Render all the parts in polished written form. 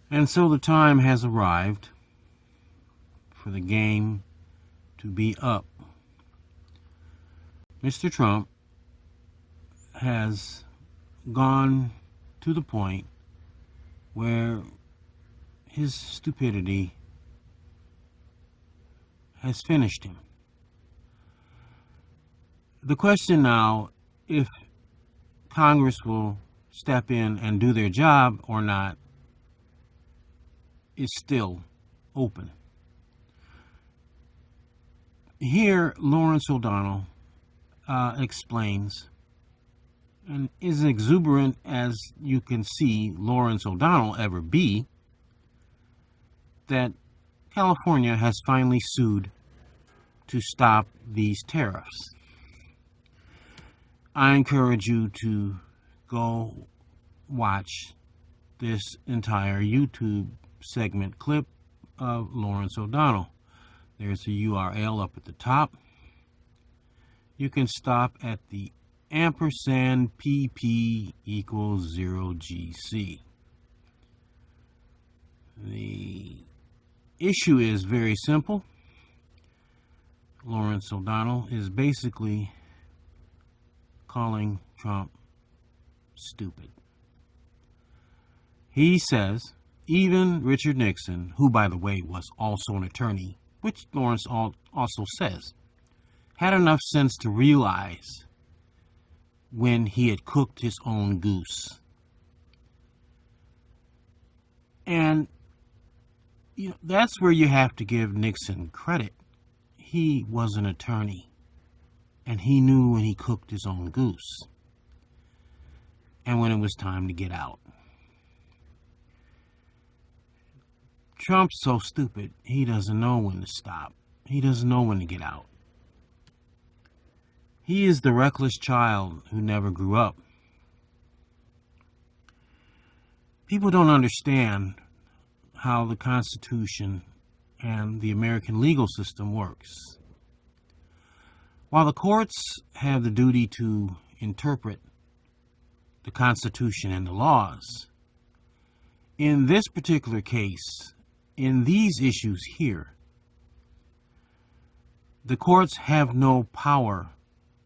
And so the time has arrived for the game to be up. Mr. Trump has gone to the point where his stupidity has finished him. The question now, if Congress will step in and do their job or not, is still open. Here, Lawrence O'Donnell explains, and is exuberant as you can see Lawrence O'Donnell ever be, that California has finally sued to stop these tariffs. I encourage you to go watch this entire YouTube segment clip of Lawrence O'Donnell. There's a URL up at the top. You can stop at the ampersand PP equals 0GC. The issue is very simple. Lawrence O'Donnell is basically calling Trump stupid. He says even Richard Nixon, who by the way was also an attorney, which Lawrence also says, had enough sense to realize when he had cooked his own goose. And that's where you have to give Nixon credit. He was an attorney, and he knew when he cooked his own goose and when it was time to get out. Trump's so stupid, he doesn't know when to stop. He doesn't know when to get out. He is the reckless child who never grew up. People don't understand how the Constitution and the American legal system works. While the courts have the duty to interpret the Constitution and the laws, in this particular case, in these issues here, the courts have no power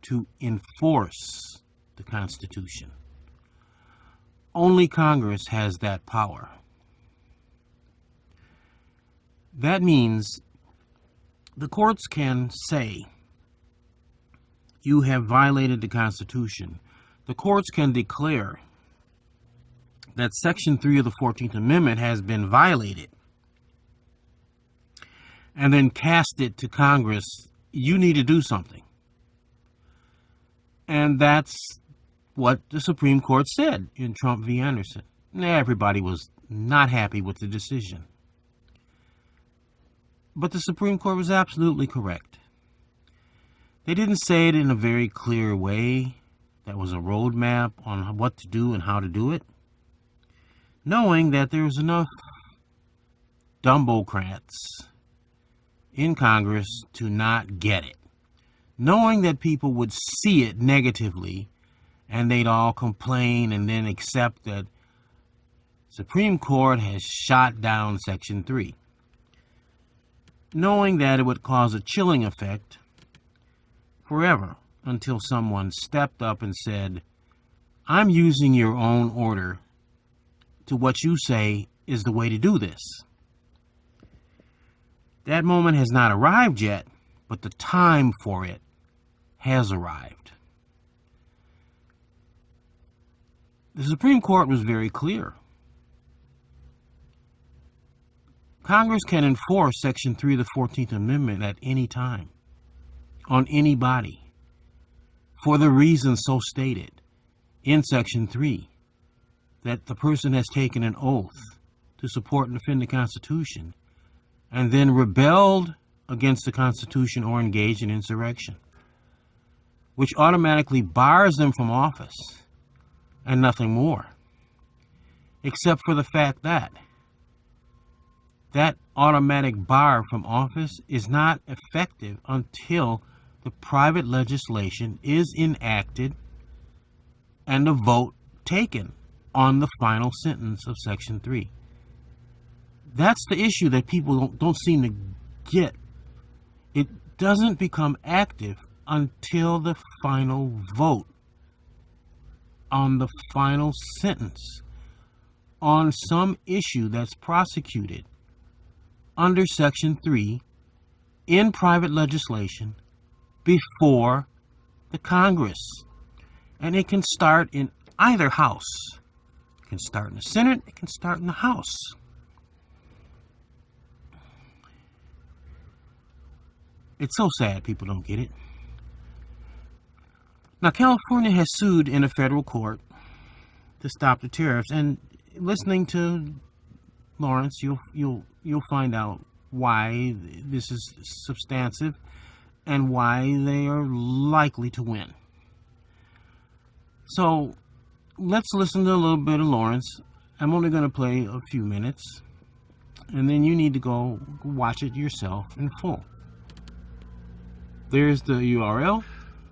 to enforce the Constitution. Only Congress has that power. That means the courts can say, you have violated the Constitution. The courts can declare that Section 3 of the 14th Amendment has been violated, and then cast it to Congress, you need to do something. And that's what the Supreme Court said in Trump v. Anderson. Everybody was not happy with the decision. But the Supreme Court was absolutely correct. They didn't say it in a very clear way that was a roadmap on what to do and how to do it, knowing that there was enough dumbocrats in Congress to not get it, knowing that people would see it negatively and they'd all complain and then accept that Supreme Court has shot down Section 3, knowing that it would cause a chilling effect forever until someone stepped up and said, I'm using your own order to what you say is the way to do this. That moment has not arrived yet, but the time for it has arrived. The Supreme Court was very clear. Congress can enforce Section 3 of the 14th Amendment at any time, on anybody, for the reason so stated in Section 3, that the person has taken an oath to support and defend the Constitution and then rebelled against the Constitution or engaged in insurrection, which automatically bars them from office and nothing more, except for the fact that that automatic bar from office is not effective until the private legislation is enacted and a vote taken on the final sentence of Section 3. That's the issue that people don't seem to get. It doesn't become active until the final vote on the final sentence on some issue that's prosecuted under Section 3 in private legislation before the Congress. And it can start in either house. It can start in the Senate, it can start in the House. It's so sad people don't get it. Now, California has sued in a federal court to stop the tariffs, and listening to Lawrence, you'll find out why this is substantive and why they are likely to win. So let's listen to a little bit of Lawrence. I'm only going to play a few minutes, and then you need to go watch it yourself in full. There's the URL.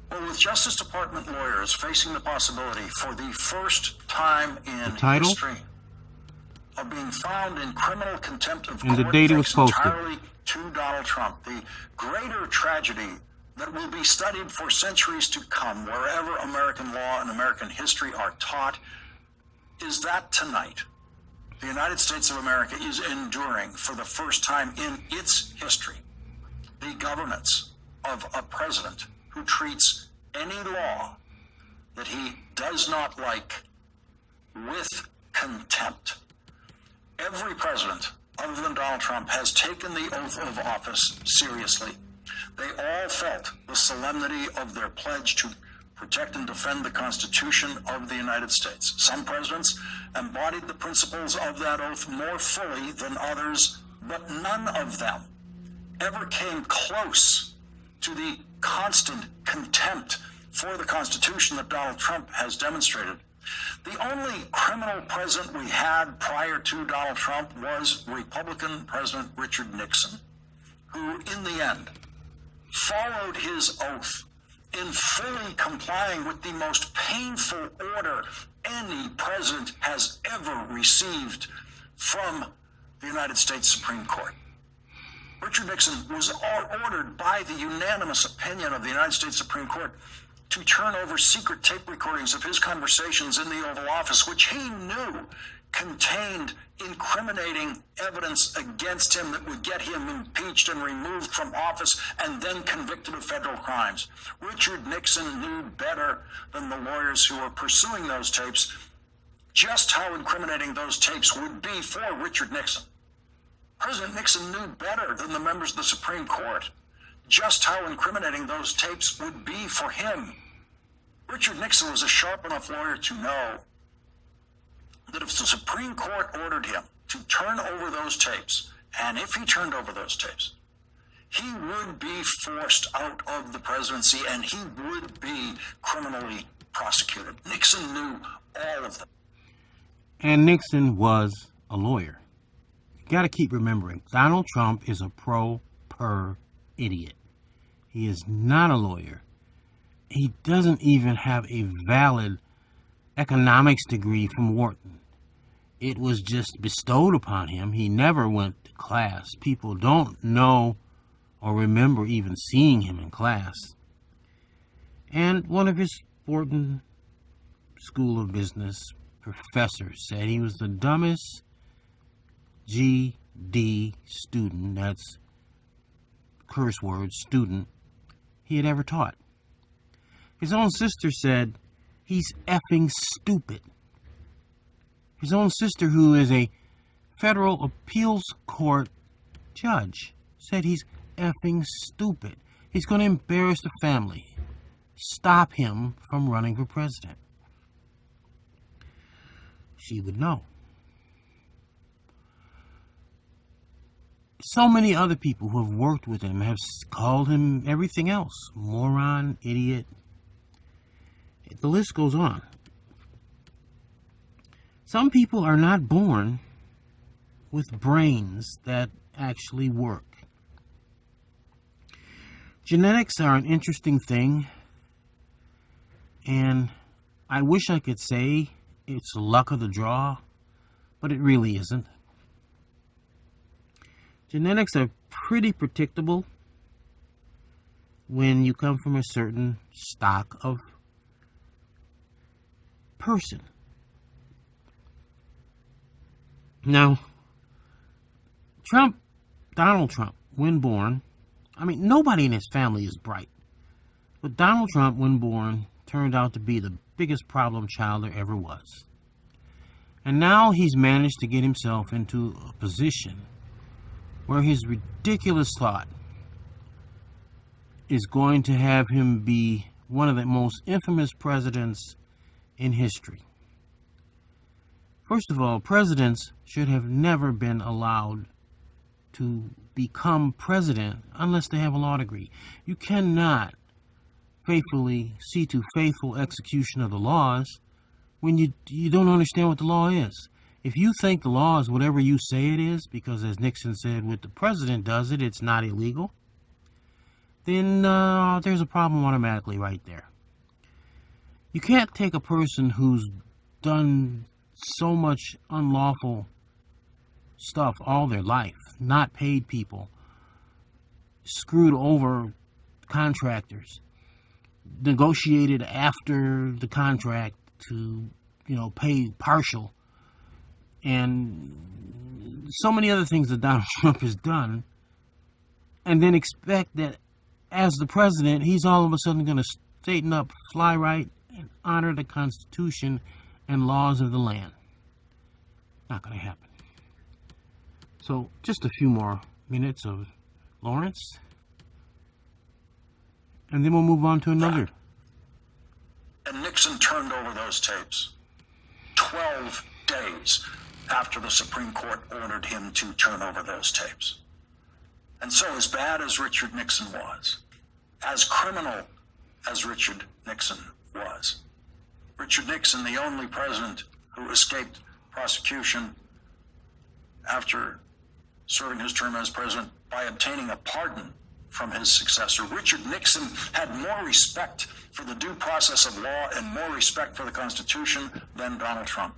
Well, with Justice Department lawyers facing the possibility for the first time in history of being found in criminal contempt of court, the date it was posted, entirely to Donald Trump, the greater tragedy that will be studied for centuries to come wherever American law and American history are taught is that tonight the United States of America is enduring for the first time in its history the governance of a president who treats any law that he does not like with contempt. Every president, other than Donald Trump, has taken the oath of office seriously. They all felt the solemnity of their pledge to protect and defend the Constitution of the United States. Some presidents embodied the principles of that oath more fully than others, but none of them ever came close to the constant contempt for the Constitution that Donald Trump has demonstrated. The only criminal president we had prior to Donald Trump was Republican President Richard Nixon, who in the end followed his oath in fully complying with the most painful order any president has ever received from the United States Supreme Court. Richard Nixon was ordered by the unanimous opinion of the United States Supreme Court to turn over secret tape recordings of his conversations in the Oval Office, which he knew contained incriminating evidence against him that would get him impeached and removed from office and then convicted of federal crimes. Richard Nixon knew better than the lawyers who were pursuing those tapes just how incriminating those tapes would be for Richard Nixon. President Nixon knew better than the members of the Supreme Court just how incriminating those tapes would be for him. Richard Nixon was a sharp enough lawyer to know that if the Supreme Court ordered him to turn over those tapes, and if he turned over those tapes, he would be forced out of the presidency and he would be criminally prosecuted. Nixon knew all of them. And Nixon was a lawyer. Got to keep remembering, Donald Trump is a pro-per idiot. He is not a lawyer. He doesn't even have a valid economics degree from Wharton. It was just bestowed upon him. He never went to class. People don't know or remember even seeing him in class. And one of his Wharton School of Business professors said he was the dumbest GD student, that's curse word, student, he had ever taught. His own sister said he's effing stupid. His own sister, who is a federal appeals court judge, said he's effing stupid. He's going to embarrass the family. Stop him from running for president. She would know. So many other people who have worked with him have called him everything else. Moron, idiot. The list goes on. Some people are not born with brains that actually work. Genetics are an interesting thing, and I wish I could say it's luck of the draw, but it really isn't. Genetics are pretty predictable when you come from a certain stock of person. Now, Donald Trump, when born, I mean, nobody in his family is bright. But Donald Trump, when born, turned out to be the biggest problem child there ever was. And now he's managed to get himself into a position where his ridiculous thought is going to have him be one of the most infamous presidents in history. First of all, presidents should have never been allowed to become president unless they have a law degree. You cannot faithfully see to faithful execution of the laws when you don't understand what the law is. If you think the law is whatever you say it is, because as Nixon said, when the president does it, it's not illegal, then there's a problem automatically right there. You can't take a person who's done so much unlawful stuff all their life, not paid people, screwed over contractors, negotiated after the contract to, pay partial, and so many other things that Donald Trump has done, and then expect that as the president, he's all of a sudden going to straighten up, fly right, and honor the Constitution and laws of the land. Not going to happen. So, just a few more minutes of Lawrence, and then we'll move on to another. And Nixon turned over those tapes 12 days after the Supreme Court ordered him to turn over those tapes. And so, as bad as Richard Nixon was, as criminal as Richard Nixon was, Richard Nixon, the only president who escaped prosecution after serving his term as president by obtaining a pardon from his successor. Richard Nixon had more respect for the due process of law and more respect for the Constitution than Donald Trump.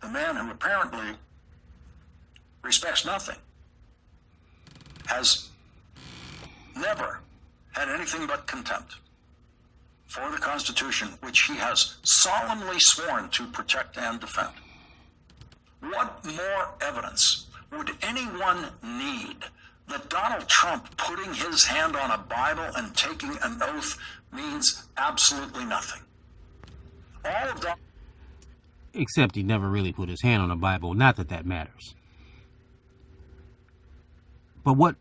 The man who apparently respects nothing has never had anything but contempt for the Constitution, which he has solemnly sworn to protect and defend. What more evidence would anyone need that Donald Trump putting his hand on a Bible and taking an oath means absolutely nothing? All of that. Except he never really put his hand on a Bible. Not that that matters. But what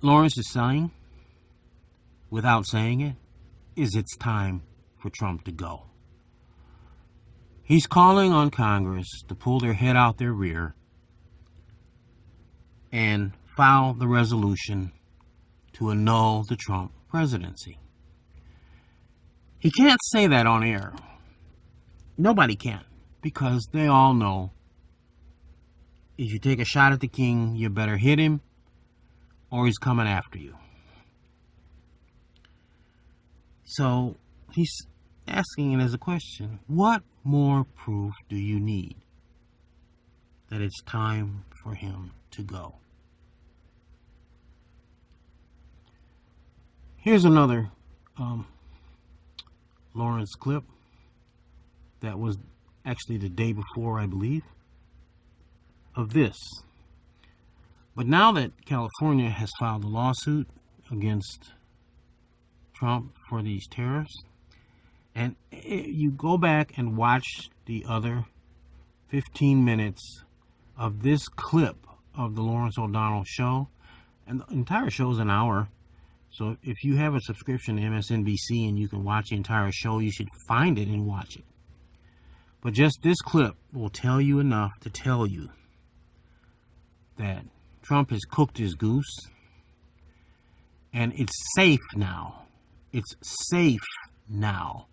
Lawrence is saying, without saying it, is it's time for Trump to go. He's calling on Congress to pull their head out their rear and file the resolution to annul the Trump presidency. He can't say that on air. Nobody can, because they all know if you take a shot at the king, you better hit him or he's coming after you. So he's asking it as a question, what more proof do you need that it's time for him to go? Here's another Lawrence clip that was actually the day before, I believe, of this. But now that California has filed a lawsuit against Trump for these tariffs, and you go back and watch the other 15 minutes of this clip of the Lawrence O'Donnell show, and the entire show is an hour. So if you have a subscription to MSNBC and you can watch the entire show, you should find it and watch it. But just this clip will tell you enough to tell you that Trump has cooked his goose, and it's safe now. It's safe now.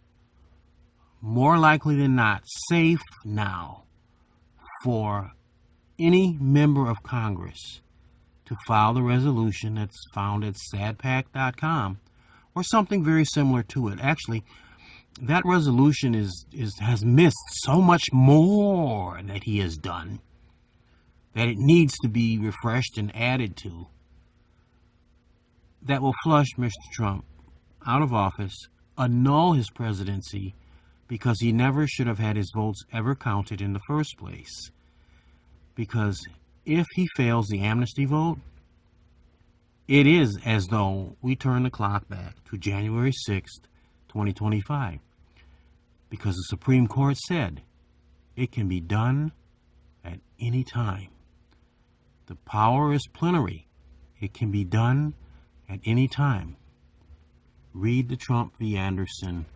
More likely than not, safe now for any member of Congress to file the resolution that's found at sadpac.com or something very similar to it. Actually, that resolution has missed so much more that he has done that it needs to be refreshed and added to, that will flush Mr. Trump out of office, annul his presidency, because he never should have had his votes ever counted in the first place. Because if he fails the amnesty vote, it is as though we turn the clock back to January 6th, 2025. Because the Supreme Court said it can be done at any time. The power is plenary. It can be done at any time. Read the Trump v. Anderson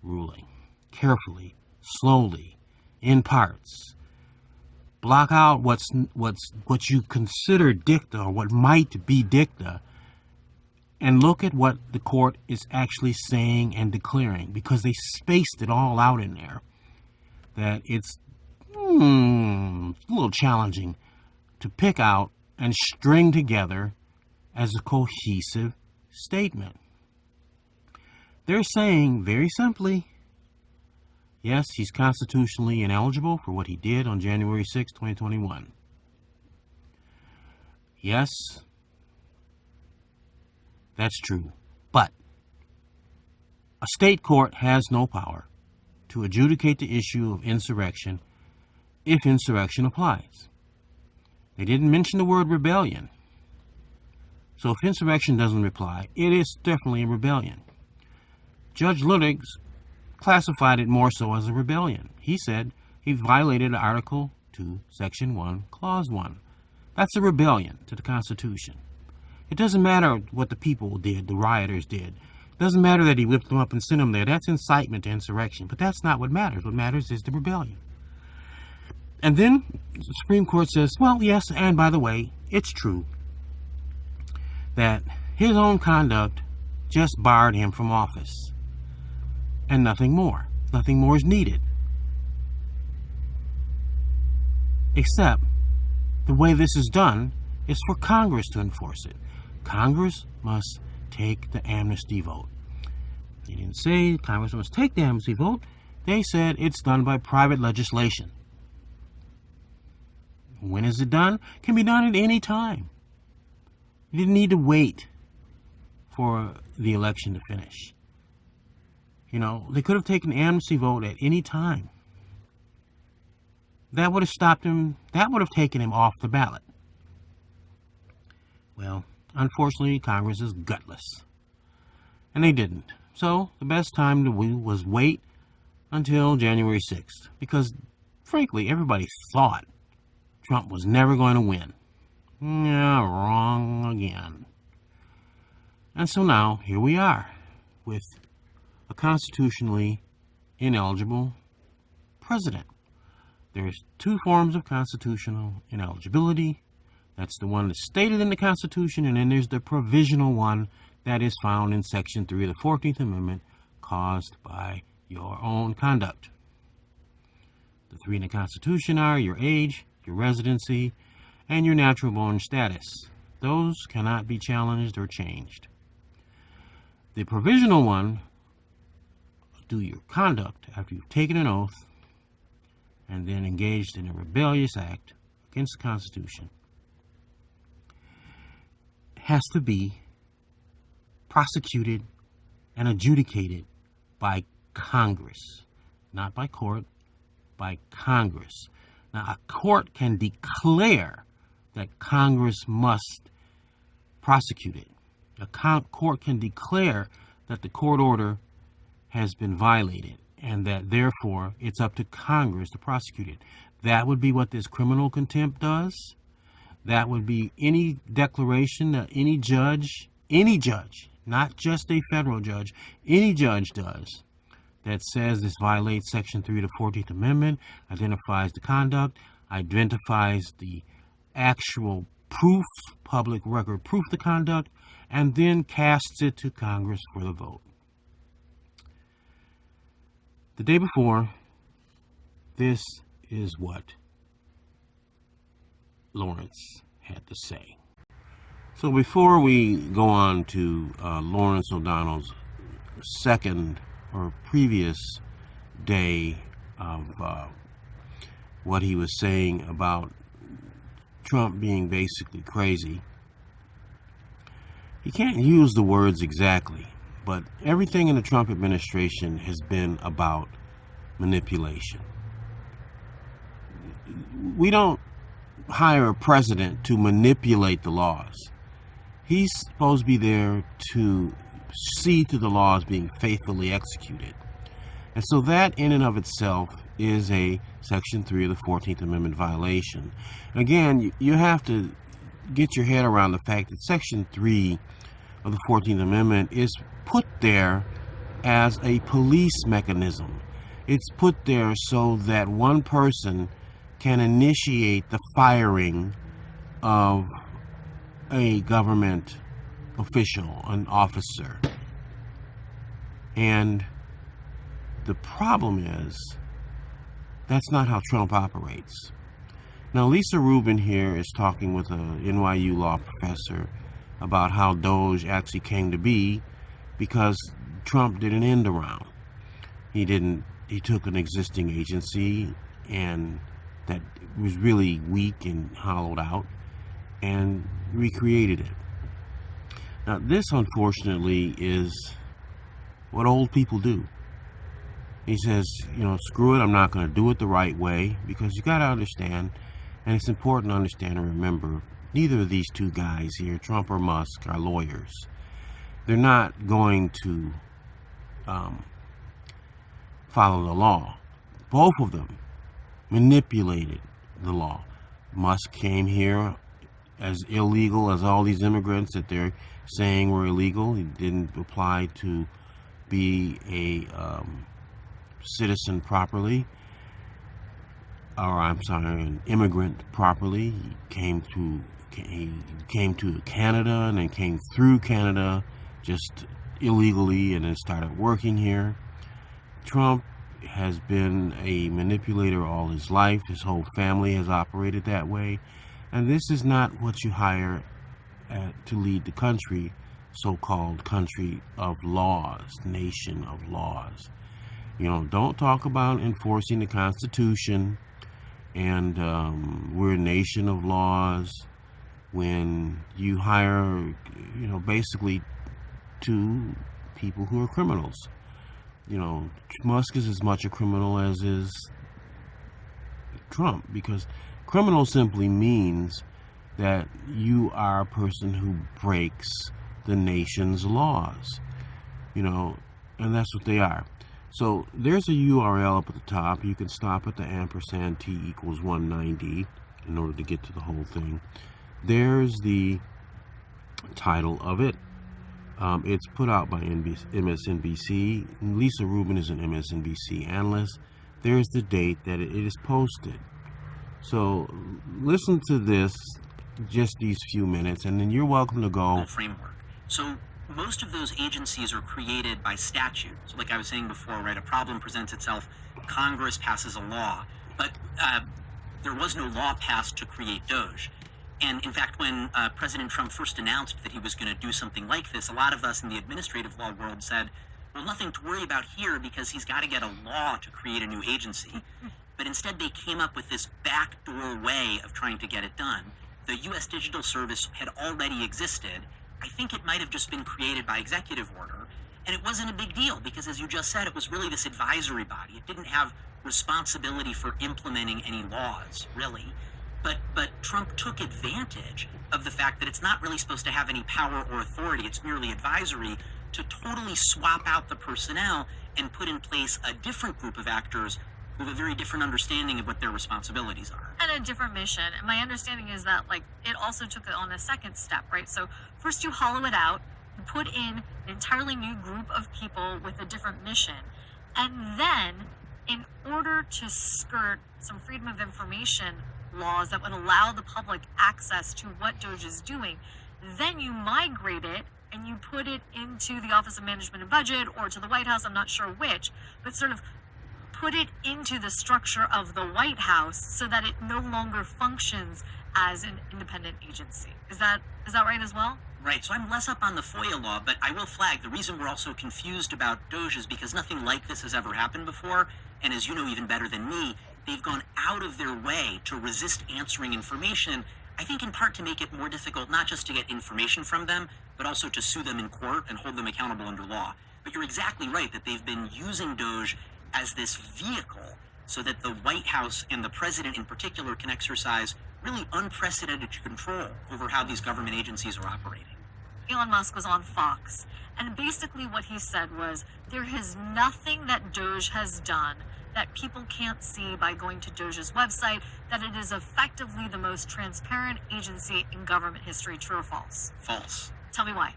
ruling carefully, slowly, in parts. Block out what you consider dicta or what might be dicta, and look at what the court is actually saying and declaring, because they spaced it all out in there. That it's a little challenging to pick out and string together as a cohesive statement. They're saying very simply, yes, he's constitutionally ineligible for what he did on January 6, 2021. Yes, that's true. But a state court has no power to adjudicate the issue of insurrection if insurrection applies. They didn't mention the word rebellion. So if insurrection doesn't apply, it is definitely a rebellion. Judge Luttig classified it more so as a rebellion. He said he violated Article 2, Section 1, Clause 1. That's a rebellion to the Constitution. It doesn't matter what the people did, the rioters did. It doesn't matter that he whipped them up and sent them there. That's incitement to insurrection. But that's not what matters. What matters is the rebellion. And then the Supreme Court says, well, yes, and by the way, it's true that his own conduct just barred him from office. And nothing more. Nothing more is needed. Except the way this is done is for Congress to enforce it. Congress must take the amnesty vote. They didn't say Congress must take the amnesty vote. They said it's done by private legislation. When is it done? It can be done at any time. You didn't need to wait for the election to finish. You know, they could have taken the amnesty vote at any time. That would have stopped him. That would have taken him off the ballot. Well, unfortunately, Congress is gutless. And they didn't. So the best time to was wait until January 6th. Because, frankly, everybody thought Trump was never going to win. Yeah, wrong again. And so now, here we are, with a constitutionally ineligible president. There's two forms of constitutional ineligibility. That's the one that's stated in the Constitution, and then there's the provisional one that is found in Section 3 of the 14th Amendment, caused by your own conduct. The three in the Constitution are your age, your residency, and your natural-born status. Those cannot be challenged or changed. The provisional one, do your conduct after you've taken an oath and then engaged in a rebellious act against the Constitution, has to be prosecuted and adjudicated by Congress, not by court, by Congress. Now, a court can declare that Congress must prosecute it. A court can declare that the court order has been violated and that, therefore, it's up to Congress to prosecute it. That would be what this criminal contempt does. That would be any declaration that any judge, not just a federal judge, any judge does that says this violates Section 3 of the 14th Amendment, identifies the conduct, identifies the actual proof, public record proof of the conduct, and then casts it to Congress for the vote. The day before, this is what Lawrence had to say. So before we go on to Lawrence O'Donnell's second or previous day of what he was saying about Trump being basically crazy. He can't use the words exactly, but everything in the Trump administration has been about manipulation. We don't hire a president to manipulate the laws. He's supposed to be there to see to the laws being faithfully executed. And so that in and of itself is a Section 3 of the 14th Amendment violation. Again, you have to get your head around the fact that Section 3 of the 14th Amendment is put there as a police mechanism. It's put there so that one person can initiate the firing of a government official, an officer. And the problem is, that's not how Trump operates. Now, Lisa Rubin here is talking with a NYU law professor about how Doge actually came to be because Trump did an end around. He took an existing agency and that was really weak and hollowed out and recreated it. Now, this unfortunately is what old people do. He says, screw it, I'm not going to do it the right way, because you got to understand, and it's important to understand and remember, neither of these two guys here, Trump or Musk, are lawyers. They're not going to follow the law. Both of them manipulated the law. Musk came here as illegal as all these immigrants that they're saying were illegal. He didn't apply to be a citizen properly, an immigrant properly. He came to Canada and then came through Canada just illegally and then started working here. Trump has been a manipulator all his life. His whole family has operated that way. And this is not what you hire to lead the country, so-called country of laws, nation of laws. Don't talk about enforcing the Constitution and we're a nation of laws when you hire, basically two people who are criminals. Musk is as much a criminal as is Trump, because criminal simply means that you are a person who breaks the nation's laws, and that's what they are. So there's a URL up at the top. You can stop at the ampersand t equals 190 in order to get to the whole thing. There's the title of it. It's put out by MSNBC. Lisa Rubin is an MSNBC analyst. There's the date that it is posted. So listen to this, just these few minutes, and then you're welcome to go. Framework. So most of those agencies are created by statute. So like I was saying before, right, a problem presents itself, Congress passes a law, but there was no law passed to create Doge. And in fact, when President Trump first announced that he was going to do something like this, a lot of us in the administrative law world said, well, nothing to worry about here because he's got to get a law to create a new agency. But instead, they came up with this backdoor way of trying to get it done. The U.S. Digital Service had already existed. I think it might have just been created by executive order. And it wasn't a big deal because, as you just said, it was really this advisory body. It didn't have responsibility for implementing any laws, really. But Trump took advantage of the fact that it's not really supposed to have any power or authority. It's merely advisory, to totally swap out the personnel and put in place a different group of actors with a very different understanding of what their responsibilities are. And a different mission. And my understanding is that, it also took it on a second step, right? So first you hollow it out, you put in an entirely new group of people with a different mission. And then, in order to skirt some freedom of information laws that would allow the public access to what Doge is doing, then you migrate it and you put it into the Office of Management and Budget or to the White House, I'm not sure which, but sort of put it into the structure of the White House so that it no longer functions as an independent agency. Is that right as well? Right, so I'm less up on the FOIA law, but I will flag the reason we're also confused about Doge is because nothing like this has ever happened before, and as you know even better than me, they've gone out of their way to resist answering information I think in part to make it more difficult not just to get information from them, but also to sue them in court and hold them accountable under law. But you're exactly right that they've been using Doge as this vehicle so that the White House and the president in particular can exercise really unprecedented control over how these government agencies are operating. Elon Musk was on Fox, and basically what he said was there is nothing that Doge has done that people can't see by going to Doge's website, that it is effectively the most transparent agency in government history. True or false? False. Tell me why.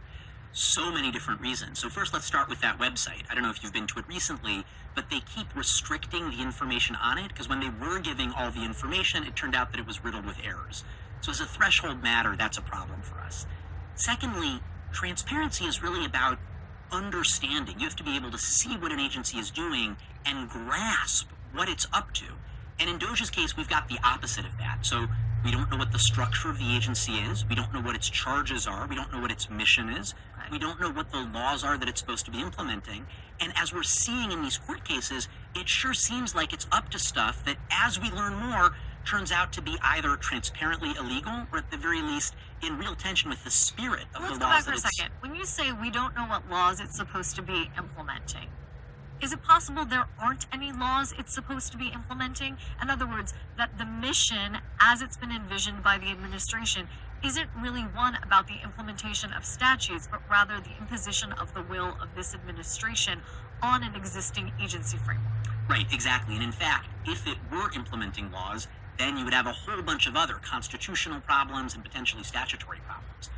So many different reasons. So first, let's start with that website. I don't know if you've been to it recently, but they keep restricting the information on it because when they were giving all the information, it turned out that it was riddled with errors. So as a threshold matter, that's a problem for us. Secondly, transparency is really about understanding. You have to be able to see what an agency is doing and grasp what it's up to. And in Doge's case, we've got the opposite of that. So we don't know what the structure of the agency is. We don't know what its charges are. We don't know what its mission is. We don't know what the laws are that it's supposed to be implementing. And as we're seeing in these court cases, it sure seems like it's up to stuff that, as we learn more, turns out to be either transparently illegal or at the very least in real tension with the spirit of the laws. Let's go back for a second. When you say we don't know what laws it's supposed to be implementing, is it possible there aren't any laws it's supposed to be implementing? In other words, that the mission, as it's been envisioned by the administration, isn't really one about the implementation of statutes, but rather the imposition of the will of this administration on an existing agency framework. Right, exactly. And in fact, if it were implementing laws, then you would have a whole bunch of other constitutional problems and potentially statutory problems.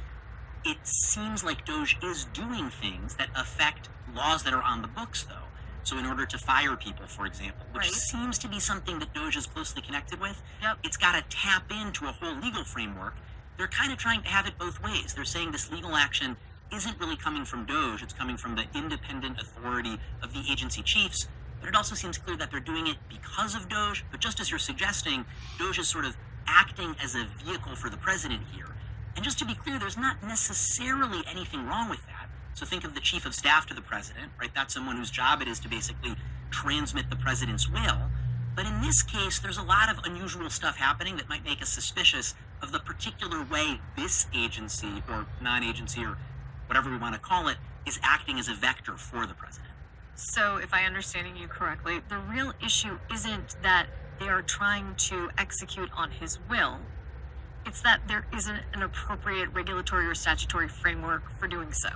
It seems like Doge is doing things that affect laws that are on the books, though. So in order to fire people, for example, which seems to be something that Doge is closely connected with, it's got to tap into a whole legal framework. They're kind of trying to have it both ways. They're saying this legal action isn't really coming from Doge, it's coming from the independent authority of the agency chiefs, but it also seems clear that they're doing it because of Doge. But just as you're suggesting, Doge is sort of acting as a vehicle for the president here. And just to be clear, there's not necessarily anything wrong with that. So think of the chief of staff to the president, right? That's someone whose job it is to basically transmit the president's will. But in this case, there's a lot of unusual stuff happening that might make us suspicious of the particular way this agency or non-agency or whatever we want to call it is acting as a vector for the president. So if I'm understanding you correctly, the real issue isn't that they are trying to execute on his will. It's that there isn't an appropriate regulatory or statutory framework for doing so.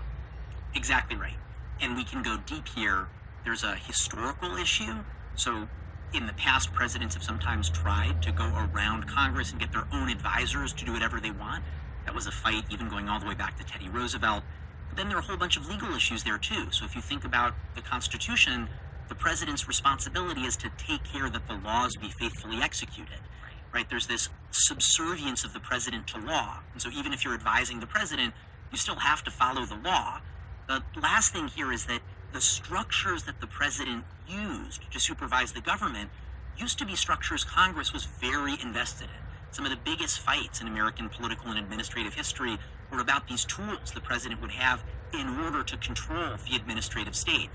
Exactly right. And we can go deep here. There's a historical issue. So in the past, presidents have sometimes tried to go around Congress and get their own advisors to do whatever they want. That was a fight even going all the way back to Teddy Roosevelt. But then there are a whole bunch of legal issues there too. So if you think about the Constitution, the president's responsibility is to take care that the laws be faithfully executed. Right? There's this subservience of the president to law. And so even if you're advising the president, you still have to follow the law. The last thing here is that the structures that the president used to supervise the government used to be structures Congress was very invested in. Some of the biggest fights in American political and administrative history were about these tools the president would have in order to control the administrative state.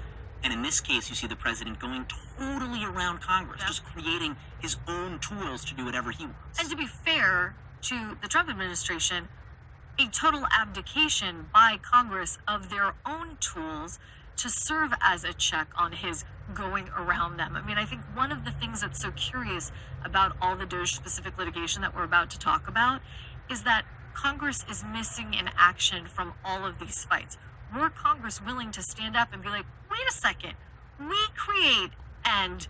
And in this case, you see the president going totally around Congress, just creating his own tools to do whatever he wants. And to be fair to the Trump administration, a total abdication by Congress of their own tools to serve as a check on his going around them. I mean, I think one of the things that's so curious about all the Doge-specific litigation that we're about to talk about is that Congress is missing in action from all of these fights. Were Congress willing to stand up and be like, wait a second, we create and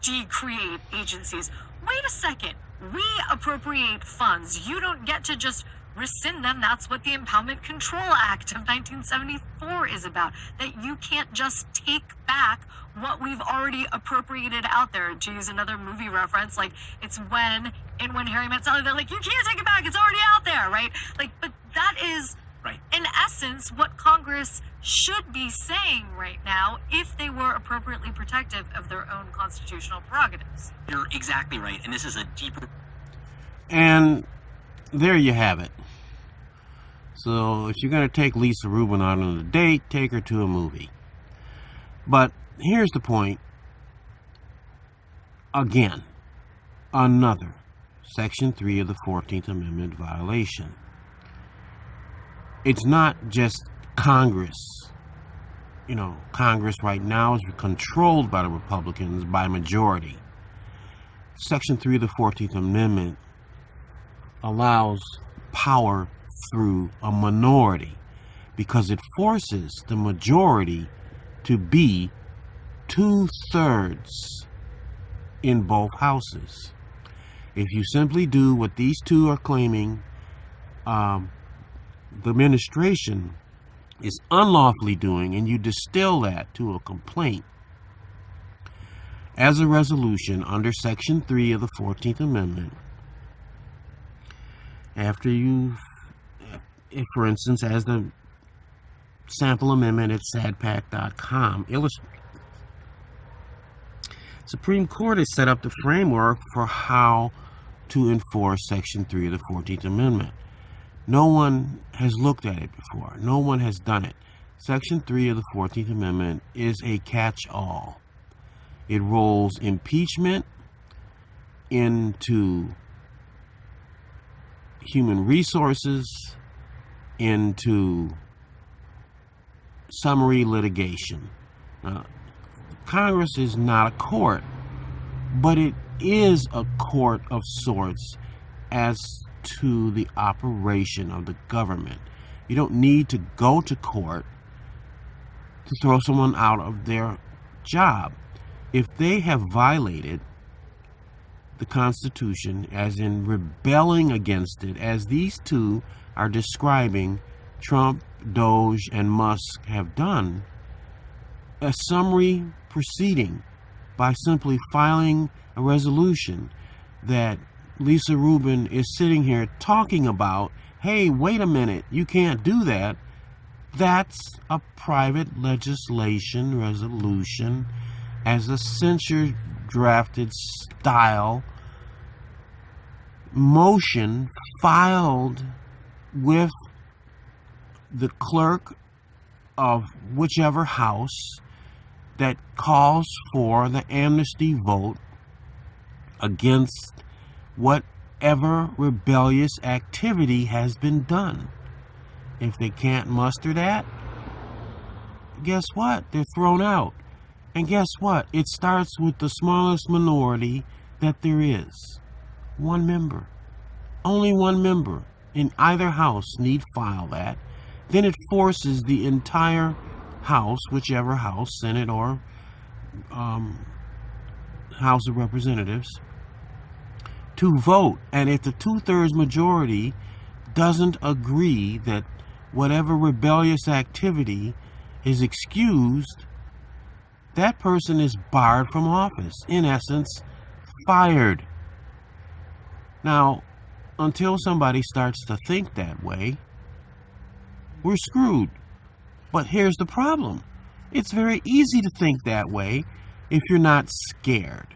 decreate agencies. Wait a second, we appropriate funds. You don't get to just rescind them. That's what the Impoundment Control Act of 1974 is about. That you can't just take back what we've already appropriated out there. To use another movie reference, like it's when Harry Met Sally, they're like, you can't take it back, it's already out there, right? Like, but that is right, in essence, what Congress should be saying right now if they were appropriately protective of their own constitutional prerogatives. You're exactly right, and this is a deeper... And there you have it. So if you're going to take Lisa Rubin out on a date, take her to a movie. But here's the point. Again, another Section 3 of the 14th Amendment violation. It's not just Congress. Congress right now is controlled by the Republicans by majority. Section 3 of the 14th Amendment allows power through a minority because it forces the majority to be 2/3 in both houses. If you simply do what these two are claiming, the administration is unlawfully doing, and you distill that to a complaint as a resolution under Section 3 of the 14th Amendment, after if for instance, as the sample amendment at sadpac.com illustrates, Supreme Court has set up the framework for how to enforce Section 3 of the 14th Amendment. No one has looked at it before. No one has done it. Section 3 of the 14th Amendment is a catch-all. It rolls impeachment into human resources, into summary litigation. Congress is not a court, but it is a court of sorts as to the operation of the government. You don't need to go to court to throw someone out of their job. If they have violated the Constitution, as in rebelling against it, as these two are describing Trump, Doge, and Musk have done, a summary proceeding by simply filing a resolution that Lisa Rubin is sitting here talking about, hey, wait a minute, you can't do that. That's a private legislation resolution as a censure drafted style motion filed with the clerk of whichever house that calls for the amnesty vote against whatever rebellious activity has been done. If they can't muster that, guess what? They're thrown out. And guess what? It starts with the smallest minority that there is. One member. Only one member in either house need file that. Then it forces the entire house, whichever house, Senate or House of Representatives, to vote. And if the 2/3 majority doesn't agree that whatever rebellious activity is excused, that person is barred from office. In essence, fired. Now, until somebody starts to think that way, we're screwed. But here's the problem. It's very easy to think that way if you're not scared.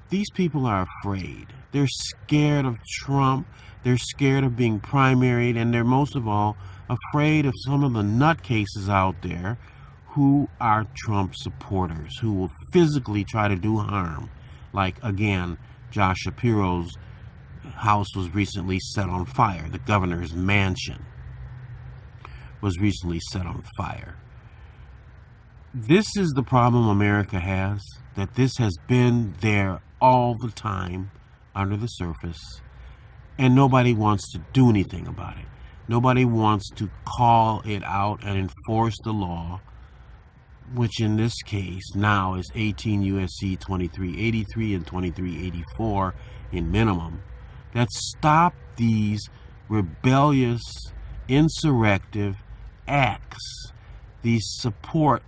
These people are afraid. They're scared of Trump. They're scared of being primaried. And they're most of all afraid of some of the nutcases out there who are Trump supporters, who will physically try to do harm. Like, again, Josh Shapiro's house was recently set on fire. The governor's mansion was recently set on fire. This is the problem America has, that this has been there all the time under the surface, and nobody wants to do anything about it. Nobody wants to call it out and enforce the law, which in this case now is 18 U.S.C. 2383 and 2384 in minimum, that stop these rebellious, insurrective acts, these support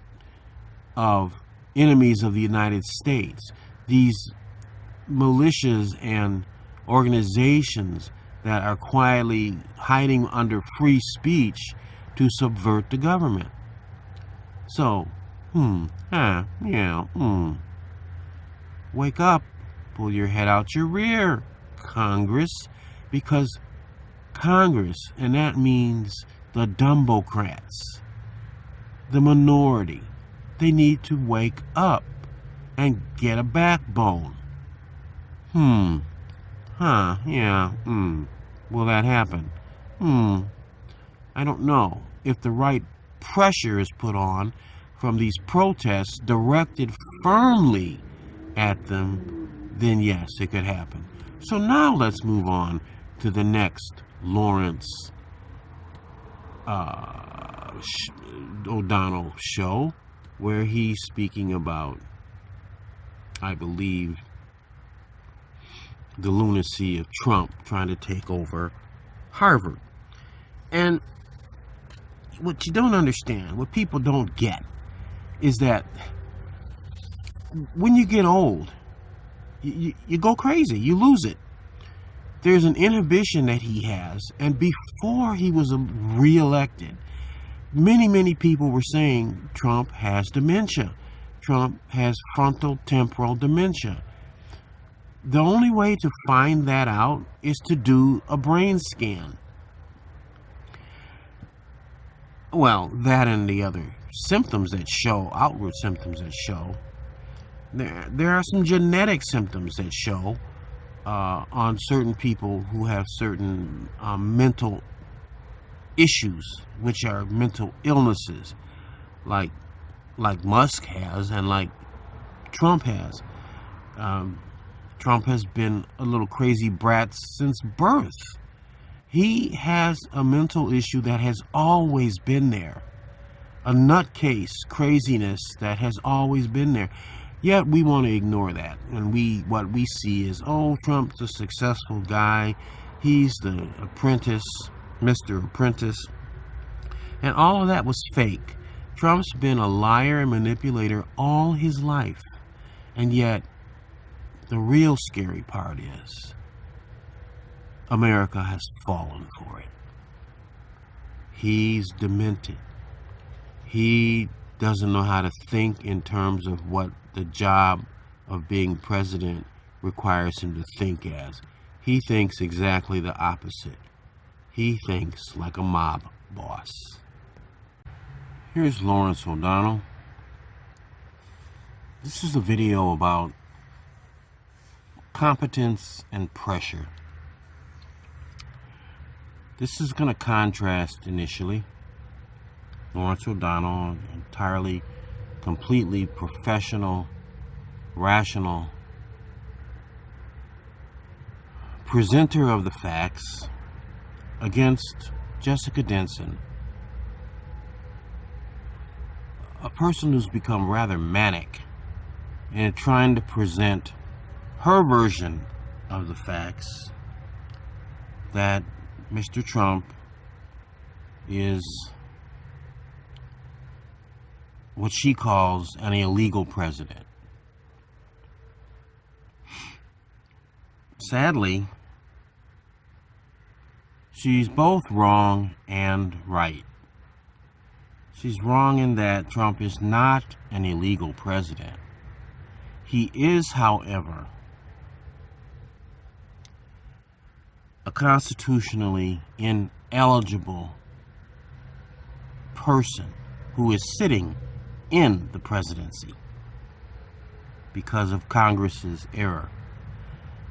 of enemies of the United States, these militias and organizations that are quietly hiding under free speech to subvert the government. So, wake up, pull your head out your rear, Congress, because Congress, and that means the Dumbocrats, the minority, they need to wake up and get a backbone. Huh, yeah, will that happen? I don't know. If the right pressure is put on from these protests directed firmly at them, then yes, it could happen. So now let's move on to the next Lawrence O'Donnell show, where he's speaking about, I believe, the lunacy of Trump trying to take over Harvard. And what you don't understand, what people don't get, is that when you get old, you go crazy, you lose it. There's an inhibition that he has, and before he was reelected, many people were saying Trump has dementia. Trump has frontal temporal dementia. The only way to find that out is to do a brain scan. Well, that and the other symptoms that show, outward symptoms that show. There are some genetic symptoms that show on certain people who have certain mental issues, which are mental illnesses, like Musk has and like Trump has. Trump has been a little crazy brat since birth. He has a mental issue that has always been there. A nutcase craziness that has always been there. Yet we want to ignore that. And what we see is, oh, Trump's a successful guy. He's the apprentice, Mr. Apprentice. And all of that was fake. Trump's been a liar and manipulator all his life. And yet, the real scary part is, America has fallen for it. He's demented. He doesn't know how to think in terms of what the job of being president requires him to think as. He thinks exactly the opposite. He thinks like a mob boss. Here's Lawrence O'Donnell. This is a video about competence and pressure. This is going to contrast initially Lawrence O'Donnell, entirely, completely professional, rational presenter of the facts, against Jessica Denson, a person who's become rather manic in trying to present her version of the facts, that Mr. Trump is what she calls an illegal president. Sadly, she's both wrong and right. She's wrong in that Trump is not an illegal president. He is, however, a constitutionally ineligible person who is sitting in the presidency because of Congress's error.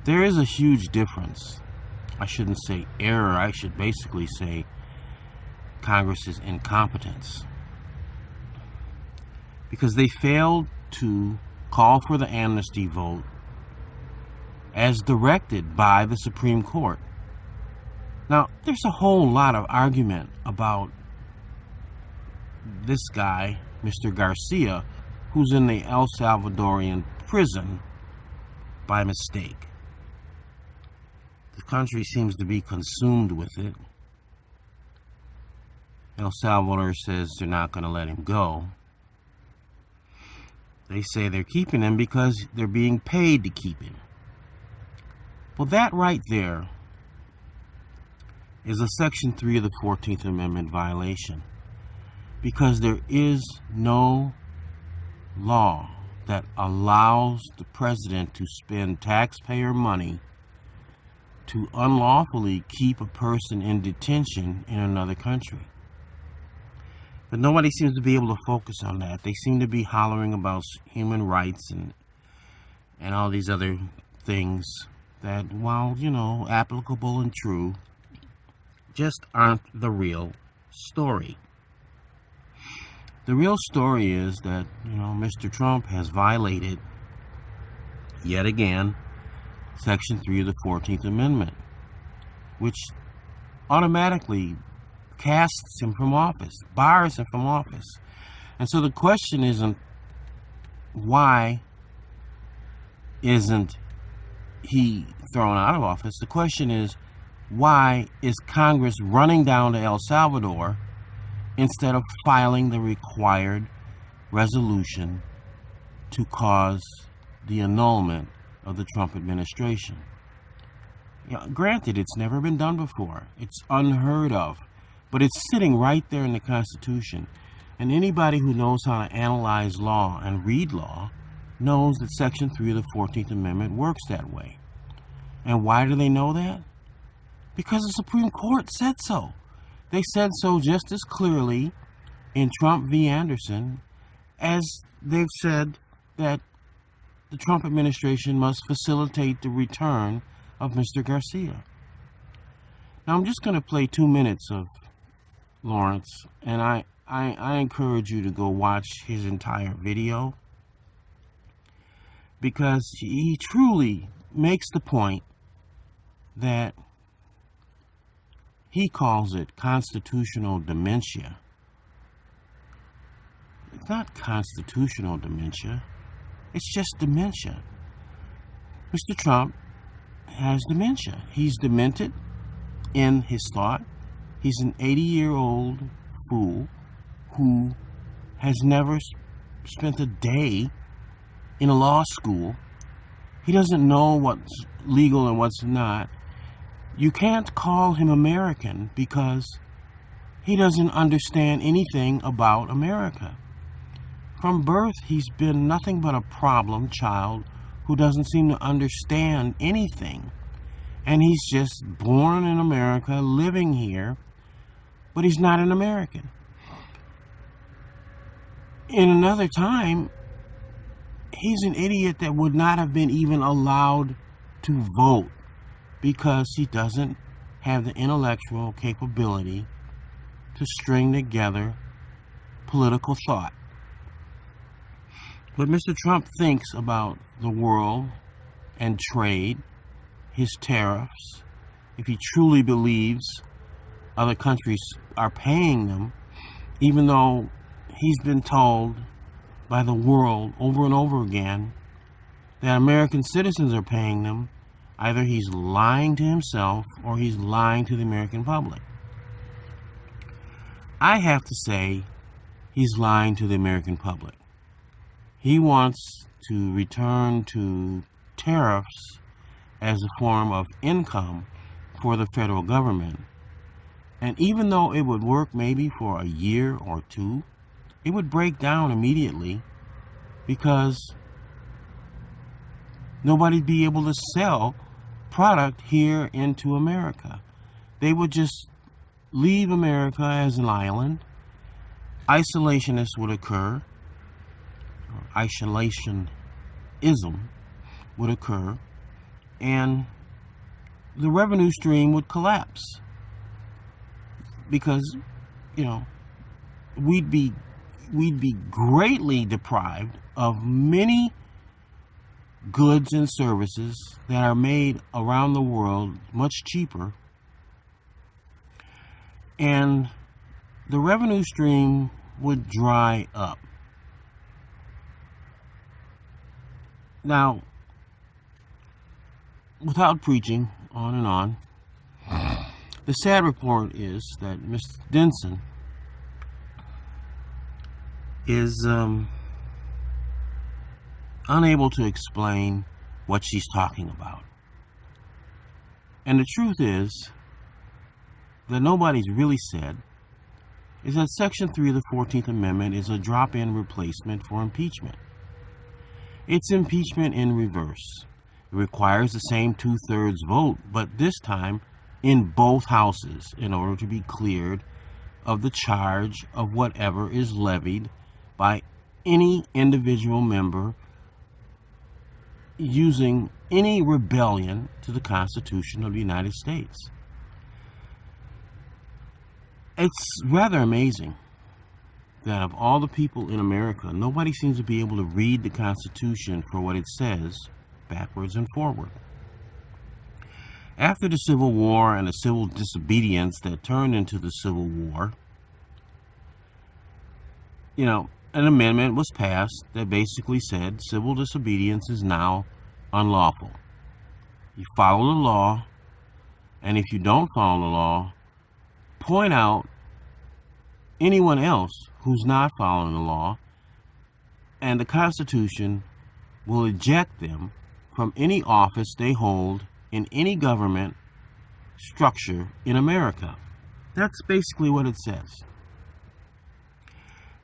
There is a huge difference. I shouldn't say error, I should basically say Congress's incompetence. Because they failed to call for the amnesty vote as directed by the Supreme Court. Now, there's a whole lot of argument about this guy, Mr. Garcia, who's in the El Salvadorian prison by mistake. The country seems to be consumed with it. El Salvador says they're not going to let him go. They say they're keeping him because they're being paid to keep him. Well, that right there is a Section 3 of the 14th Amendment violation, because there is no law that allows the president to spend taxpayer money to unlawfully keep a person in detention in another country. But nobody seems to be able to focus on that. They seem to be hollering about human rights and all these other things that, while, applicable and true, just aren't the real story. The real story is that, Mr. Trump has violated, yet again, Section 3 of the 14th Amendment, which automatically casts him from office, bars him from office. And so the question isn't, why isn't he thrown out of office? The question is, why is Congress running down to El Salvador instead of filing the required resolution to cause the annulment of the Trump administration? Granted, it's never been done before. It's unheard of. But it's sitting right there in the Constitution. And anybody who knows how to analyze law and read law knows that Section 3 of the 14th Amendment works that way. And why do they know that? Because the Supreme Court said so. They said so just as clearly in Trump v. Anderson as they've said that the Trump administration must facilitate the return of Mr. Garcia. Now, I'm just going to play 2 minutes of Lawrence, and I encourage you to go watch his entire video, because he truly makes the point that he calls it constitutional dementia. It's not constitutional dementia. It's just dementia. Mr. Trump has dementia. He's demented in his thought. He's an 80-year-old fool who has never spent a day in a law school. He doesn't know what's legal and what's not. You can't call him American because he doesn't understand anything about America. From birth, he's been nothing but a problem child who doesn't seem to understand anything. And he's just born in America, living here, but he's not an American. In another time, he's an idiot that would not have been even allowed to vote because he doesn't have the intellectual capability to string together political thought. But Mr. Trump thinks about the world and trade, his tariffs. If he truly believes other countries are paying them, even though he's been told by the world over and over again that American citizens are paying them, either he's lying to himself or he's lying to the American public. I have to say he's lying to the American public. He wants to return to tariffs as a form of income for the federal government. And even though it would work maybe for a year or two, it would break down immediately because nobody'd be able to sell product here into America. They would just leave America as an island. Isolationists would occur. Isolationism would occur, and the revenue stream would collapse because, we'd be greatly deprived of many goods and services that are made around the world much cheaper, and the revenue stream would dry up. Now, without preaching on and on, the sad report is that Mr. Denson is unable to explain what she's talking about. And the truth is that nobody's really said is that Section 3 of the 14th Amendment is a drop-in replacement for impeachment. It's impeachment in reverse. It requires the same 2/3 vote, but this time in both houses in order to be cleared of the charge of whatever is levied by any individual member using any rebellion to the Constitution of the United States. It's rather amazing that of all the people in America, nobody seems to be able to read the Constitution for what it says backwards and forward. After the Civil War and the civil disobedience that turned into the Civil War, an amendment was passed that basically said civil disobedience is now unlawful. You follow the law, and if you don't follow the law, point out anyone else who's not following the law, and the Constitution will eject them from any office they hold in any government structure in America. That's basically what it says.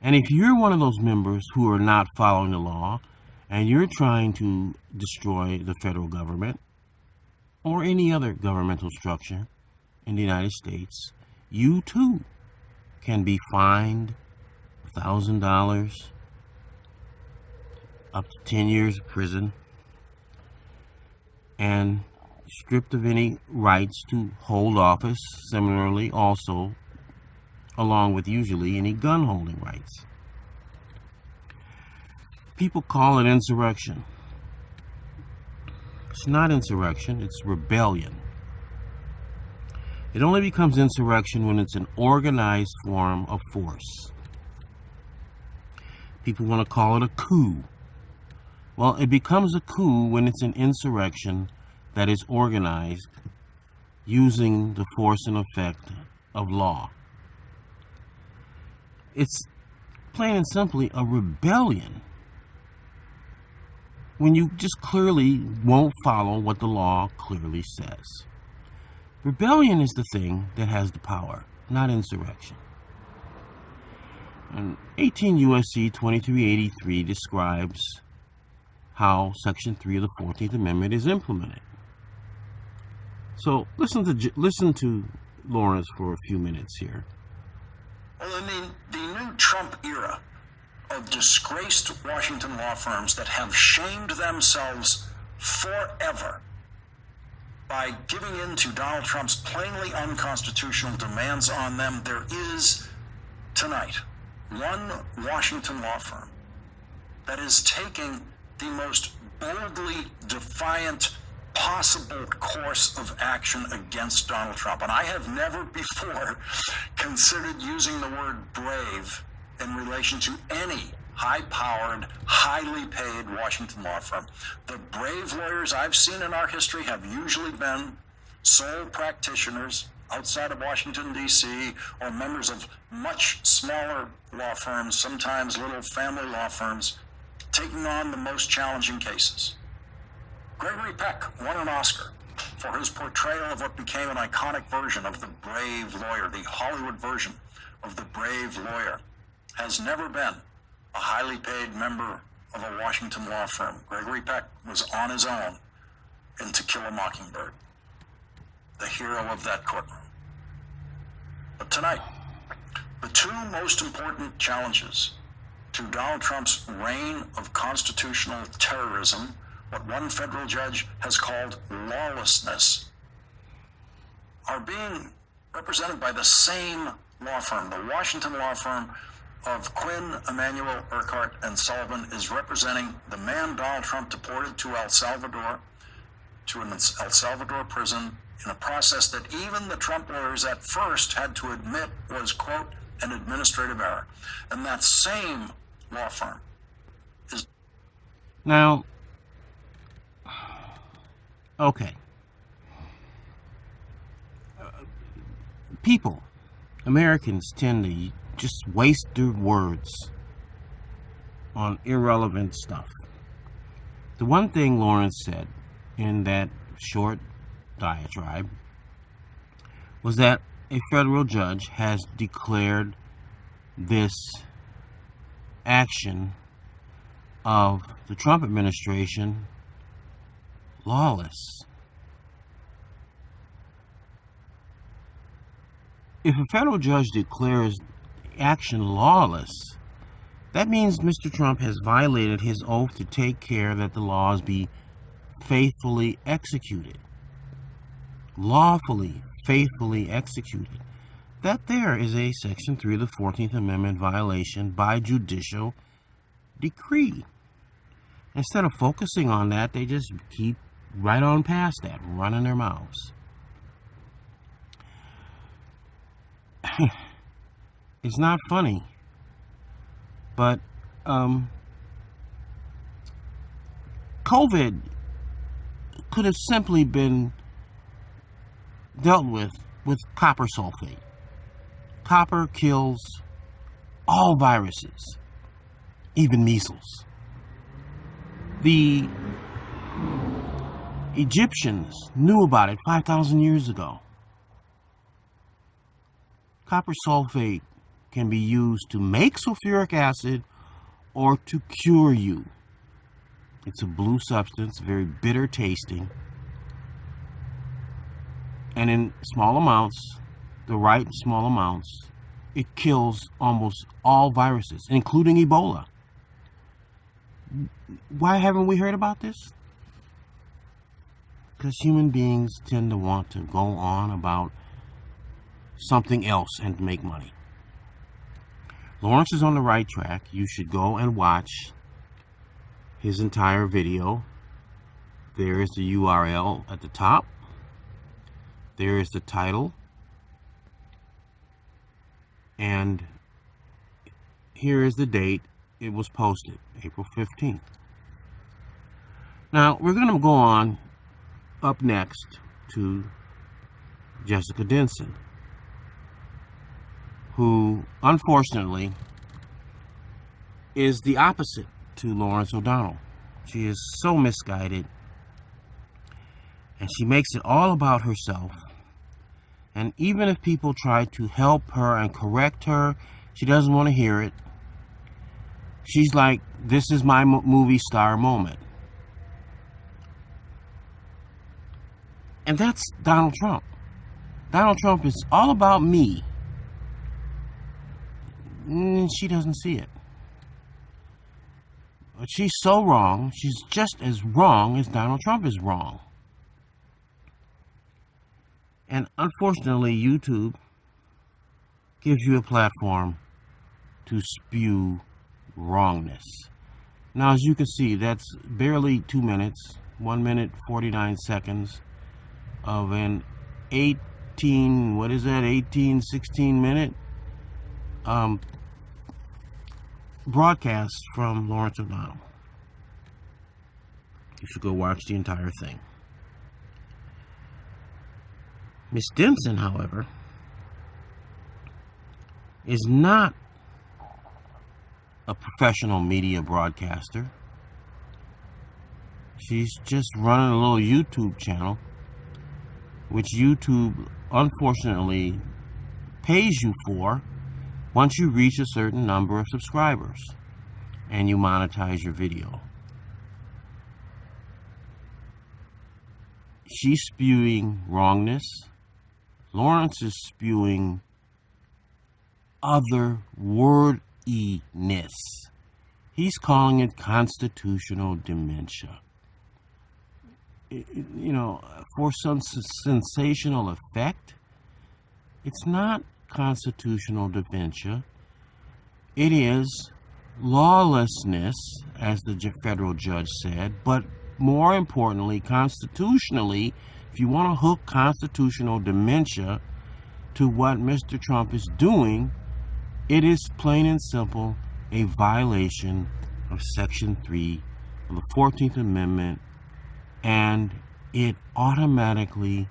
And if you're one of those members who are not following the law, and you're trying to destroy the federal government or any other governmental structure in the United States, you too can be fined $1,000, up to 10 years of prison, and stripped of any rights to hold office, similarly also along with usually any gun holding rights. People call it insurrection. It's not insurrection, it's rebellion. It only becomes insurrection when it's an organized form of force. People want to call it a coup. Well, it becomes a coup when it's an insurrection that is organized using the force and effect of law. It's plain and simply a rebellion when you just clearly won't follow what the law clearly says. Rebellion is the thing that has the power, not insurrection. And 18 U.S.C. 2383 describes how Section 3 of the 14th Amendment is implemented. So listen to Lawrence for a few minutes here. Well, in the new Trump era of disgraced Washington law firms that have shamed themselves forever by giving in to Donald Trump's plainly unconstitutional demands on them, there is tonight one Washington law firm that is taking the most boldly defiant possible course of action against Donald Trump. And I have never before considered using the word brave in relation to any high-powered, highly paid Washington law firm. The brave lawyers I've seen in our history have usually been sole practitioners outside of Washington, D.C., or members of much smaller law firms, sometimes little family law firms, taking on the most challenging cases. Gregory Peck won an Oscar for his portrayal of what became an iconic version of the brave lawyer, the Hollywood version of the brave lawyer. Has never been a highly paid member of a Washington law firm. Gregory Peck was on his own in To Kill a Mockingbird, the hero of that courtroom. But tonight, the two most important challenges to Donald Trump's reign of constitutional terrorism, what one federal judge has called lawlessness, are being represented by the same law firm. The Washington law firm of Quinn, Emanuel, Urquhart, and Sullivan is representing the man Donald Trump deported to El Salvador, to an El Salvador prison, in a process that even the Trump lawyers at first had to admit was, quote, an administrative error. And that same law firm is... Now, okay. People, Americans tend to just waste their words on irrelevant stuff. The one thing Lawrence said in that short diatribe was that a federal judge has declared this action of the Trump administration lawless. If a federal judge declares action lawless, that means Mr. Trump has violated his oath to take care that the laws be faithfully executed, lawfully, faithfully executed, that there is a Section 3 of the 14th Amendment violation by judicial decree. Instead of focusing on that, they just keep right on past that, running their mouths. It's not funny, but COVID could have simply been dealt with copper sulfate. Copper kills all viruses, even measles. The Egyptians knew about it 5,000 years ago. Copper sulfate can be used to make sulfuric acid or to cure you. It's a blue substance, very bitter tasting. And in small amounts, the right small amounts, it kills almost all viruses, including Ebola. Why haven't we heard about this? Because human beings tend to want to go on about something else and make money. Lawrence is on the right track. You should go and watch his entire video. There is the URL at the top. There is the title. And here is the date it was posted, April 15th. Now, we're going to go on up next to Jessica Denson, who, unfortunately, is the opposite to Lawrence O'Donnell. She is so misguided, and she makes it all about herself. And even if people try to help her and correct her, she doesn't want to hear it. She's like, this is my movie star moment. And that's Donald Trump. Donald Trump is all about me. And she doesn't see it. But she's so wrong. She's just as wrong as Donald Trump is wrong. And unfortunately, YouTube gives you a platform to spew wrongness. Now, as you can see, that's barely 2 minutes, 1 minute, 49 seconds of an 16 minute broadcast from Lawrence O'Donnell. You should go watch the entire thing. Miss Denson, however, is not a professional media broadcaster. She's just running a little YouTube channel, which YouTube unfortunately pays you for once you reach a certain number of subscribers and you monetize your video. She's spewing wrongness. Lawrence is spewing otherworldliness. He's calling it constitutional dementia. For some sensational effect, it's not constitutional dementia. It is lawlessness, as the federal judge said, but more importantly, constitutionally, if you want to hook constitutional dementia to what Mr. Trump is doing, it is plain and simple a violation of Section 3 of the 14th Amendment, and it automatically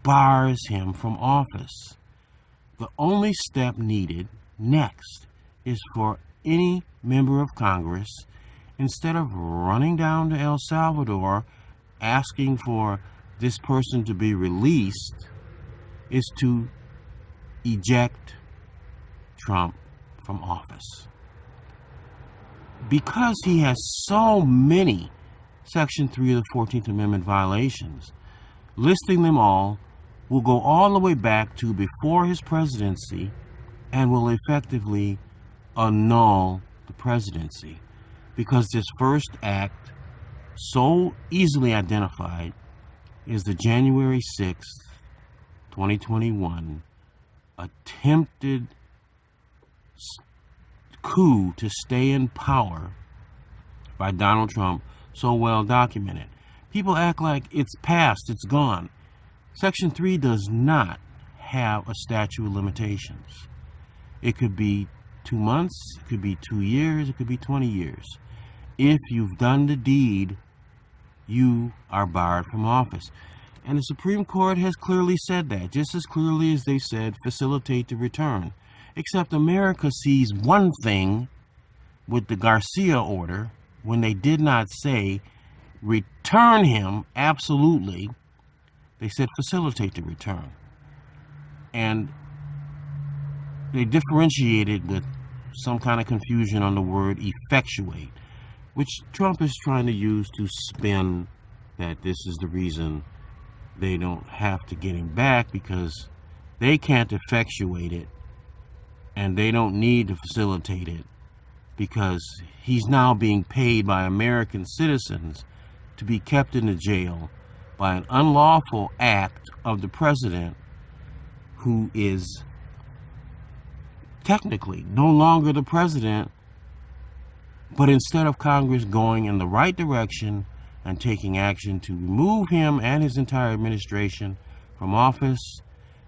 bars him from office. The only step needed next is for any member of Congress, instead of running down to El Salvador asking for this person to be released, is to eject Trump from office. Because he has so many Section 3 of the 14th Amendment violations, listing them all will go all the way back to before his presidency and will effectively annul the presidency. Because this first act so easily identified is the January 6th, 2021 attempted coup to stay in power by Donald Trump, so well documented. People act like it's past, it's gone. Section 3 does not have a statute of limitations. It could be 2 months, it could be 2 years, it could be 20 years. If you've done the deed, you are barred from office. And the Supreme Court has clearly said that, just as clearly as they said facilitate the return. Except America sees one thing with the Garcia order when they did not say return him absolutely. They said facilitate the return. And they differentiated with some kind of confusion on the word effectuate, which Trump is trying to use to spin that this is the reason they don't have to get him back, because they can't effectuate it and they don't need to facilitate it, because he's now being paid by American citizens to be kept in the jail by an unlawful act of the president, who is technically no longer the president. But instead of Congress going in the right direction and taking action to remove him and his entire administration from office,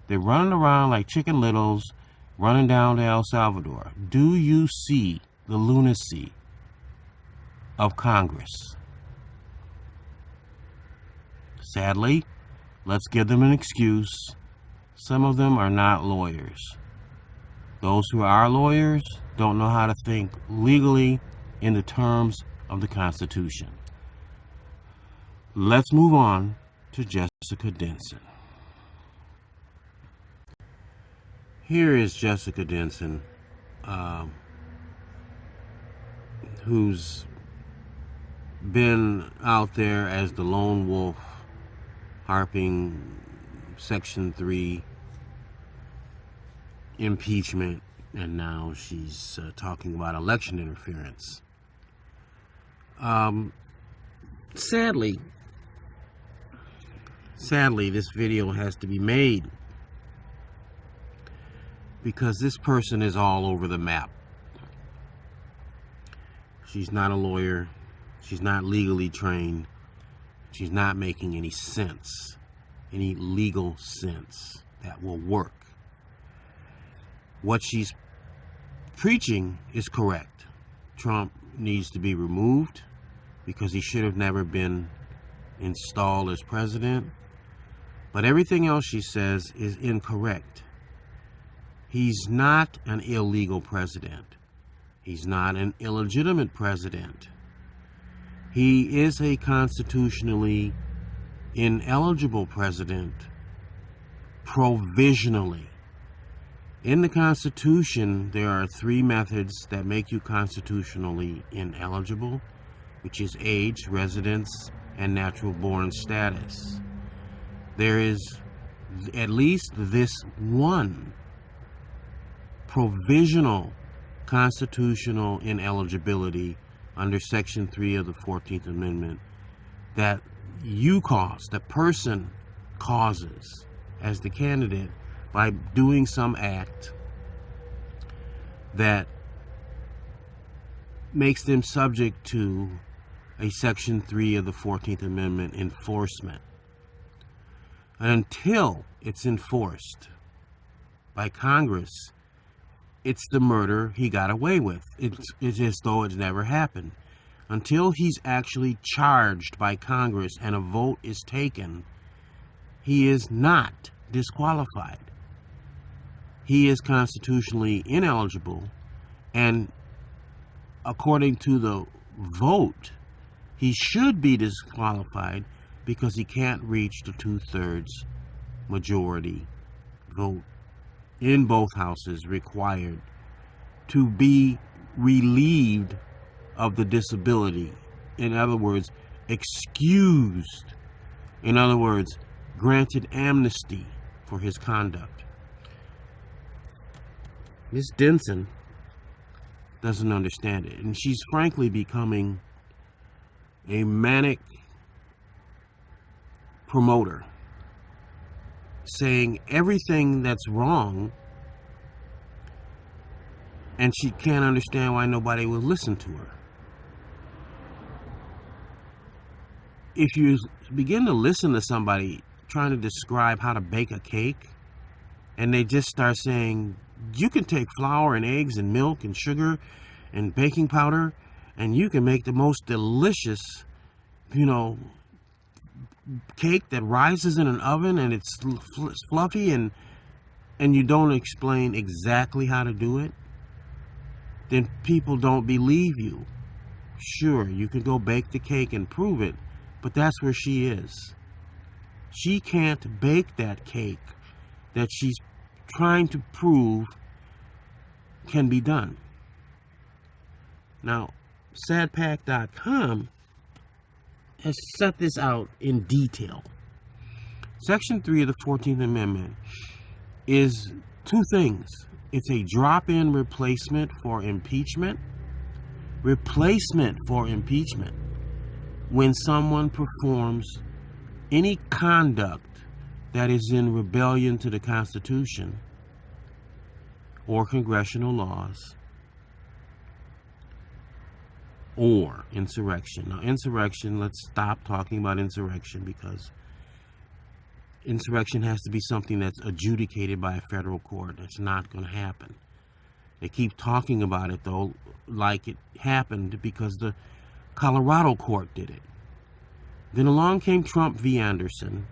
they're running around like chicken littles, running down to El Salvador. Do you see the lunacy of Congress? Sadly, let's give them an excuse. Some of them are not lawyers. Those who are lawyers don't know how to think legally in the terms of the Constitution. Let's move on to Jessica Denson. Here is Jessica Denson, who's been out there as the lone wolf, harping Section 3 impeachment, and now she's talking about election interference. Sadly, this video has to be made because this person is all over the map. She's not a lawyer. She's not legally trained. She's not making any sense, any legal sense that will work. What she's preaching is correct. Trump needs to be removed because he should have never been installed as president. But everything else she says is incorrect. He's not an illegal president. He's not an illegitimate president. He is a constitutionally ineligible president provisionally. In the Constitution, there are 3 methods that make you constitutionally ineligible, which is age, residence, and natural born status. There is at least this one provisional constitutional ineligibility under Section 3 of the 14th Amendment that you cause, the person causes as the candidate by doing some act that makes them subject to a Section 3 of the 14th Amendment enforcement. Until it's enforced by Congress, it's the murder he got away with. It's as though it's never happened. Until he's actually charged by Congress and a vote is taken, he is not disqualified. He is constitutionally ineligible, and according to the vote, he should be disqualified because he can't reach the 2/3 majority vote in both houses required to be relieved of the disability. In other words, excused. In other words, granted amnesty for his conduct. Ms. Denson doesn't understand it, and she's frankly becoming a manic promoter saying everything that's wrong, and she can't understand why nobody will listen to her. If you begin to listen to somebody trying to describe how to bake a cake, and they just start saying, you can take flour and eggs and milk and sugar and baking powder, and you can make the most delicious, cake that rises in an oven, and it's fluffy, and you don't explain exactly how to do it, then people don't believe you. Sure, you can go bake the cake and prove it, but that's where she is. She can't bake that cake that she's trying to prove can be done. Now, sadpack.com has set this out in detail. Section 3 of the 14th Amendment is two things. It's a drop-in replacement for impeachment. Replacement for impeachment. When someone performs any conduct that is in rebellion to the Constitution or congressional laws or insurrection. Now, insurrection, let's stop talking about insurrection, because insurrection has to be something that's adjudicated by a federal court. That's not going to happen. They keep talking about it, though, like it happened because the Colorado court did it. Then along came Trump v. Anderson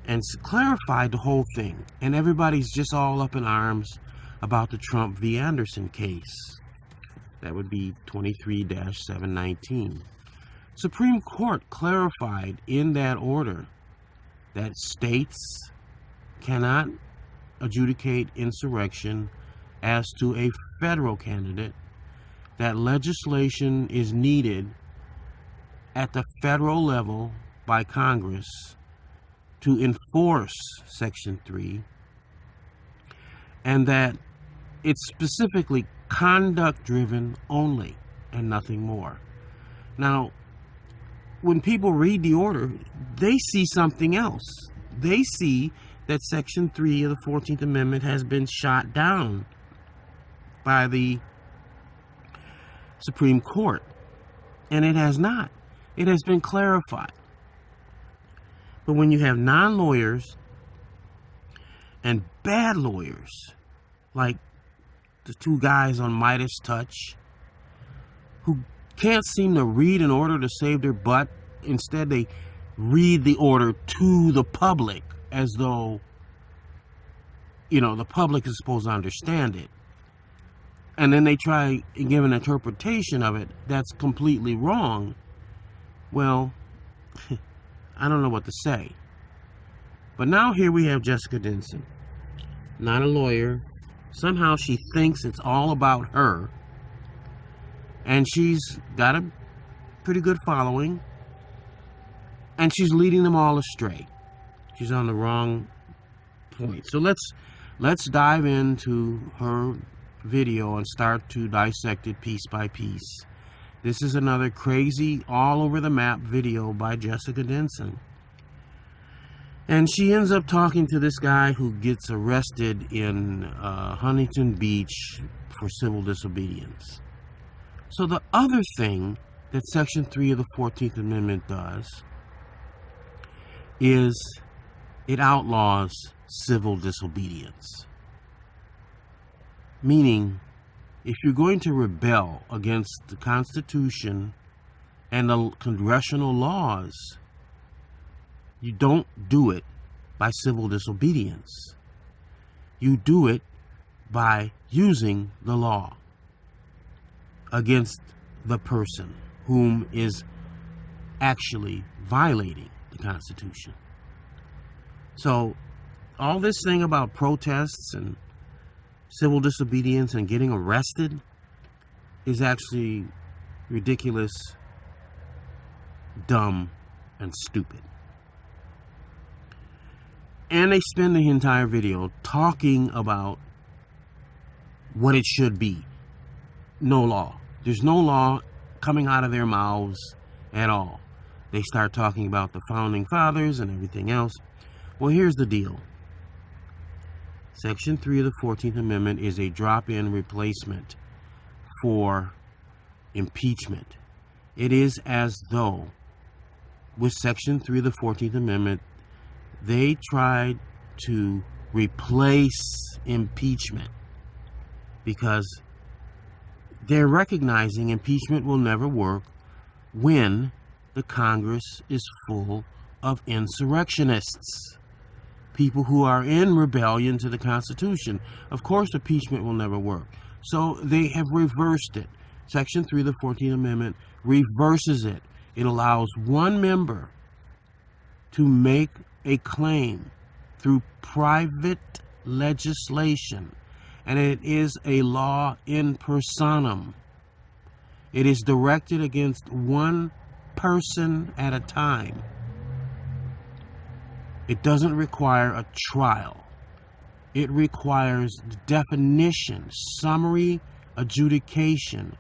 and clarified the whole thing. And everybody's just all up in arms about the Trump v. Anderson case. That would be 23-719. Supreme Court clarified in that order that states cannot adjudicate insurrection as to a federal candidate, that legislation is needed at the federal level by Congress to enforce Section 3, and that it's specifically conduct-driven only and nothing more. Now, when people read the order, they see something else. They see that Section 3 of the 14th Amendment has been shot down by the Supreme Court. And it has not. It has been clarified. But when you have non-lawyers and bad lawyers, like the two guys on Midas Touch, who can't seem to read an order to save their butt, instead they read the order to the public as though, the public is supposed to understand it. And then they try and give an interpretation of it that's completely wrong. Well, I don't know what to say. But now here we have Jessica Denson, not a lawyer. Somehow she thinks it's all about her. And she's got a pretty good following. And she's leading them all astray. She's on the wrong point. So let's dive into her video and start to dissect it piece by piece. This is another crazy, all over the map video by Jessica Denson. And she ends up talking to this guy who gets arrested in Huntington Beach for civil disobedience. So the other thing that Section 3 of the 14th Amendment does is it outlaws civil disobedience. Meaning, if you're going to rebel against the Constitution and the congressional laws, you don't do it by civil disobedience. You do it by using the law against the person whom is actually violating the Constitution. So, all this thing about protests and civil disobedience and getting arrested is actually ridiculous, dumb, and stupid. And they spend the entire video talking about what it should be. No law. There's no law coming out of their mouths at all. They start talking about the founding fathers and everything else. Well, here's the deal. Section 3 of the 14th Amendment is a drop-in replacement for impeachment. It is as though, with Section 3 of the 14th Amendment, they tried to replace impeachment because they're recognizing impeachment will never work when the Congress is full of insurrectionists, people who are in rebellion to the Constitution. Of course, impeachment will never work. So they have reversed it. Section 3 of the 14th Amendment reverses it. It allows one member to make a claim through private legislation, and it is a law in personam. It is directed against one person at a time. It doesn't require a trial. It requires definition, summary adjudication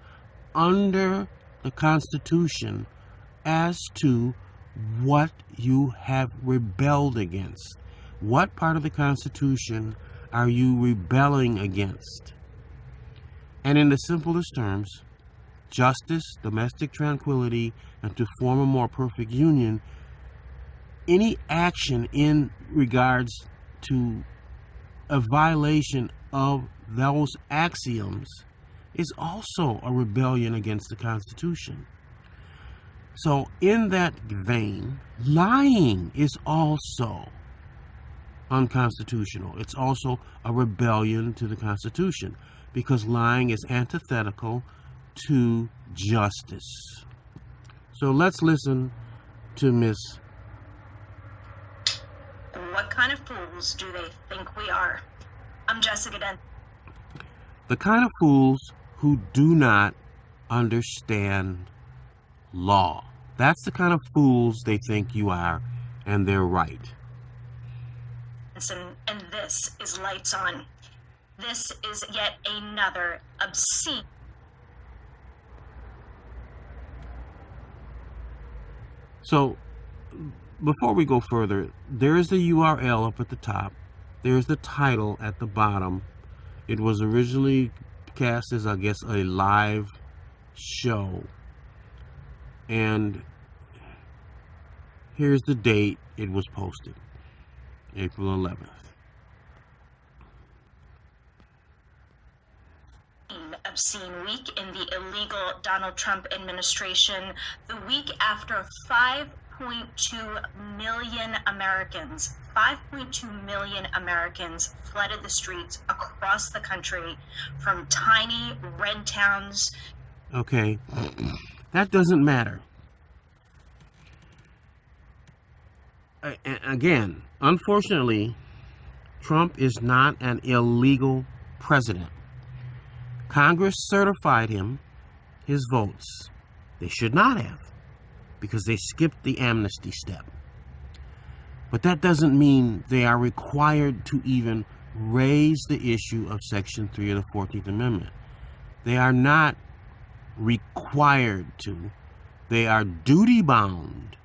under the Constitution as to what you have rebelled against. What part of the Constitution are you rebelling against? And in the simplest terms, justice, domestic tranquility, and to form a more perfect union, any action in regards to a violation of those axioms is also a rebellion against the Constitution. So in that vein, lying is also unconstitutional. It's also a rebellion to the Constitution because lying is antithetical to justice. So let's listen to Miss. What kind of fools do they think we are? I'm Jessica Dent. The kind of fools who do not understand law. That's the kind of fools they think you are, and they're right. And this is Lights On. This is yet another obscene. So, before we go further, there is the URL up at the top. There's the title at the bottom. It was originally cast as, I guess, a live show. And here's the date it was posted. April 11th. Obscene week in the illegal Donald Trump administration, the week after 5.2 million Americans flooded the streets across the country from tiny red towns. Okay, that doesn't matter. Again, unfortunately, Trump is not an illegal president. Congress certified him, his votes. They should not have, because they skipped the amnesty step. But that doesn't mean they are required to even raise the issue of Section 3 of the 14th Amendment. They are not required to. They are duty-bound.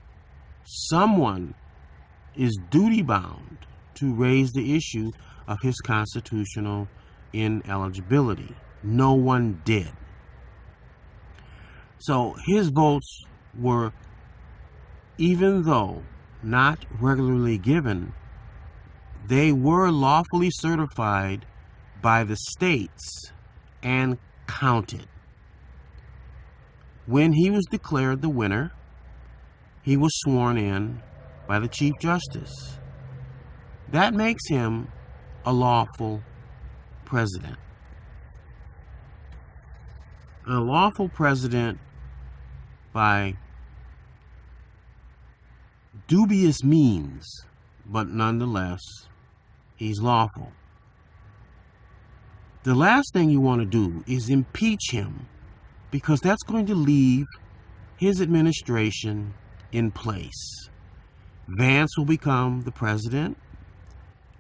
Someone is duty-bound to raise the issue of his constitutional ineligibility. No one did. So his votes were, even though not regularly given, they were lawfully certified by the states and counted. When he was declared the winner, he was sworn in by the Chief Justice. That makes him a lawful president. A lawful president by dubious means, but nonetheless, he's lawful. The last thing you want to do is impeach him, because that's going to leave his administration in place. Vance will become the president,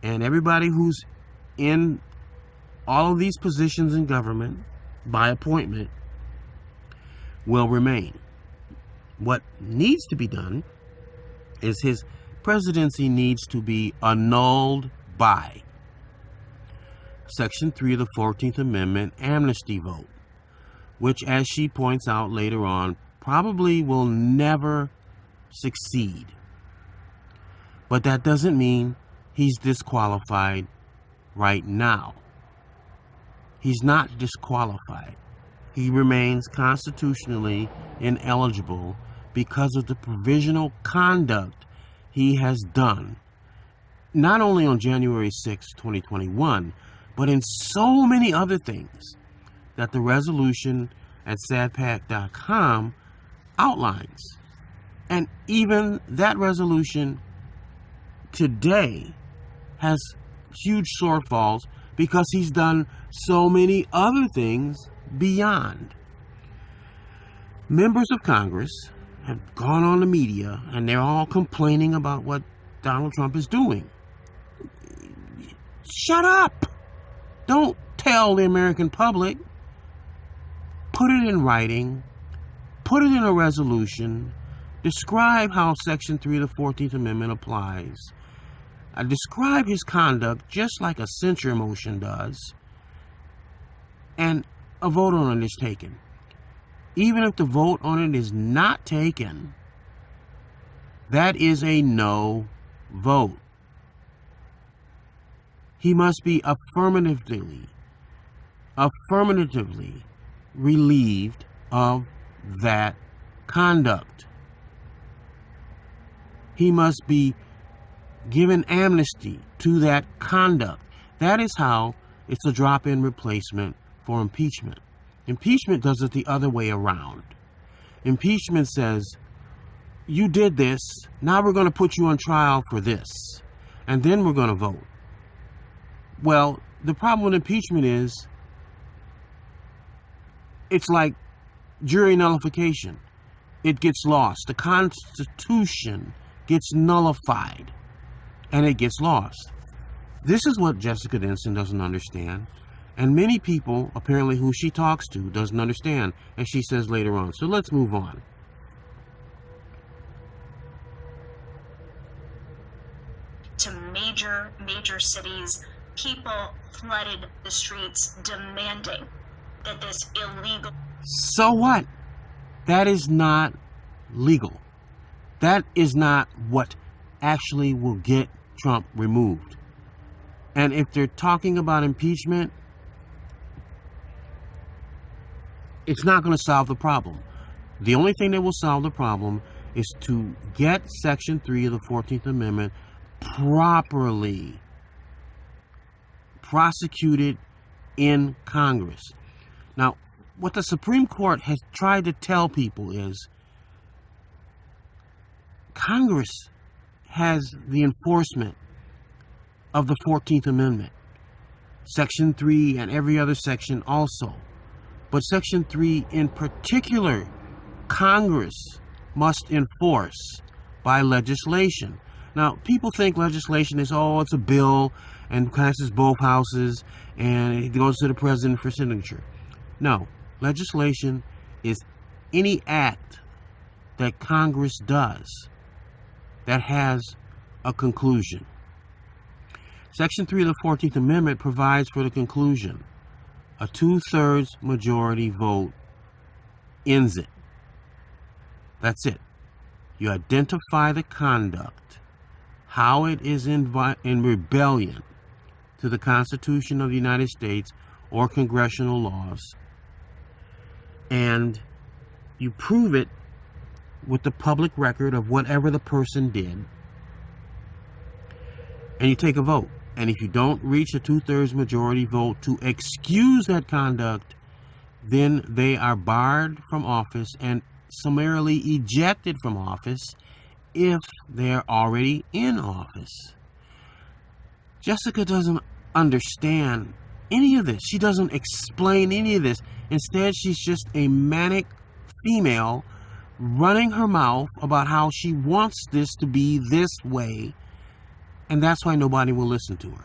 and everybody who's in all of these positions in government by appointment will remain. What needs to be done is his presidency needs to be annulled by Section 3 of the 14th Amendment amnesty vote, which, as she points out later on, probably will never succeed. But that doesn't mean he's disqualified right now. He's not disqualified. He remains constitutionally ineligible because of the provisional conduct he has done, not only on January 6, 2021, but in so many other things that the resolution at sadpac.com outlines. And even that resolution today has huge shortfalls because he's done so many other things beyond. Members of Congress have gone on the media and they're all complaining about what Donald Trump is doing. Shut up! Don't tell the American public. Put it in writing. Put it in a resolution. Describe how Section 3 of the 14th Amendment applies. Describe his conduct just like a censure motion does. And a vote on it is taken. Even if the vote on it is not taken, that is a no vote. He must be affirmatively relieved of that conduct. He must be given amnesty to that conduct. That is how it's a drop-in replacement for impeachment. Impeachment does it the other way around. Impeachment says, you did this, now we're going to put you on trial for this, and then we're going to vote. Well, the problem with impeachment is it's like jury nullification. It gets lost. The Constitution gets nullified, and it gets lost. This is what Jessica Denson doesn't understand. And many people, apparently, who she talks to, doesn't understand, as she says later on. So let's move on. To major cities, people flooded the streets demanding that this illegal... So what? That is not legal. That is not what actually will get Trump removed. And if they're talking about impeachment, it's not going to solve the problem. The only thing that will solve the problem is to get Section 3 of the 14th Amendment properly prosecuted in Congress. Now, what the Supreme Court has tried to tell people is Congress has the enforcement of the 14th Amendment. Section 3 and every other section also. But Section 3 in particular, Congress must enforce by legislation. Now, people think legislation is, it's a bill and passes both houses and it goes to the president for signature. No, legislation is any act that Congress does that has a conclusion. Section 3 of the 14th Amendment provides for the conclusion. A 2/3 majority vote ends it. That's it. You identify the conduct, how it is in rebellion to the Constitution of the United States or congressional laws, and you prove it with the public record of whatever the person did, and you take a vote. And if you don't reach a 2/3 majority vote to excuse that conduct, then they are barred from office and summarily ejected from office if they're already in office. Jessica doesn't understand any of this. She doesn't explain any of this. Instead, she's just a manic female running her mouth about how she wants this to be this way. And that's why nobody will listen to her.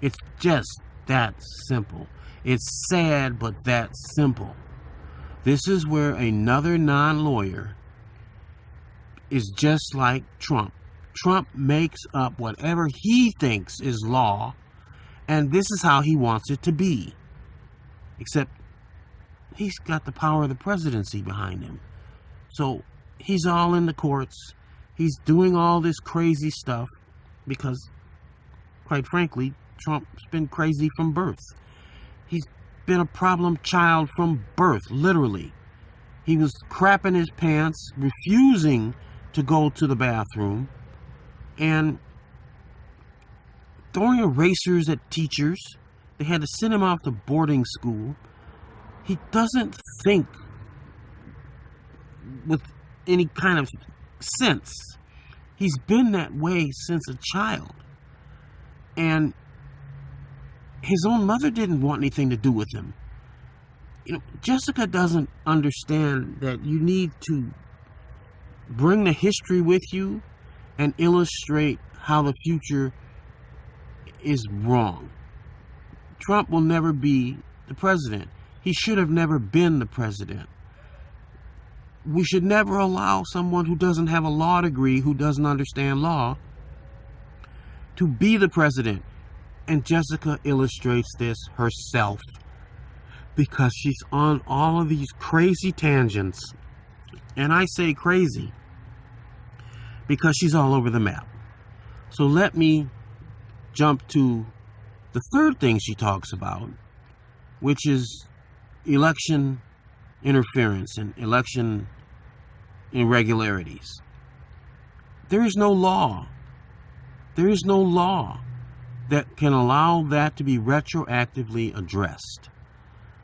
It's just that simple. It's sad, but that simple. This is where another non-lawyer is just like Trump. Trump makes up whatever he thinks is law, and this is how he wants it to be. Except he's got the power of the presidency behind him. So he's all in the courts. He's doing all this crazy stuff because, quite frankly, Trump's been crazy from birth. He's been a problem child from birth, literally. He was crapping his pants, refusing to go to the bathroom, and throwing erasers at teachers. They had to send him off to boarding school. He doesn't think with any kind of sense. He's been that way since a child. And his own mother didn't want anything to do with him. You know, Jessica doesn't understand that you need to bring the history with you and illustrate how the future is wrong. Trump will never be the president. He should have never been the president. We should never allow someone who doesn't have a law degree, who doesn't understand law, to be the president. And Jessica illustrates this herself because she's on all of these crazy tangents. And I say crazy because she's all over the map. So let me jump to the third thing she talks about, which is election interference and election irregularities. There is no law. There is no law that can allow that to be retroactively addressed.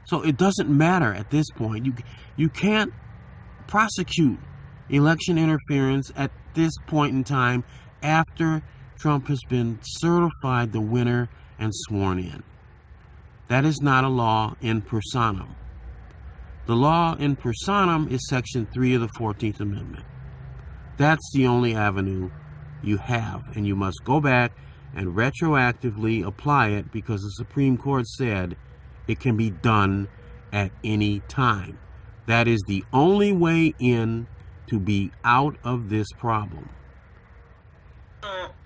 So it doesn't matter at this point. You can't prosecute election interference at this point in time after Trump has been certified the winner and sworn in. That is not a law in personam. The law in personam is Section 3 of the 14th Amendment. That's the only avenue you have, and you must go back and retroactively apply it because the Supreme Court said it can be done at any time. That is the only way in to be out of this problem.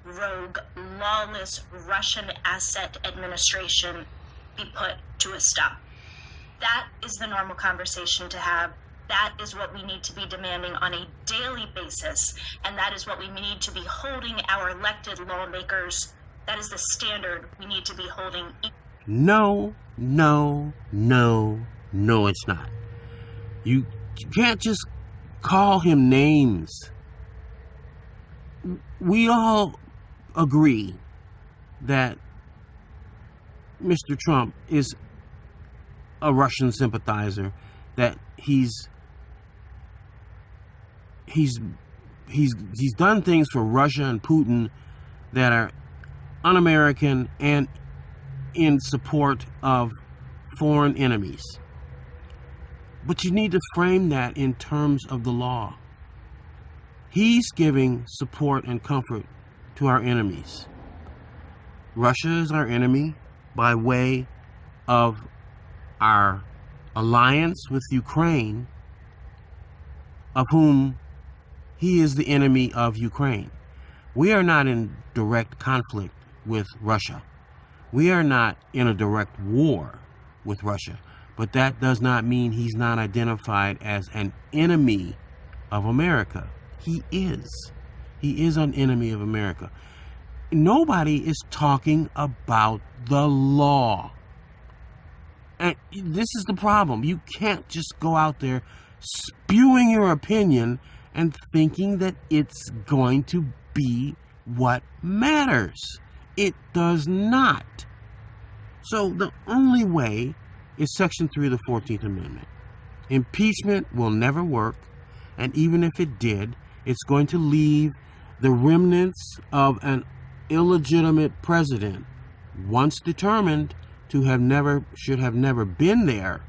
Rogue, lawless Russian asset administration be put to a stop. That is the normal conversation to have. That is what we need to be demanding on a daily basis, and that is what we need to be holding our elected lawmakers. That is the standard we need to be holding. No, it's not. You can't just call him names. We all agree that Mr. Trump is a Russian sympathizer, that he's done things for Russia and Putin that are un-American and in support of foreign enemies. But you need to frame that in terms of the law. He's giving support and comfort to our enemies. Russia is our enemy by way of our alliance with Ukraine, of whom he is the enemy of Ukraine. We are not in direct conflict with Russia. We are not in a direct war with Russia. But that does not mean he's not identified as an enemy of America. He is. He is an enemy of America. Nobody is talking about the law. And this is the problem. You can't just go out there spewing your opinion and thinking that it's going to be what matters. It does not. So the only way is Section 3 of the 14th Amendment. Impeachment will never work, and even if it did, it's going to leave the remnants of an illegitimate president, once determined to should have never been there,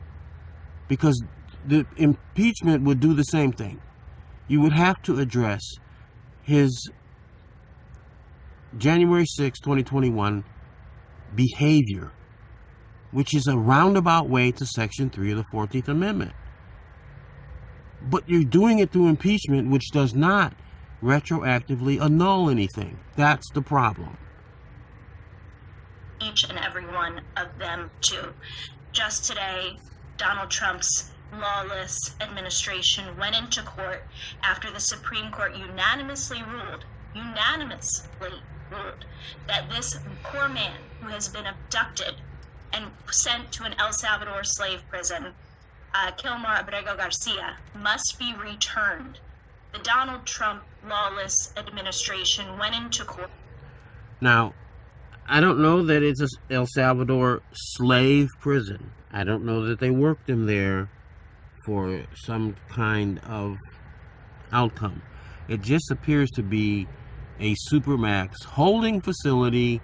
because the impeachment would do the same thing. You would have to address his January 6, 2021 behavior, which is a roundabout way to Section 3 of the 14th Amendment. But you're doing it through impeachment, which does not retroactively annul anything. That's the problem. Each and every one of them too. Just today, Donald Trump's lawless administration went into court after the Supreme Court unanimously ruled that this poor man who has been abducted and sent to an El Salvador slave prison, Kilmar Abrego Garcia, must be returned. The Donald Trump lawless administration went into court. Now, I don't know that it's a El Salvador slave prison. I don't know that they worked him there for some kind of outcome. It just appears to be a supermax holding facility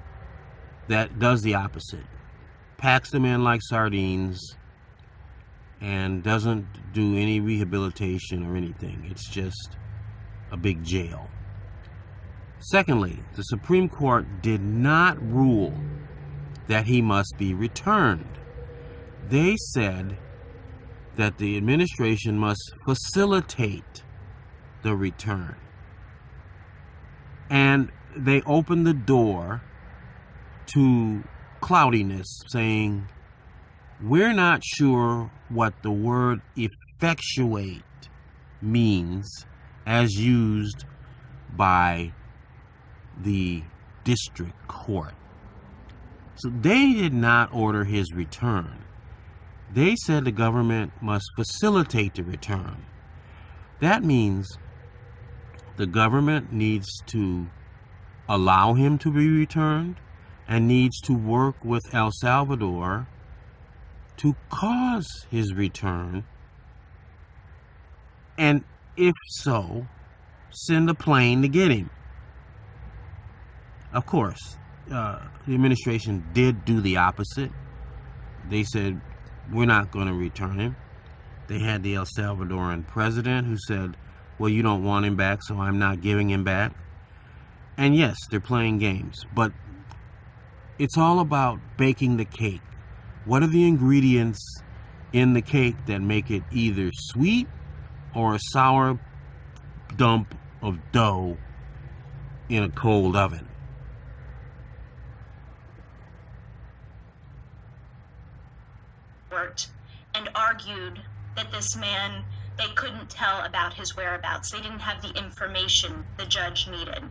that does the opposite. Packs them in like sardines and doesn't do any rehabilitation or anything. It's just a big jail. Secondly, the Supreme Court did not rule that he must be returned. They said that the administration must facilitate the return. And they opened the door to cloudiness, saying, we're not sure what the word effectuate means as used by the district court. So they did not order his return. They said the government must facilitate the return. That means the government needs to allow him to be returned and needs to work with El Salvador to cause his return, and if so, send a plane to get him. Of course, the administration did do the opposite. They said, we're not going to return him. They had the El Salvadoran president who said, well, you don't want him back, so I'm not giving him back. And yes, they're playing games, but it's all about baking the cake. What are the ingredients in the cake that make it either sweet or a sour dump of dough in a cold oven? And argued that this man, they couldn't tell about his whereabouts. They didn't have the information the judge needed.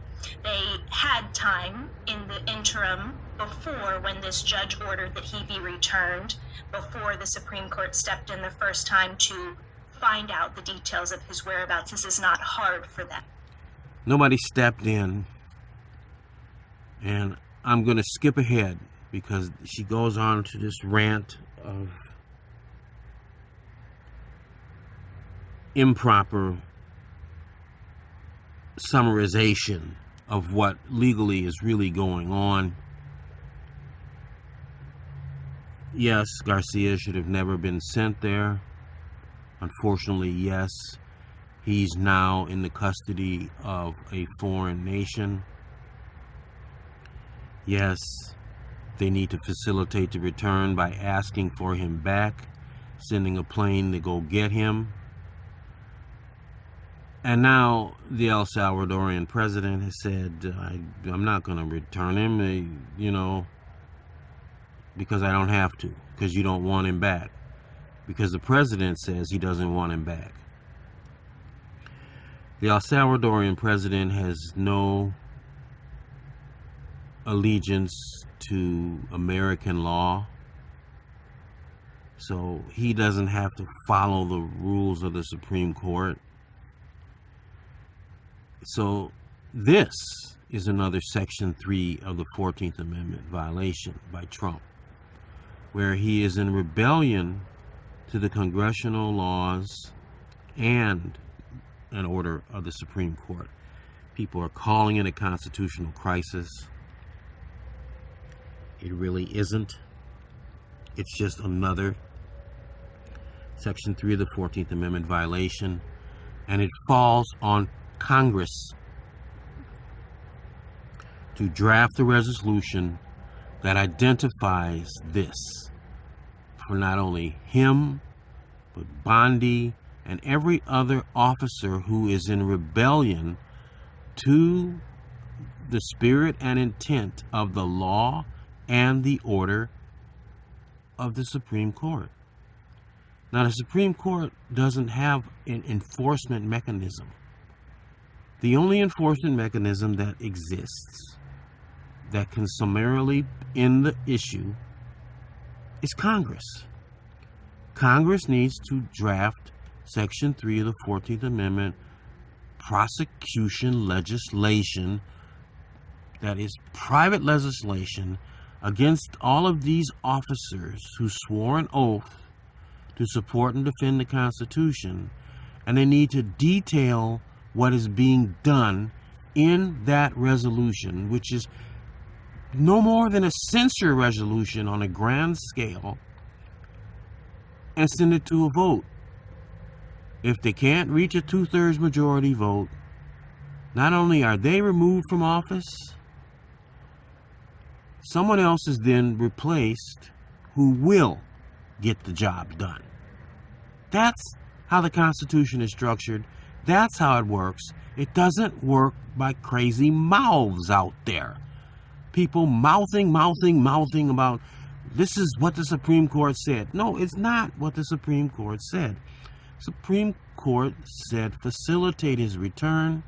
They had time in the interim before, when this judge ordered that he be returned, before the Supreme Court stepped in the first time, to find out the details of his whereabouts. This is not hard for them. Nobody stepped in, and I'm going to skip ahead because she goes on to this rant of improper summarization of what legally is really going on. Yes, Garcia should have never been sent there. Unfortunately, yes, he's now in the custody of a foreign nation. Yes, they need to facilitate the return by asking for him back, sending a plane to go get him. And now the El Salvadorian president has said, I'm not going to return him, because I don't have to, because you don't want him back, because the president says he doesn't want him back. The El Salvadorian president has no allegiance to American law, so he doesn't have to follow the rules of the Supreme Court. So this is another Section 3 of the 14th Amendment violation by Trump, where he is in rebellion to the congressional laws and an order of the Supreme Court. People are calling it a constitutional crisis. It really isn't. It's just another Section 3 of the 14th Amendment violation, and it falls on Congress to draft a resolution that identifies this for not only him, but Bondi and every other officer who is in rebellion to the spirit and intent of the law and the order of the Supreme Court. Now, the Supreme Court doesn't have an enforcement mechanism. The only enforcement mechanism that exists that can summarily end the issue is Congress. Congress needs to draft Section 3 of the 14th Amendment prosecution legislation, that is private legislation, against all of these officers who swore an oath to support and defend the Constitution, and they need to detail what is being done in that resolution, which is no more than a censure resolution on a grand scale, and send it to a vote. If they can't reach a 2/3 majority vote, not only are they removed from office, someone else is then replaced who will get the job done. That's how the Constitution is structured. That's how it works. It doesn't work by crazy mouths out there. People mouthing about this is what the Supreme Court said. No, it's not what the Supreme Court said. Supreme Court said facilitate his return.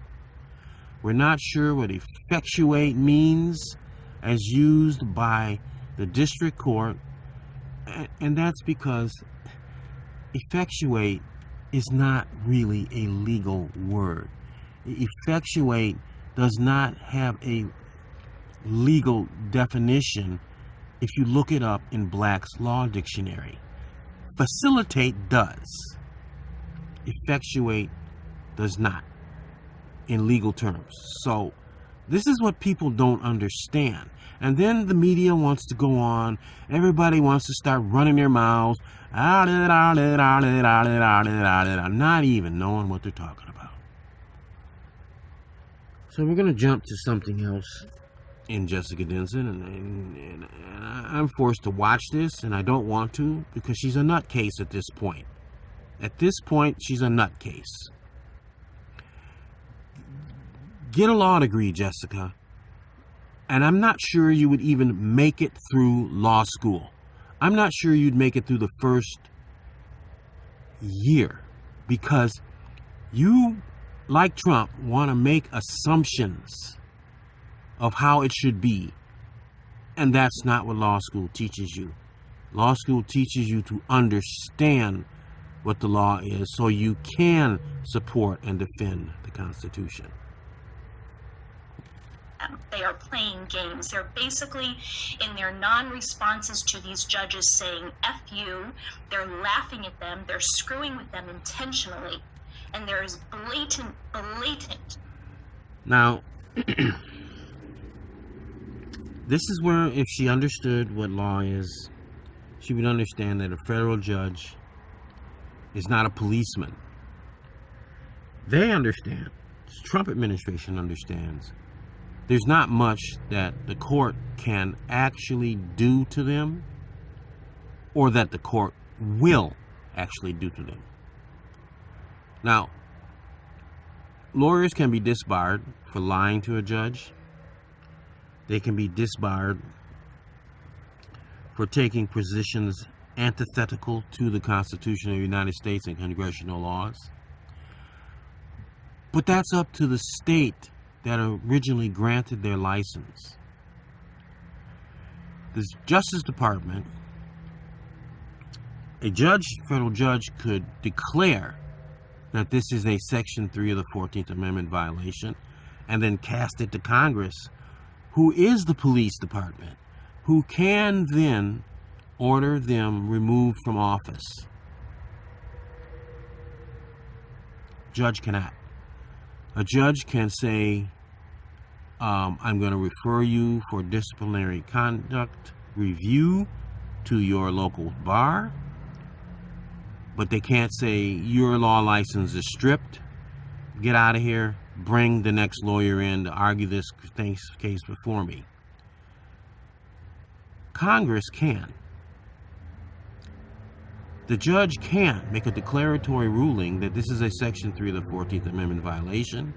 We're not sure what effectuate means as used by the district court, and that's because effectuate is not really a legal word. Effectuate does not have a legal definition if you look it up in Black's Law Dictionary. Facilitate does. Effectuate does not in legal terms. So this is what people don't understand. And then the media wants to go on. Everybody wants to start running their mouths, not even knowing what they're talking about. So we're going to jump to something else in Jessica Denson, and I'm forced to watch this, and I don't want to because she's a nutcase at this point. At this point, she's a nutcase. Get a law degree, Jessica. And I'm not sure you would even make it through law school. I'm not sure you'd make it through the first year because you, like Trump, want to make assumptions of how it should be. And that's not what law school teaches you. Law school teaches you to understand what the law is so you can support and defend the Constitution. They are playing games. They're basically, in their non-responses to these judges, saying F you. They're laughing at them. They're screwing with them intentionally. And there is blatant. Now, this is where, if she understood what law is, she would understand that a federal judge is not a policeman. They understand. The Trump administration understands. There's not much that the court can actually do to them, or that the court will actually do to them. Now, lawyers can be disbarred for lying to a judge. They can be disbarred for taking positions antithetical to the Constitution of the United States and congressional laws. But that's up to the state that originally granted their license. The Justice Department, a federal judge could declare that this is a Section 3 of the 14th Amendment violation and then cast it to Congress, who is the police department, who can then order them removed from office. Judge cannot. A judge can say, I'm going to refer you for disciplinary conduct review to your local bar, but they can't say your law license is stripped. Get out of here. Bring the next lawyer in to argue this case before me. Congress can. The judge can't make a declaratory ruling that this is a Section 3 of the 14th Amendment violation.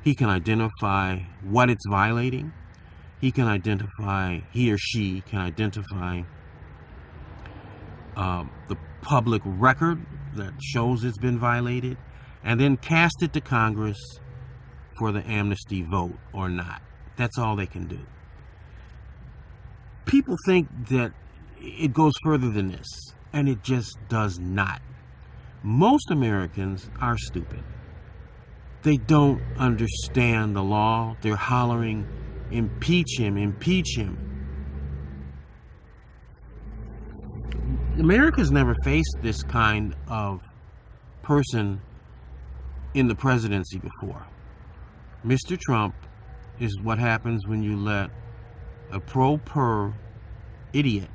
He can identify what it's violating. He or she can identify the public record that shows it's been violated, and then cast it to Congress for the amnesty vote or not. That's all they can do. People think that it goes further than this, and it just does not. Most Americans are stupid. They don't understand the law. They're hollering, impeach him, impeach him. America's never faced this kind of person in the presidency before. Mr. Trump is what happens when you let a pro-per idiot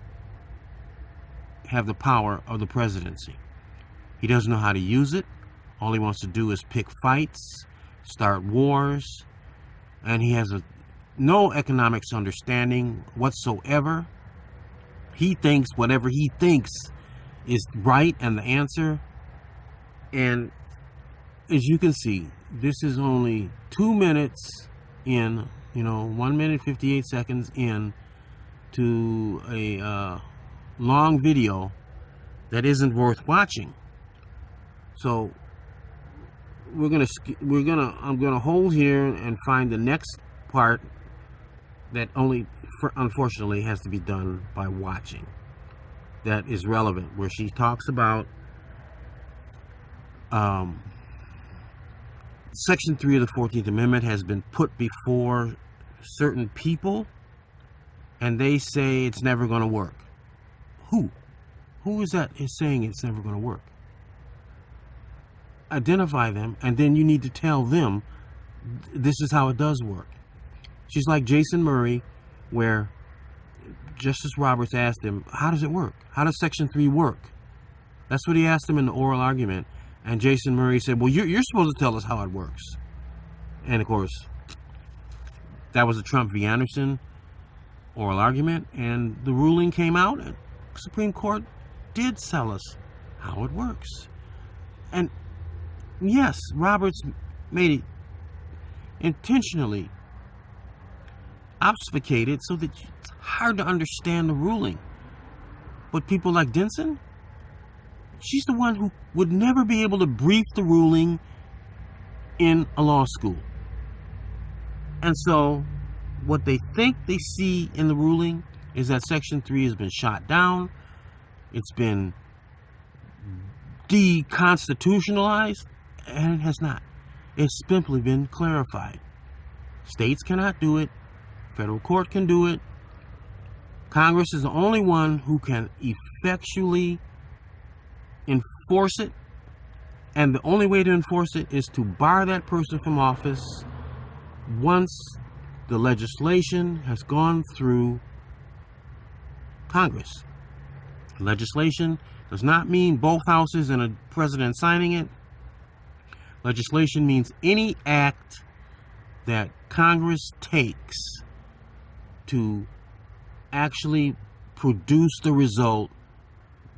have the power of the presidency. He doesn't know how to use it. All he wants to do is pick fights, start wars, and he has no economics understanding whatsoever. He thinks whatever he thinks is right and the answer. And as you can see, this is only 2 minutes in, 1 minute 58 seconds in to a long video that isn't worth watching. So I'm gonna hold here and find the next part that unfortunately has to be done by watching. That is relevant, where she talks about Section 3 of the 14th Amendment has been put before certain people, and they say it's never going to work. Who is that is saying it's never going to work? Identify them, and then you need to tell them this is how it does work. She's like Jason Murray, where Justice Roberts asked him, how does it work? How does Section 3 work? That's what he asked him in the oral argument. And Jason Murray said, well, you're supposed to tell us how it works. And, of course, that was a Trump v. Anderson oral argument. And the ruling came out, and the Supreme Court did tell us how it works. And, yes, Roberts made it intentionally obfuscated so that it's hard to understand the ruling. But people like Denson, she's the one who would never be able to brief the ruling in a law school. And so what they think they see in the ruling is that Section 3 has been shot down. It's been deconstitutionalized, and it has not. It's simply been clarified. States cannot do it. Federal court can do it. Congress is the only one who can effectually enforce it, and the only way to enforce it is to bar that person from office once the legislation has gone through Congress. Legislation does not mean both houses and a president signing it. Legislation means any act that Congress takes to actually produce the result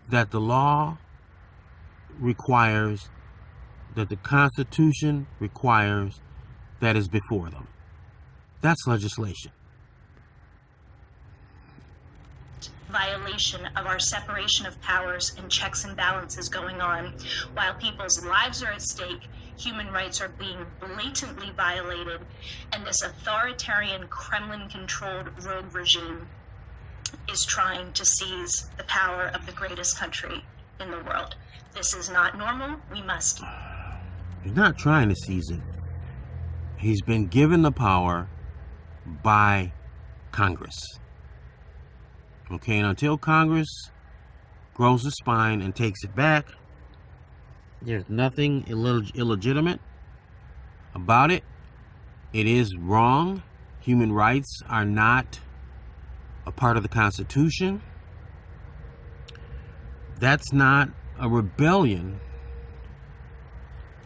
that the law requires, that the Constitution requires, that is before them. That's legislation. Violation of our separation of powers and checks and balances going on. While people's lives are at stake, human rights are being blatantly violated, and this authoritarian Kremlin-controlled rogue regime is trying to seize the power of the greatest country in the world. This is not normal. We must. He's not trying to seize it. He's been given the power by Congress. Okay, and until Congress grows a spine and takes it back, there's nothing illegitimate about it. It is wrong. Human rights are not a part of the Constitution. That's not a rebellion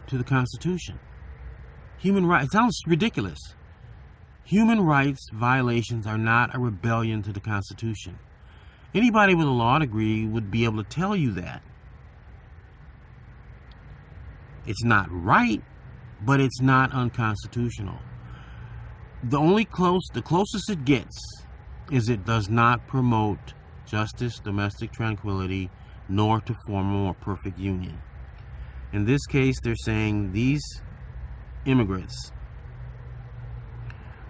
to the Constitution. Human rights, it sounds ridiculous. Human rights violations are not a rebellion to the Constitution. Anybody with a law degree would be able to tell you that. It's not right, but it's not unconstitutional. The closest it gets is it does not promote justice, domestic tranquility, nor to form a more perfect union. In this case, they're saying these immigrants,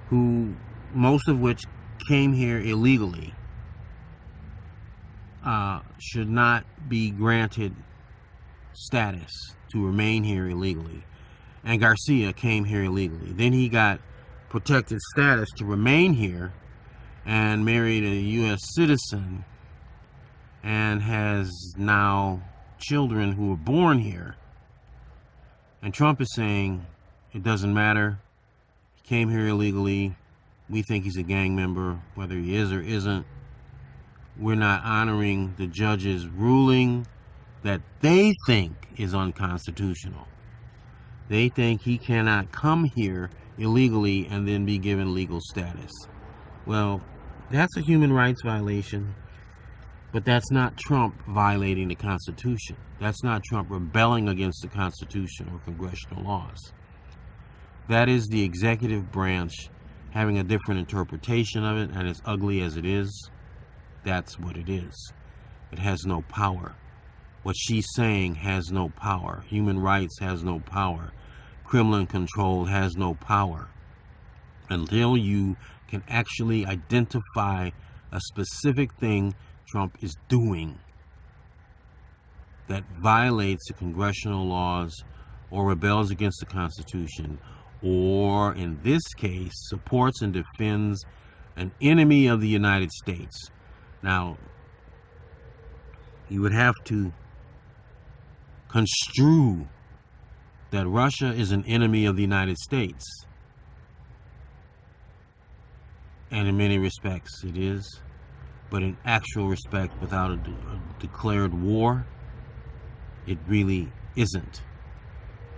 who most of which came here illegally, should not be granted status to remain here illegally. And Garcia came here illegally. Then he got protected status to remain here and married a U.S. citizen and has now children who were born here. And Trump is saying it doesn't matter. He came here illegally. We think he's a gang member, whether he is or isn't. We're not honoring the judge's ruling that they think is unconstitutional. They think he cannot come here illegally and then be given legal status. Well, that's a human rights violation, but that's not Trump violating the Constitution. That's not Trump rebelling against the Constitution or congressional laws. That is the executive branch having a different interpretation of it, and as ugly as it is, that's what it is. It has no power. What she's saying has no power. Human rights has no power. Kremlin control has no power. Until you can actually identify a specific thing Trump is doing that violates the congressional laws or rebels against the Constitution, or in this case, supports and defends an enemy of the United States. Now, you would have to construe that Russia is an enemy of the United States. And in many respects it is. But in actual respect, without a declared war, it really isn't.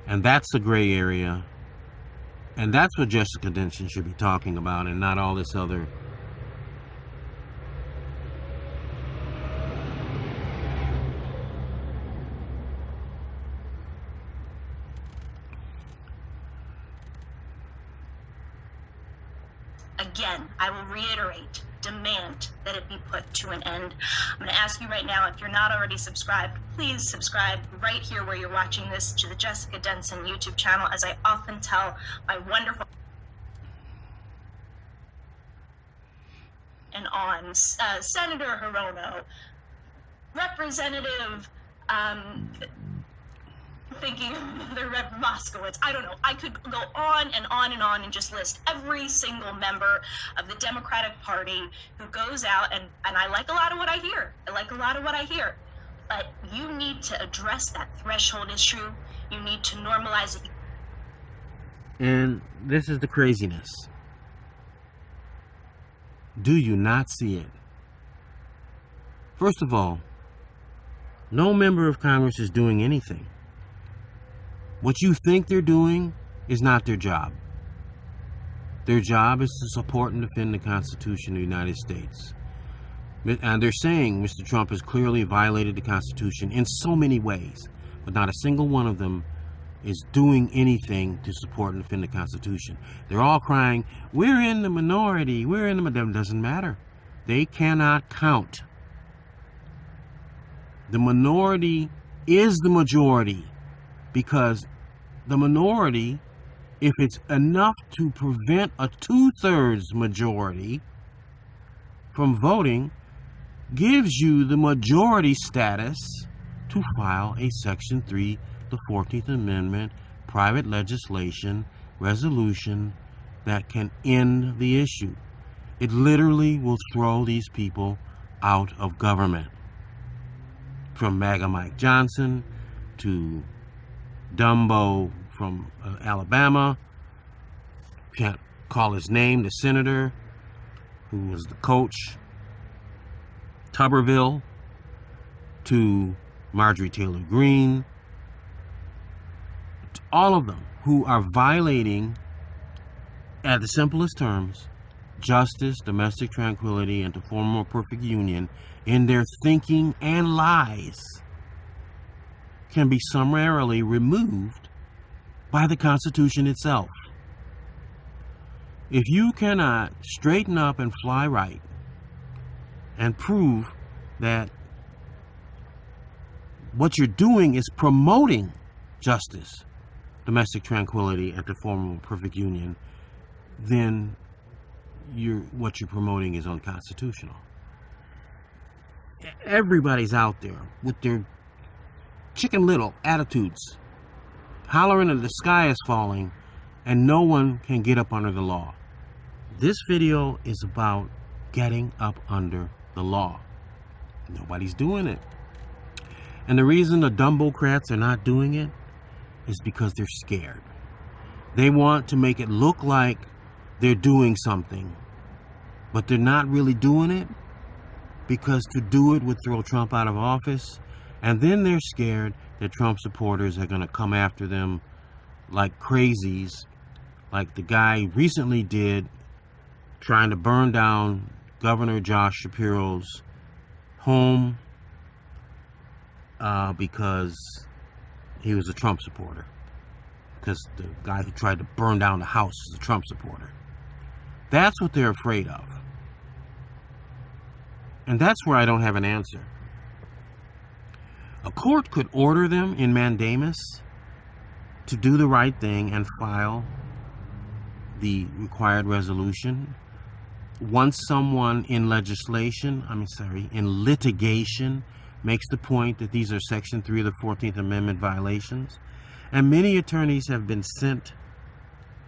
And that's the gray area. And that's what Jessica Denson should be talking about, and not all this other Again, I will reiterate, demand that it be put to an end. I'm going to ask you right now, if you're not already subscribed, please subscribe right here where you're watching this to the Jessica Denson YouTube channel. As I often tell my wonderful and on Senator Hirono, Representative thinking of the Rev. Moskowitz. I don't know. I could go on and on and on and just list every single member of the Democratic Party who goes out, and I like a lot of what I hear. But you need to address that threshold issue. You need to normalize it. And this is the craziness. Do you not see it? First of all, no member of Congress is doing anything. What you think they're doing is not their job. Their job is to support and defend the Constitution of the United States. And they're saying Mr. Trump has clearly violated the Constitution in so many ways, but not a single one of them is doing anything to support and defend the Constitution. They're all crying, we're in the minority, It doesn't matter. They cannot count. The minority is the majority, because the minority, if it's enough to prevent a 2/3 majority from voting, gives you the majority status to file a Section 3, the 14th Amendment, private legislation, resolution that can end the issue. It literally will throw these people out of government. From MAGA Mike Johnson to Dumbo from Alabama, can't call his name, the senator who was the coach, Tuberville, to Marjorie Taylor Greene, to all of them who are violating, at the simplest terms, justice, domestic tranquility, and to form a more perfect union in their thinking and lies, can be summarily removed by the Constitution itself. If you cannot straighten up and fly right and prove that what you're doing is promoting justice, domestic tranquility, and to form a perfect union, then what you're promoting is unconstitutional. Everybody's out there with their Chicken Little attitudes, hollering that the sky is falling, and no one can get up under the law. This video is about getting up under the law. Nobody's doing it. And the reason the Dumbocrats are not doing it is because they're scared. They want to make it look like they're doing something, but they're not really doing it, because to do it would throw Trump out of office, and then they're scared that Trump supporters are going to come after them like crazies, like the guy recently did, trying to burn down Governor Josh Shapiro's home because he was a Trump supporter. Because the guy who tried to burn down the house is a Trump supporter. That's what they're afraid of. And that's where I don't have an answer. A court could order them in mandamus to do the right thing and file the required resolution. Once someone in litigation makes the point that these are Section 3 of the 14th Amendment violations, and many attorneys have been sent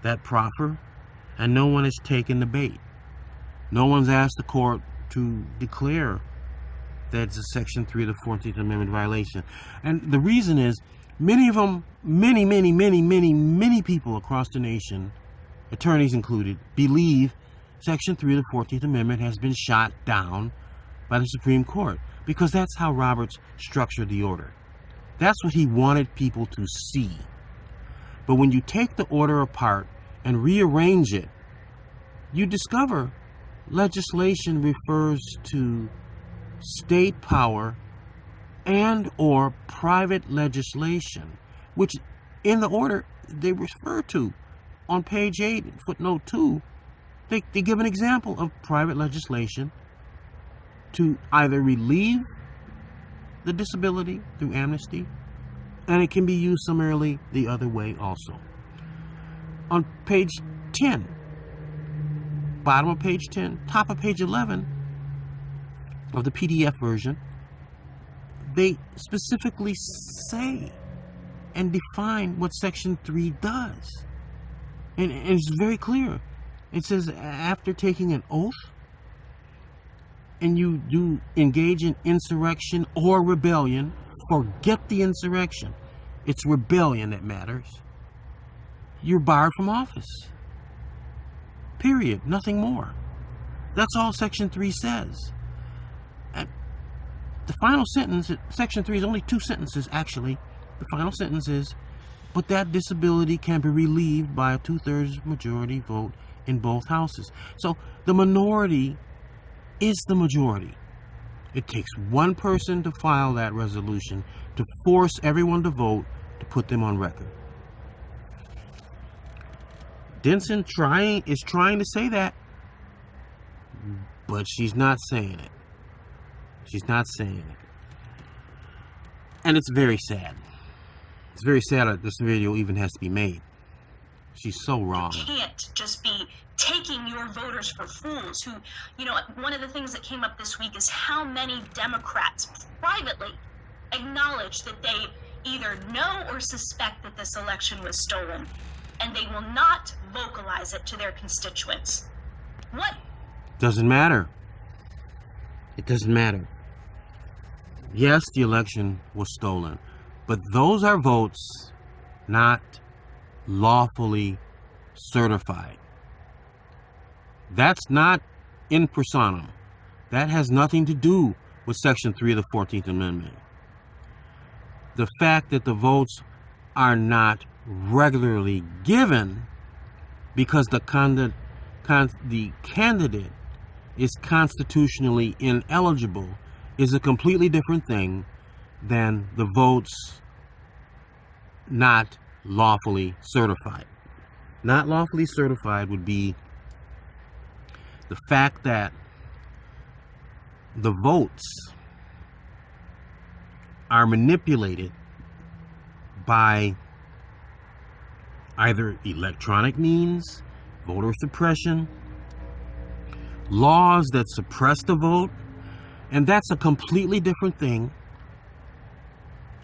that proffer, and no one has taken the bait. No one's asked the court to declare that it's a Section 3 of the 14th Amendment violation. And the reason is, many of them, many people across the nation, attorneys included, believe Section 3 of the 14th Amendment has been shot down by the Supreme Court, because that's how Roberts structured the order. That's what he wanted people to see. But when you take the order apart and rearrange it, you discover legislation refers to state power and or private legislation, which in the order they refer to on page 8, footnote 2, they give an example of private legislation to either relieve the disability through amnesty, and it can be used summarily the other way also. On page 10, bottom of page 10, top of page 11 of the PDF version, they specifically say and define what Section 3 does. And it's very clear. It says, after taking an oath, and you do engage in insurrection or rebellion, forget the insurrection. It's rebellion that matters. You're barred from office. Period. Nothing more. That's all Section 3 says. And the final sentence, Section 3 is only 2 sentences actually. The final sentence is, but that disability can be relieved by a 2/3 majority vote in both houses. So the minority is the majority. It takes one person to file that resolution to force everyone to vote to put them on record. Denson is trying to say that, but she's not saying it. She's not saying it. And it's very sad. It's very sad that this video even has to be made. She's so wrong. You can't just be taking your voters for fools who, one of the things that came up this week is how many Democrats privately acknowledge that they either know or suspect that this election was stolen, and they will not vocalize it to their constituents. What? Doesn't matter. It doesn't matter. Yes, the election was stolen, but those are votes not lawfully certified. That's not in personam. That has nothing to do with Section 3 of the 14th Amendment. The fact that the votes are not regularly given because the candidate is constitutionally ineligible is a completely different thing than the votes not lawfully certified. Not lawfully certified would be the fact that the votes are manipulated by either electronic means, voter suppression, laws that suppress the vote, and that's a completely different thing.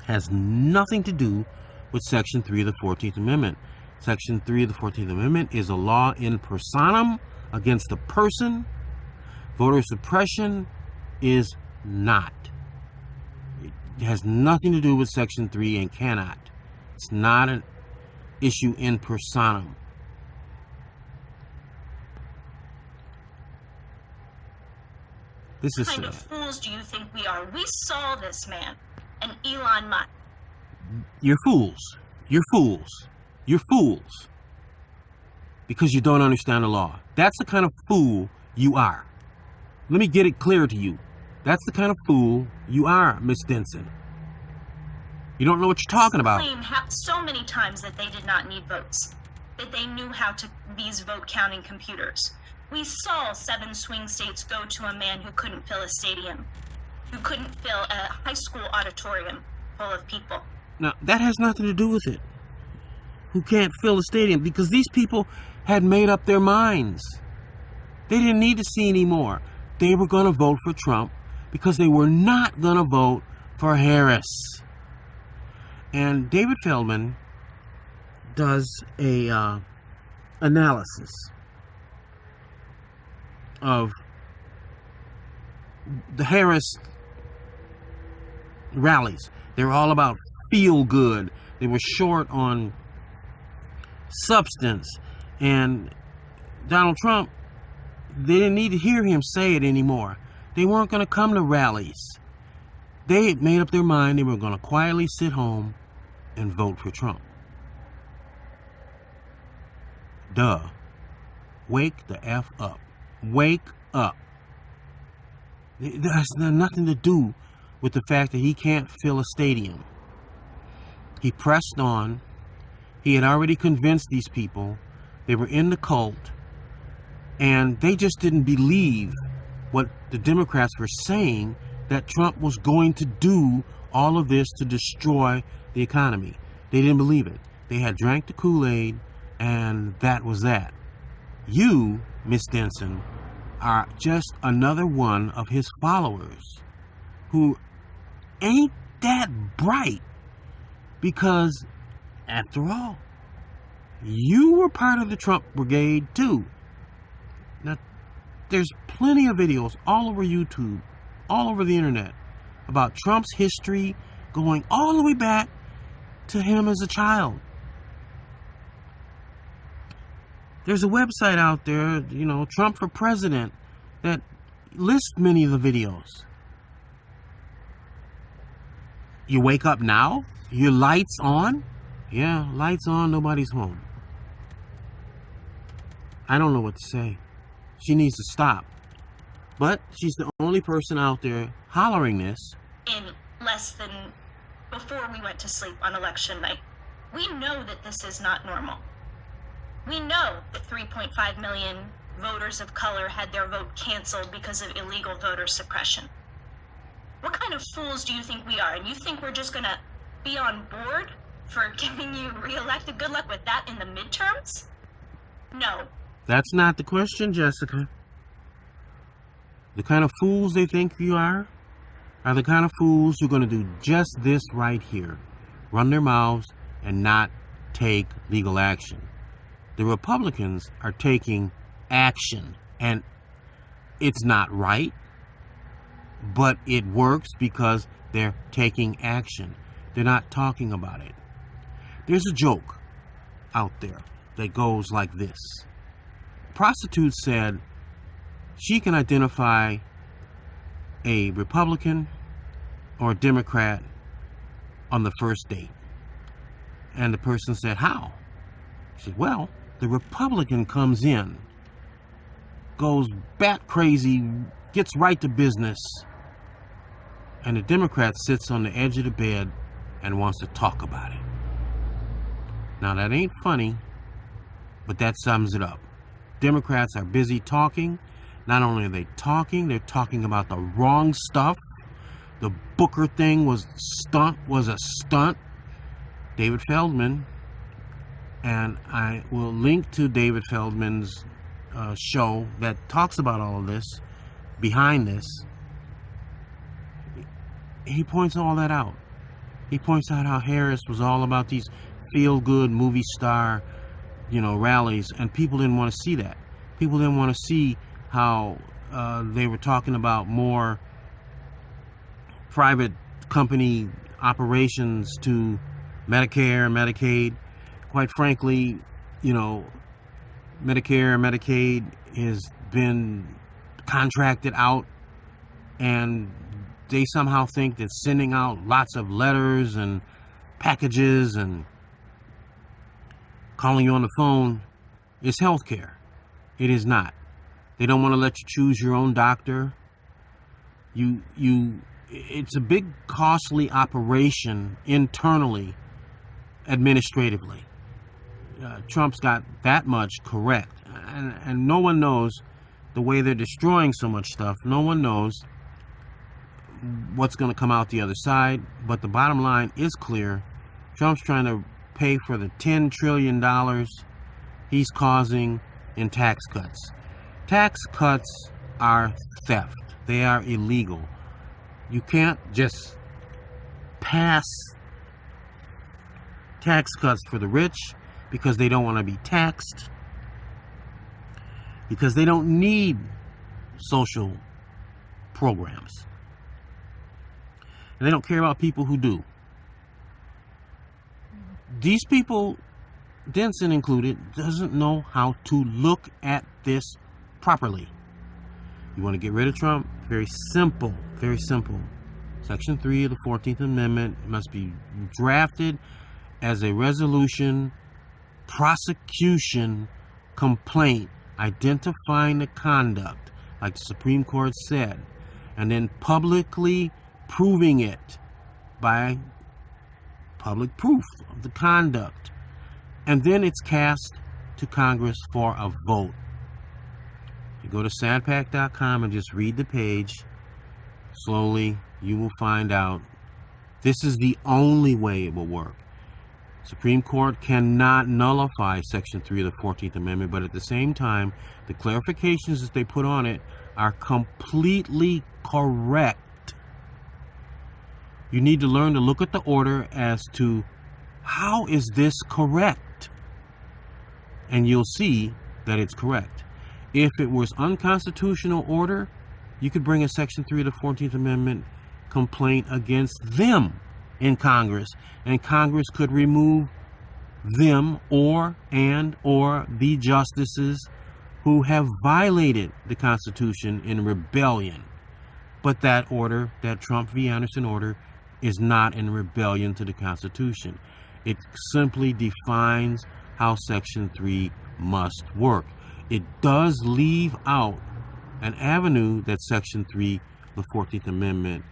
Has nothing to do with Section 3 of the 14th Amendment. Section 3 of the 14th Amendment is a law in personam against the person. Voter suppression is not. It has nothing to do with Section 3 and cannot. It's not an issue in personam. This is What kind of fools do you think we are? We saw this man, and Elon Musk. You're fools. You're fools. You're fools. Because you don't understand the law. That's the kind of fool you are. Let me get it clear to you. That's the kind of fool you are, Miss Denson. You don't know what you're talking about. Claim so many times that they did not need votes, that they knew how to these vote counting computers. We saw 7 swing states go to a man who couldn't fill a stadium, who couldn't fill a high school auditorium full of people. Now, that has nothing to do with it. Who can't fill a stadium? Because these people had made up their minds. They didn't need to see anymore. They were going to vote for Trump because they were not going to vote for Harris. And David Feldman does a analysis of the Harris rallies. They were all about feel good. They were short on substance. And Donald Trump, they didn't need to hear him say it anymore. They weren't going to come to rallies. They had made up their mind they were going to quietly sit home and vote for Trump. Duh. Wake the F up. Wake up. It has nothing to do with the fact that he can't fill a stadium. He pressed on. He had already convinced these people. They were in the cult. And they just didn't believe what the Democrats were saying, that Trump was going to do all of this to destroy the economy. They didn't believe it. They had drank the Kool-Aid, and that was that. You, Miss Denson, are just another one of his followers who ain't that bright, because, after all, you were part of the Trump brigade too. Now, there's plenty of videos all over YouTube, all over the internet, about Trump's history going all the way back to him as a child. There's a website out there, Trump for President, that lists many of the videos. You wake up now? Your lights on? Yeah, lights on, nobody's home. I don't know what to say. She needs to stop. But she's the only person out there hollering this. In less than before we went to sleep on election night. We know that this is not normal. We know that 3.5 million voters of color had their vote canceled because of illegal voter suppression. What kind of fools do you think we are? And you think we're just going to be on board for getting you reelected? Good luck with that in the midterms? No. That's not the question, Jessica. The kind of fools they think you are the kind of fools who are going to do just this right here. Run their mouths and not take legal action. The Republicans are taking action, and it's not right, but it works because they're taking action. They're not talking about it. There's a joke out there that goes like this. A prostitute said she can identify a Republican or a Democrat on the first date. And the person said, how? She said, well, the Republican comes in, goes bat crazy, gets right to business, and the Democrat sits on the edge of the bed and wants to talk about it. Now, that ain't funny, but that sums it up. Democrats are busy talking. Not only are they talking, they're talking about the wrong stuff. The Booker thing was a stunt. David Feldman, and I will link to David Feldman's show that talks about all of this, behind this. He points all that out. He points out how Harris was all about these feel-good movie star, rallies, and people didn't want to see that. People didn't want to see how they were talking about more private company operations to Medicare, Medicaid. Quite frankly, Medicare, Medicaid has been contracted out, and they somehow think that sending out lots of letters and packages and calling you on the phone is health care. It is not. They don't want to let you choose your own doctor. It's a big, costly operation internally, administratively. Trump's got that much correct. And no one knows the way they're destroying so much stuff. No one knows what's going to come out the other side. But the bottom line is clear. Trump's trying to pay for the $10 trillion he's causing in tax cuts. Tax cuts are theft. They are illegal. You can't just pass tax cuts for the rich because they don't want to be taxed, because they don't need social programs. And they don't care about people who do. These people, Denson included, doesn't know how to look at this properly. You want to get rid of Trump? Very simple. Very simple. Section 3 of the 14th Amendment must be drafted as a resolution, prosecution, complaint, identifying the conduct, like the Supreme Court said, and then publicly proving it by public proof of the conduct. And then it's cast to Congress for a vote. You go to sadpack.com and just read the page. Slowly, you will find out this is the only way it will work. Supreme Court cannot nullify Section 3 of the 14th Amendment, but at the same time, the clarifications that they put on it are completely correct. You need to learn to look at the order as to how is this correct? And you'll see that it's correct. If it was unconstitutional order, you could bring a Section 3 of the 14th Amendment complaint against them in Congress, and Congress could remove them or the justices who have violated the Constitution in rebellion. But that order, that Trump v. Anderson order, is not in rebellion to the Constitution. It simply defines how Section 3 must work. It does leave out an avenue that Section 3 of the 14th Amendment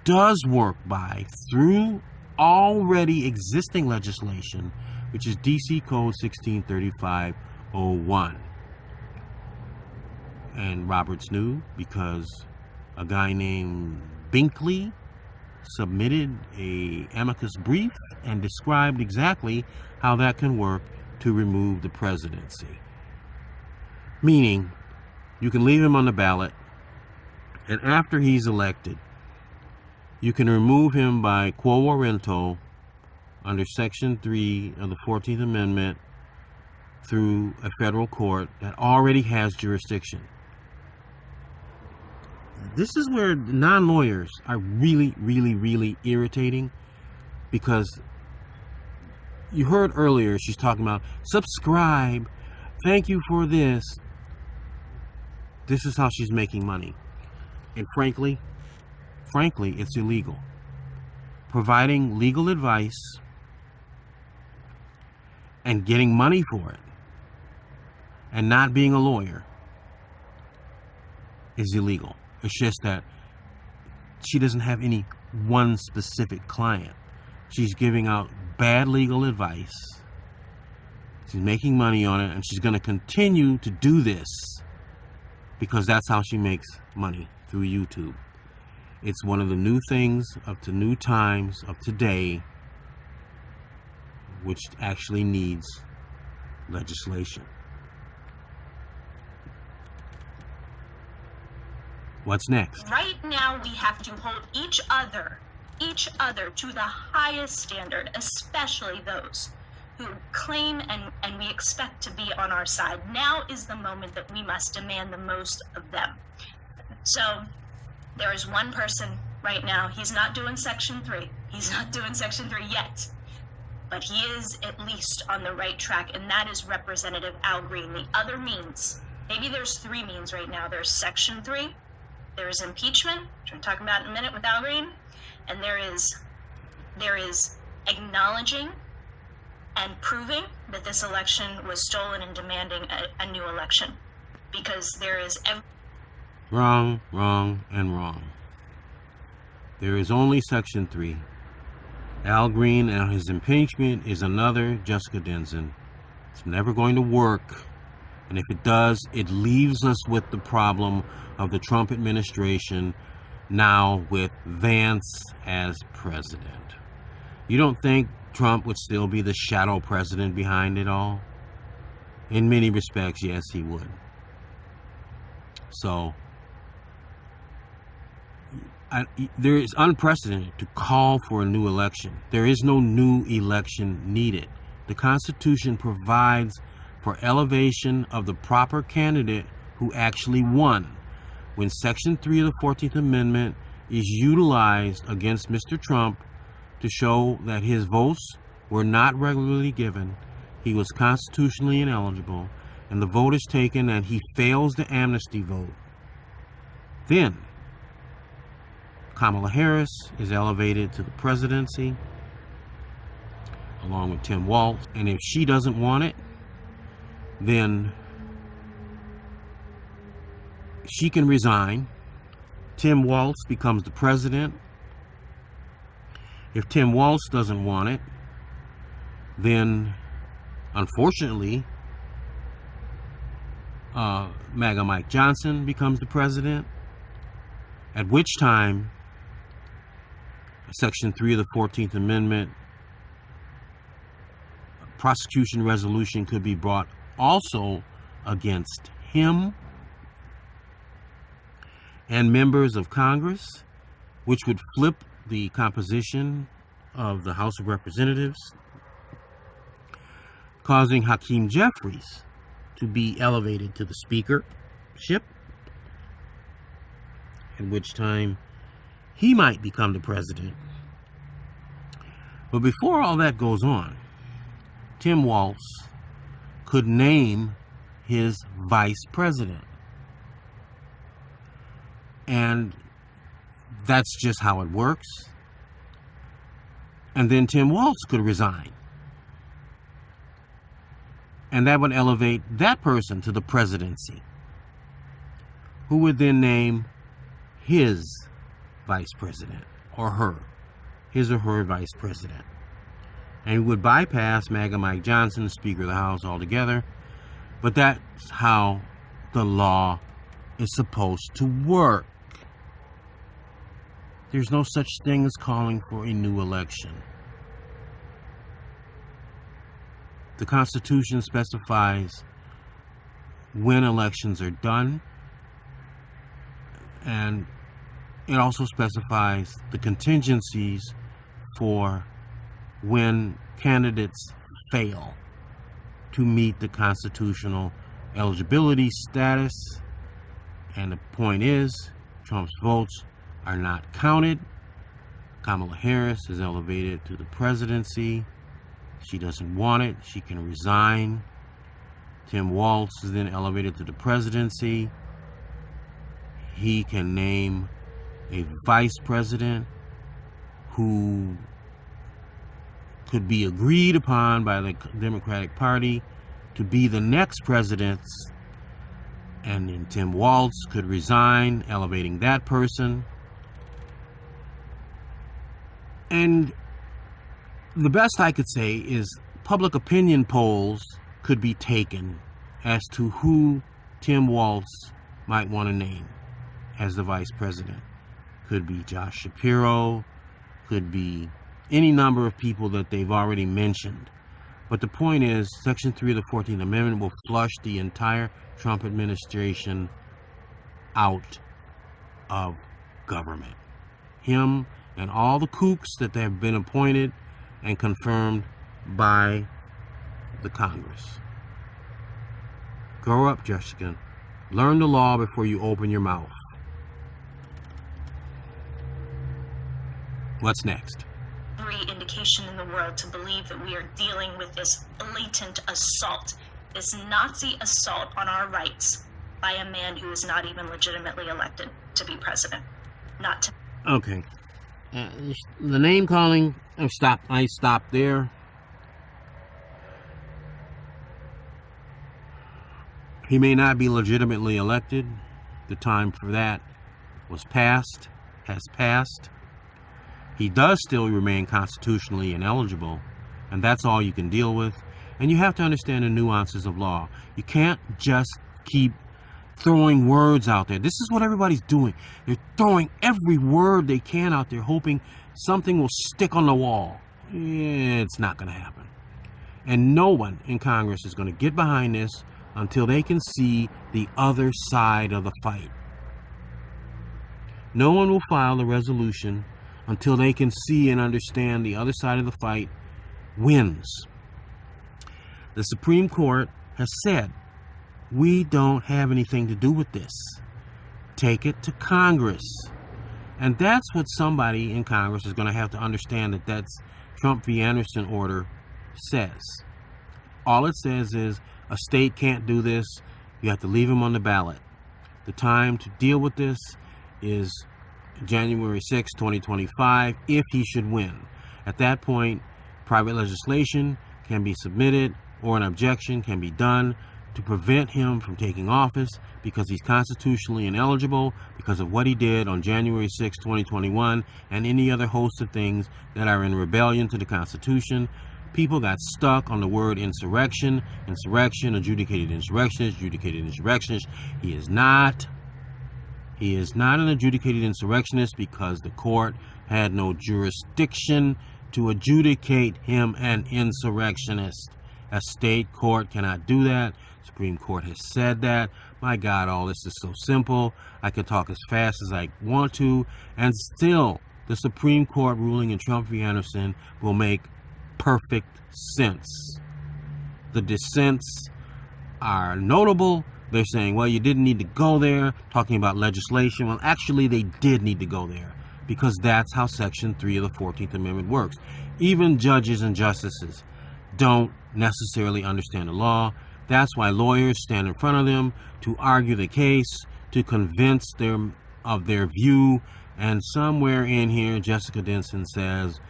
does work by through already existing legislation, which is DC Code 1635-01. And Roberts knew because a guy named Binkley submitted a amicus brief and described exactly how that can work to remove the presidency. Meaning, you can leave him on the ballot, and after he's elected, you can remove him by quo warranto under Section 3 of the 14th Amendment through a federal court that already has jurisdiction. This is where non-lawyers are really, really, really irritating, because you heard earlier she's talking about subscribe, thank you for this. This is how she's making money. And frankly, it's illegal. Providing legal advice and getting money for it and not being a lawyer is illegal. It's just that she doesn't have any one specific client. She's giving out bad legal advice She's making money on it, and she's going to continue to do this because that's how she makes money, through YouTube. It's one of the new things of the new times of today, which actually needs legislation. What's next? Right now, we have to hold each other to the highest standard, especially those who claim and we expect to be on our side. Now is the moment that we must demand the most of them. So there is one person right now, he's not doing Section 3. He's not doing Section 3 yet. But he is at least on the right track, and that is Representative Al Green. The other means, maybe there's 3 means right now. There's Section 3, there is impeachment, which we're talking about in a minute with Al Green, and there is acknowledging and proving that this election was stolen and demanding a new election. Because there is... Wrong, and wrong. There is only Section 3. Al Green and his impeachment is another Jessica Denson. It's never going to work. And if it does, it leaves us with the problem of the Trump administration now with Vance as president. You don't think Trump would still be the shadow president behind it all? In many respects, yes, he would. So, there is unprecedented to call for a new election. There is no new election needed. The Constitution provides for elevation of the proper candidate who actually won. When Section 3 of the 14th Amendment is utilized against Mr. Trump to show that his votes were not regularly given, he was constitutionally ineligible, and the vote is taken and he fails the amnesty vote, then Kamala Harris is elevated to the presidency along with Tim Walz. And if she doesn't want it, then she can resign. Tim Walz becomes the president. If Tim Walz doesn't want it, then unfortunately MAGA Mike Johnson becomes the president, at which time Section 3 of the 14th Amendment prosecution resolution could be brought also against him and members of Congress, which would flip the composition of the House of Representatives, causing Hakeem Jeffries to be elevated to the speakership, at which time he might become the president. But before all that goes on, Tim Walz could name his vice president. And that's just how it works. And then Tim Walz could resign. And that would elevate that person to the presidency, who would then name his vice president, or his or her vice president. And would bypass MAGA Mike Johnson, the Speaker of the House, altogether. But that's how the law is supposed to work. There's no such thing as calling for a new election. The Constitution specifies when elections are done, and it also specifies the contingencies for when candidates fail to meet the constitutional eligibility status. And the point is, Trump's votes are not counted. Kamala Harris is elevated to the presidency. She doesn't want it. She can resign. Tim Walz is then elevated to the presidency. He can name a vice president who could be agreed upon by the Democratic Party to be the next president. And then Tim Walz could resign, elevating that person. And the best I could say is public opinion polls could be taken as to who Tim Walz might want to name as the vice president. Could be Josh Shapiro, could be any number of people that they've already mentioned. But the point is, Section 3 of the 14th Amendment will flush the entire Trump administration out of government. Him and all the kooks that have been appointed and confirmed by the Congress. Grow up, Jessica. Learn the law before you open your mouth. What's next? Every indication in the world to believe that we are dealing with this blatant assault, this Nazi assault on our rights by a man who is not even legitimately elected to be president. Not to. Okay. The name calling, I stopped there. He may not be legitimately elected. The time for that has passed. He does still remain constitutionally ineligible, and that's all you can deal with. And you have to understand the nuances of law. You can't just keep throwing words out there. This is what everybody's doing. They're throwing every word they can out there, hoping something will stick on the wall. It's not going to happen. And no one in Congress is going to get behind this until they can see the other side of the fight. No one will file a resolution until they can see and understand the other side of the fight wins. The Supreme Court has said, we don't have anything to do with this. Take it to Congress. And that's what somebody in Congress is going to have to understand, that that's Trump v. Anderson order says. All it says is a state can't do this. You have to leave him on the ballot. The time to deal with this is January 6, 2025, if he should win. At that point, private legislation can be submitted or an objection can be done to prevent him from taking office because he's constitutionally ineligible because of what he did on January 6, 2021, and any other host of things that are in rebellion to the Constitution. People got stuck on the word insurrection, adjudicated insurrectionist. He is not an adjudicated insurrectionist because the court had no jurisdiction to adjudicate him an insurrectionist. A state court cannot do that. Supreme Court has said that. My God, all this is so simple. I could talk as fast as I want to, and still the Supreme Court ruling in Trump v. Anderson will make perfect sense. The dissents are notable. They're saying, well, you didn't need to go there, talking about legislation. Well, actually, they did need to go there because that's how Section 3 of the 14th Amendment works. Even judges and justices don't necessarily understand the law. That's why lawyers stand in front of them to argue the case, to convince them of their view. And somewhere in here, Jessica Denson says,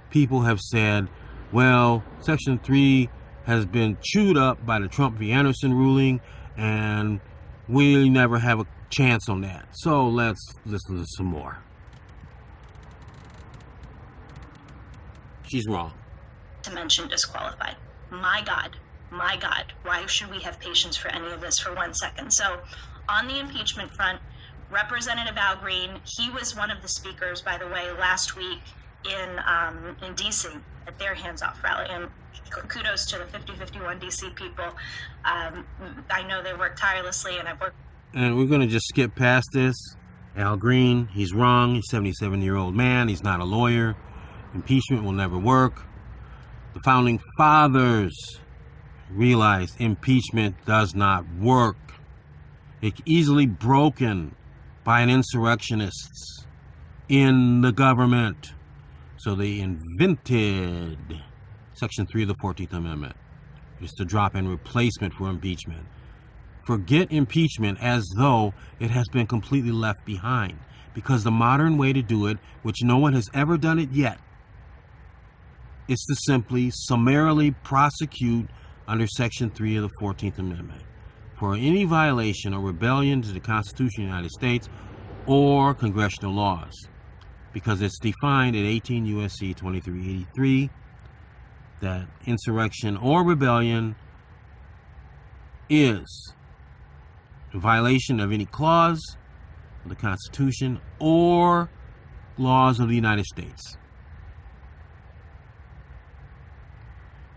people have said, well, Section 3 has been chewed up by the Trump v. Anderson ruling, and we never have a chance on that. So let's listen to some more. She's wrong. To mention disqualified. My God, why should we have patience for any of this for 1 second? So on the impeachment front, Representative Al Green, he was one of the speakers, by the way, last week in D.C. at their hands-off rally. And kudos to the 5051 D.C. people. I know they work tirelessly, and I've worked. And we're going to just skip past this. Al Green, he's wrong. He's a 77-year-old man. He's not a lawyer. Impeachment will never work. The founding fathers realized impeachment does not work. It's easily broken by an insurrectionist in the government. So they invented Section 3 of the 14th Amendment. It's the drop-in replacement for impeachment. Forget impeachment as though it has been completely left behind, because the modern way to do it, which no one has ever done it yet, is to simply summarily prosecute under Section 3 of the 14th Amendment for any violation or rebellion to the Constitution of the United States or congressional laws, because it's defined at 18 U.S.C. 2383 that insurrection or rebellion is a violation of any clause of the Constitution or laws of the United States.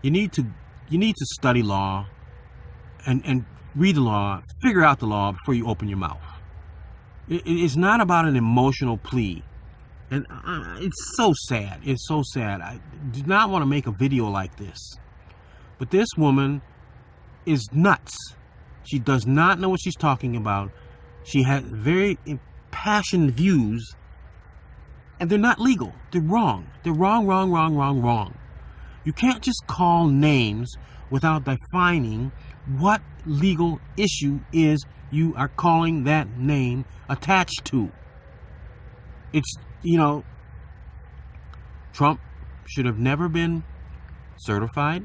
You need to study law and read the law, figure out the law before you open your mouth. It's not about an emotional plea. And it's so sad. It's so sad. I do not want to make a video like this. But this woman is nuts. She does not know what she's talking about. She has very impassioned views. And they're not legal. They're wrong. They're wrong. You can't just call names without defining what legal issue is you are calling that name attached to. It's, Trump should have never been certified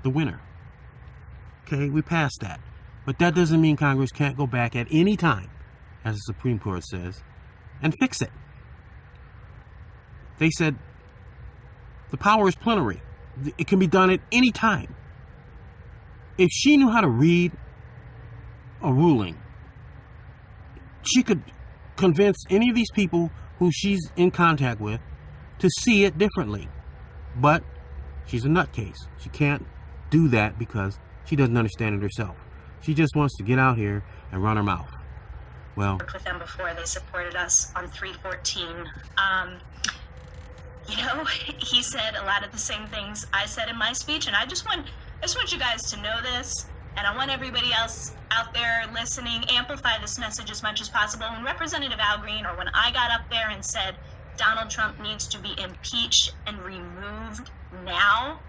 the winner. Okay, we passed that. But that doesn't mean Congress can't go back at any time, as the Supreme Court says, and fix it. They said the power is plenary. It can be done at any time. If she knew how to read a ruling, she could convince any of these people who she's in contact with to see it differently. But she's a nutcase. She can't do that because she doesn't understand it herself. She just wants to get out here and run her mouth. Well, Worked with them before. They supported us on 314. He said a lot of the same things I said in my speech, and I just want you guys to know this, and I want everybody else out there listening, amplify this message as much as possible. When Representative Al Green, or when I got up there and said Donald Trump needs to be impeached and removed now,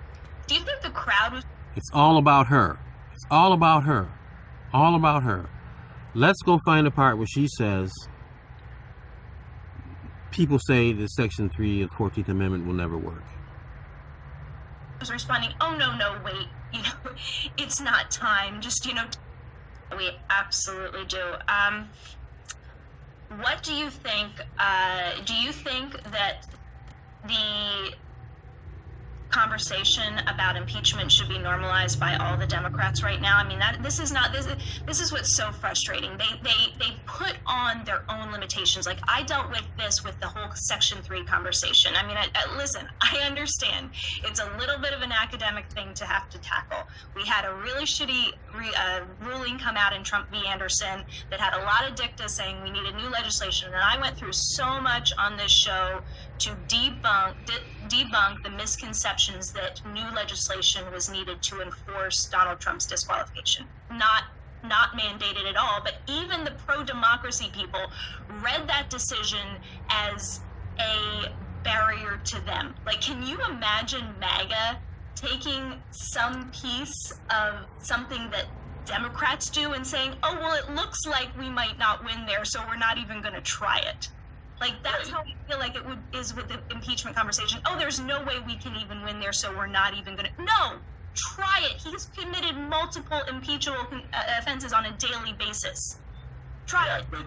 do you think the crowd was... It's all about her. It's all about her. All about her. Let's go find the part where she says, people say that Section 3 of the 14th Amendment will never work. was responding, oh, no, wait, it's not time. Just, we absolutely do. What do you think? Do you think that the conversation about impeachment should be normalized by all the Democrats right now? I mean, this is what's so frustrating. They put on their own limitations. Like, I dealt with this with the whole Section 3 conversation. I mean, listen, I understand it's a little bit of an academic thing to have to tackle. We had a really shitty ruling come out in Trump v. Anderson that had a lot of dicta saying we needed new legislation, and I went through so much on this show to debunk the misconceptions that new legislation was needed to enforce Donald Trump's disqualification. Not mandated at all, but even the pro-democracy people read that decision as a barrier to them. Like, can you imagine MAGA taking some piece of something that Democrats do and saying, oh, well, it looks like we might not win there, so we're not even going to try it? Like, that's how I feel like it is with the impeachment conversation. Oh, there's no way we can even win there, so we're not even going to. No, try it. He's committed multiple impeachable offenses on a daily basis. Try it. But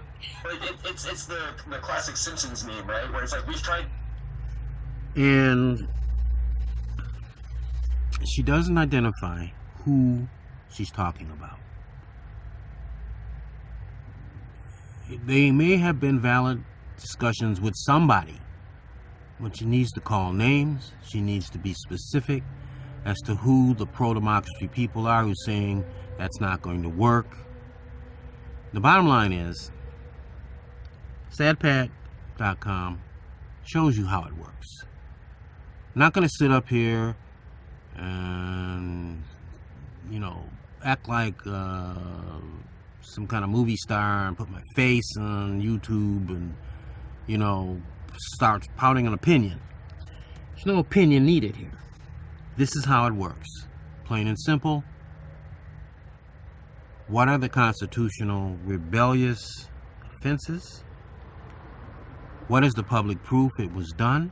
it's the classic Simpsons meme, right? Where it's like, we've tried. And she doesn't identify who she's talking about. They may have been valid discussions with somebody, but she needs to call names. She needs to be specific as to who the pro-democracy people are who's saying that's not going to work. The bottom line is, sadpat.com shows you how it works. I'm not going to sit up here and, act like some kind of movie star and put my face on YouTube and, start pouting an opinion. There's no opinion needed here. This is how it works. Plain and simple. What are the constitutional rebellious offenses? What is the public proof it was done?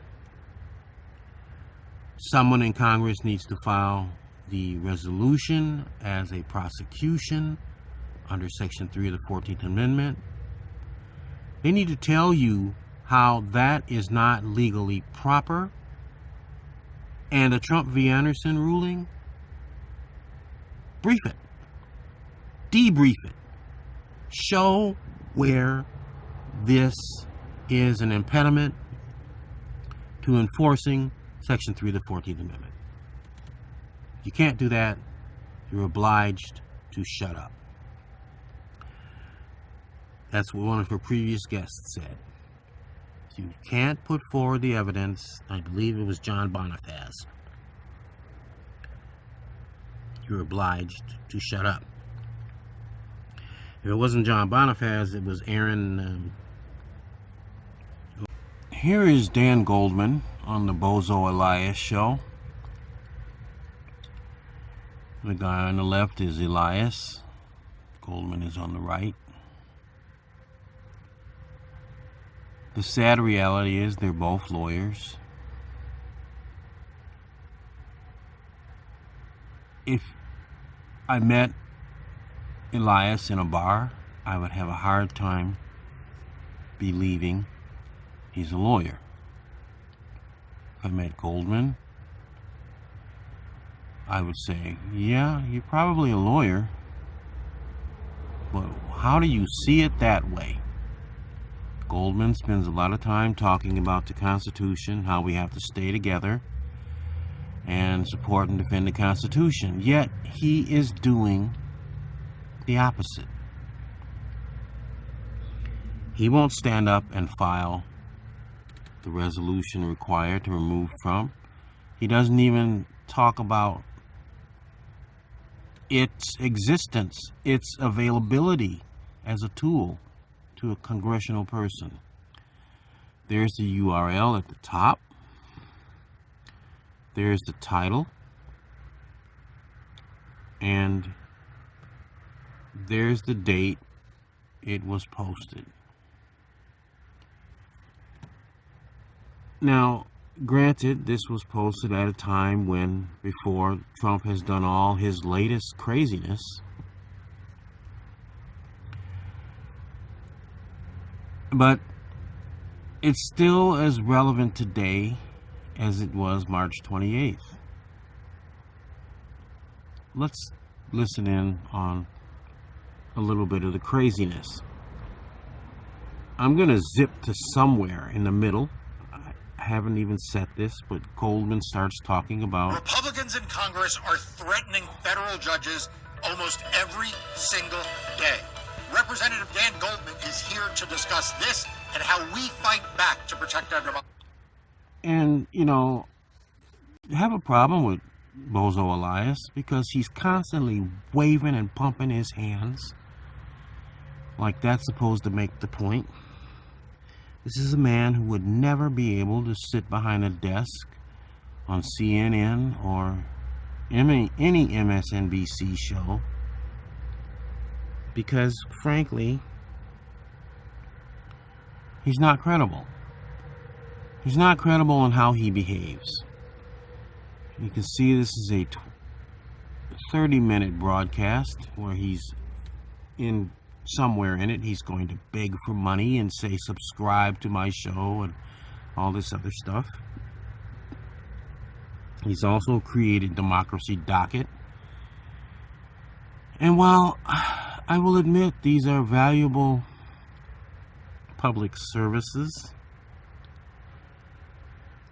Someone in Congress needs to file the resolution as a prosecution under Section 3 of the 14th Amendment. They need to tell you how that is not legally proper. And the Trump v. Anderson ruling, brief it. debrief it. Show where this is an impediment to enforcing Section 3 of the 14th Amendment. If you can't do that, you're obliged to shut up. That's what one of her previous guests said. If you can't put forward the evidence, I believe it was John Bonifaz, you're obliged to shut up. If it wasn't John Bonifaz, it was Aaron. Here is Dan Goldman on the Bozo Elias show. The guy on the left is Elias. Goldman is on the right. The sad reality is they're both lawyers. If I met Elias in a bar, I would have a hard time believing he's a lawyer. If I met Goldman, I would say, yeah, you're probably a lawyer, but how do you see it that way? Goldman spends a lot of time talking about the Constitution, how we have to stay together and support and defend the Constitution, yet he is doing the opposite. He won't stand up and file the resolution required to remove Trump. He doesn't even talk about its existence, its availability as a tool to a congressional person. There's the URL at the top. There's the title. And there's the date it was posted. Now, granted, this was posted at a time when, before Trump has done all his latest craziness, but it's still as relevant today as it was March 28th. Let's listen in on a little bit of the craziness. I'm going to zip to somewhere in the middle. I haven't even set this, but Goldman starts talking about Republicans in Congress are threatening federal judges almost every single day. Representative Dan Goldman is here to discuss this and how we fight back to protect our democracy. And, you know, I have a problem with Bozo Elias because he's constantly waving and pumping his hands like that's supposed to make the point. This is a man who would never be able to sit behind a desk on CNN or any MSNBC show because, frankly, he's not credible. He's not credible in how he behaves. You can see this is a 30-minute broadcast where he's in somewhere in it. He's going to beg for money and say subscribe to my show and all this other stuff. He's also created Democracy Docket. And while I will admit these are valuable public services,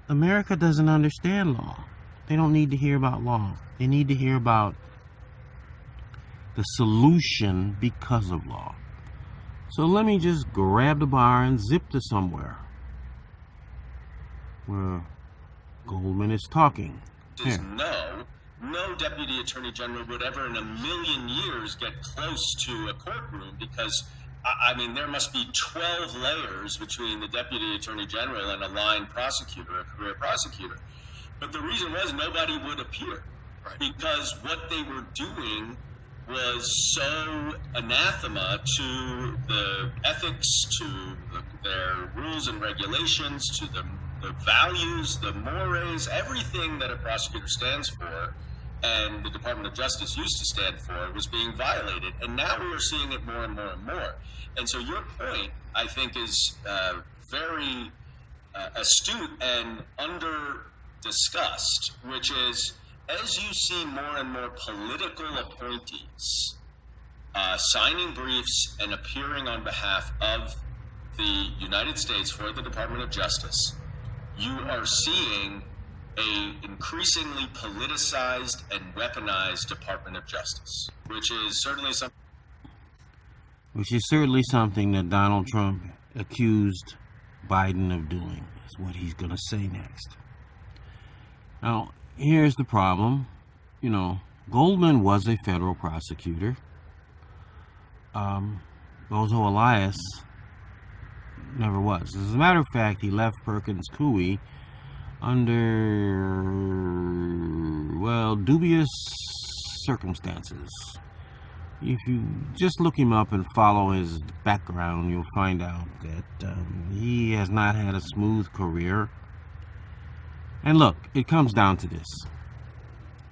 America doesn't understand law. They don't need to hear about law. They need to hear about the solution because of law. So let me just grab the bar and zip to somewhere where Goldman is talking. Here. No deputy attorney general would ever in a million years get close to a courtroom because, I mean, there must be 12 layers between the deputy attorney general and a line prosecutor, a career prosecutor. But the reason was nobody would appear because what they were doing was so anathema to the ethics, to their rules and regulations, to the values, the mores, everything that a prosecutor stands for and the Department of Justice used to stand for was being violated. And now we are seeing it more and more and more. And so your point, I think, is very astute and under-discussed, which is, as you see more and more political appointees signing briefs and appearing on behalf of the United States for the Department of Justice, you are seeing a increasingly politicized and weaponized Department of Justice, which is certainly something that Donald Trump accused Biden of doing, is what he's going to say next. Now, here's the problem. You know, Goldman was a federal prosecutor. Bozo Elias never was. As a matter of fact, he left Perkins Coie under, well, dubious circumstances. If you just look him up and follow his background, you'll find out that he has not had a smooth career. And look, it comes down to this.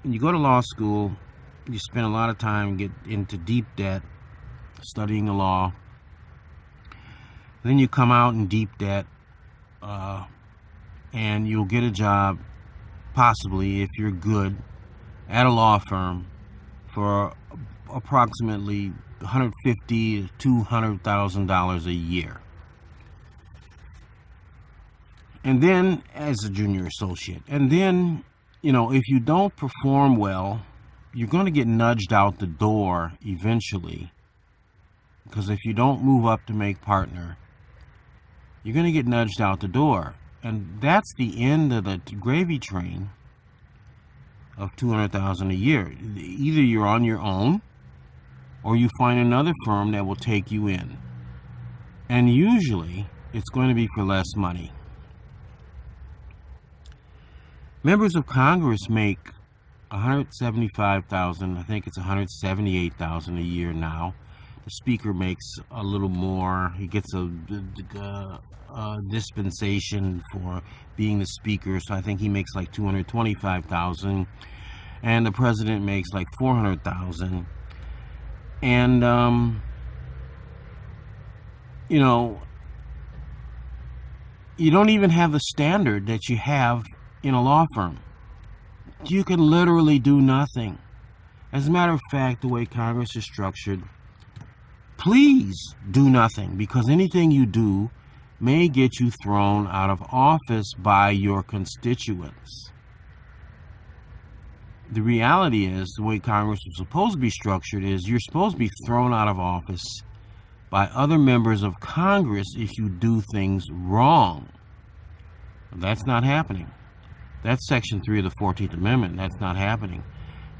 When you go to law school, you spend a lot of time, get into deep debt, studying the law. Then you come out in deep debt, and you'll get a job, possibly, if you're good, at a law firm for approximately $150,000 to $200,000 a year. And then, as a junior associate, and then, you know, if you don't perform well, you're going to get nudged out the door eventually. Because if you don't move up to make partner, you're going to get nudged out the door. And that's the end of the gravy train of $200,000 a year. Either you're on your own, or you find another firm that will take you in. And usually, it's going to be for less money. Members of Congress make $175,000, I think it's $178,000 a year now. The Speaker makes a little more. He gets a dispensation for being the Speaker, so I think he makes like $225,000, and the President makes like $400,000. And you know, you don't even have the standard that you have in a law firm. You can literally do nothing. As a matter of fact, the way Congress is structured, please do nothing, because anything you do may get you thrown out of office by your constituents. The reality is, the way Congress is supposed to be structured is you're supposed to be thrown out of office by other members of Congress if you do things wrong. That's not happening. That's Section 3 of the 14th Amendment. That's not happening.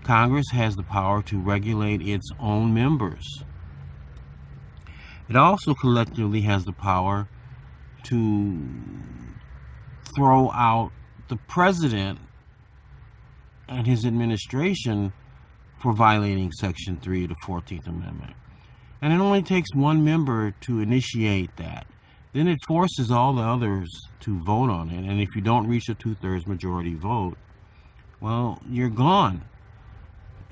Congress has the power to regulate its own members. It also collectively has the power to throw out the president and his administration for violating Section 3 of the 14th Amendment. And it only takes one member to initiate that. Then it forces all the others to vote on it. And if you don't reach a 2/3 majority vote, well, you're gone.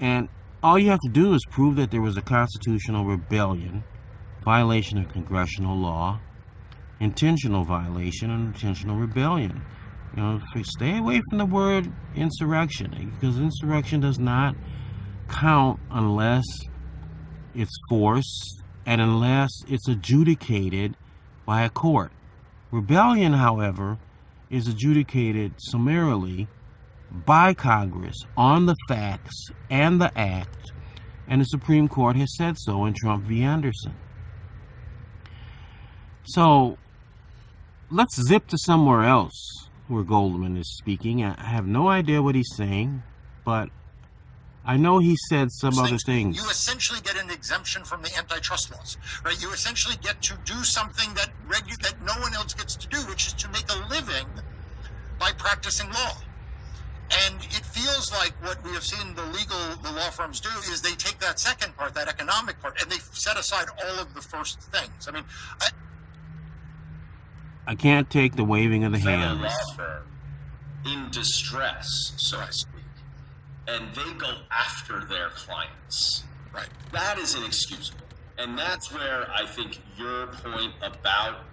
And all you have to do is prove that there was a constitutional rebellion, violation of congressional law, intentional violation, and intentional rebellion. You know, stay away from the word insurrection, because insurrection does not count unless it's force and unless it's adjudicated by a court. Rebellion, however, is adjudicated summarily by Congress on the facts and the act, and the Supreme Court has said so in Trump v. Anderson. So let's zip to somewhere else where Goldman is speaking. I have no idea what he's saying, but I know he said some other things. You essentially get an exemption from the antitrust laws, right? You essentially get to do something that no one else gets to do, which is to make a living by practicing law. And it feels like what we have seen the law firms do is they take that second part, that economic part, and they set aside all of the first things. I mean, I can't take the waving of the hands. Law firm in distress, so to speak, and they go after their clients. Right. That is inexcusable. And that's where I think your point about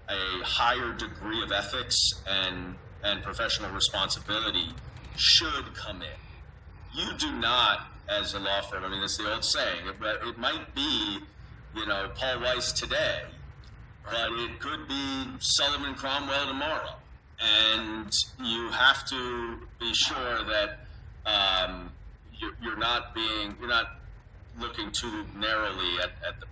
a higher degree of ethics and professional responsibility should come in. You do not as a law firm. I mean, it's the old saying. It might be, Paul Weiss today, but it could be Sullivan Cromwell tomorrow. And you have to be sure that you're not looking too narrowly at the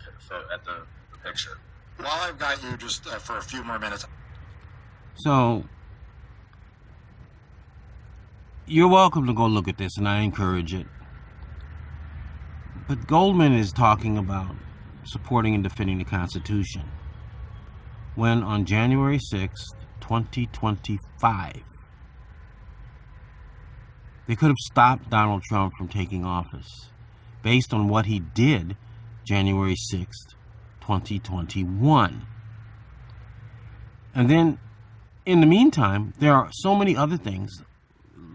picture. While I've got you just for a few more minutes. So, you're welcome to go look at this, and I encourage it. But Goldman is talking about supporting and defending the Constitution, when on January 6th, 2025, they could have stopped Donald Trump from taking office based on what he did January 6th, 2021. And then, in the meantime, there are so many other things,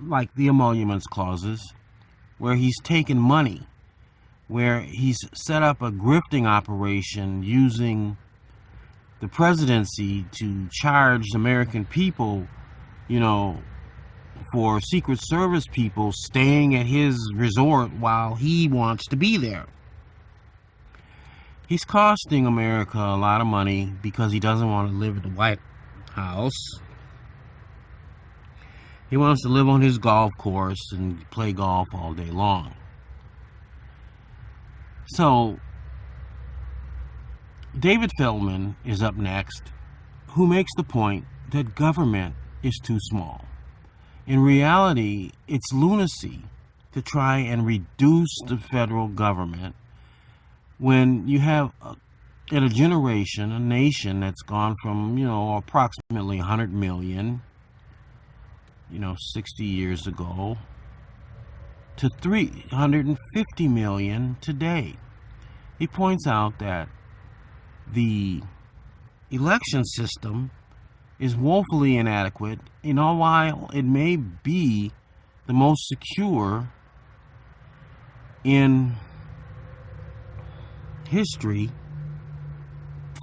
like the emoluments clauses, where he's taken money, where he's set up a grifting operation using the presidency to charge American people, for Secret Service people staying at his resort while he wants to be there. He's costing America a lot of money because he doesn't want to live at the White House. He wants to live on his golf course and play golf all day long. So, David Feldman is up next, who makes the point that government is too small. In reality, it's lunacy to try and reduce the federal government when you have, in a generation, a nation that's gone from, approximately 100 million, 60 years ago, to 350 million today. He points out that the election system is woefully inadequate, while it may be the most secure in history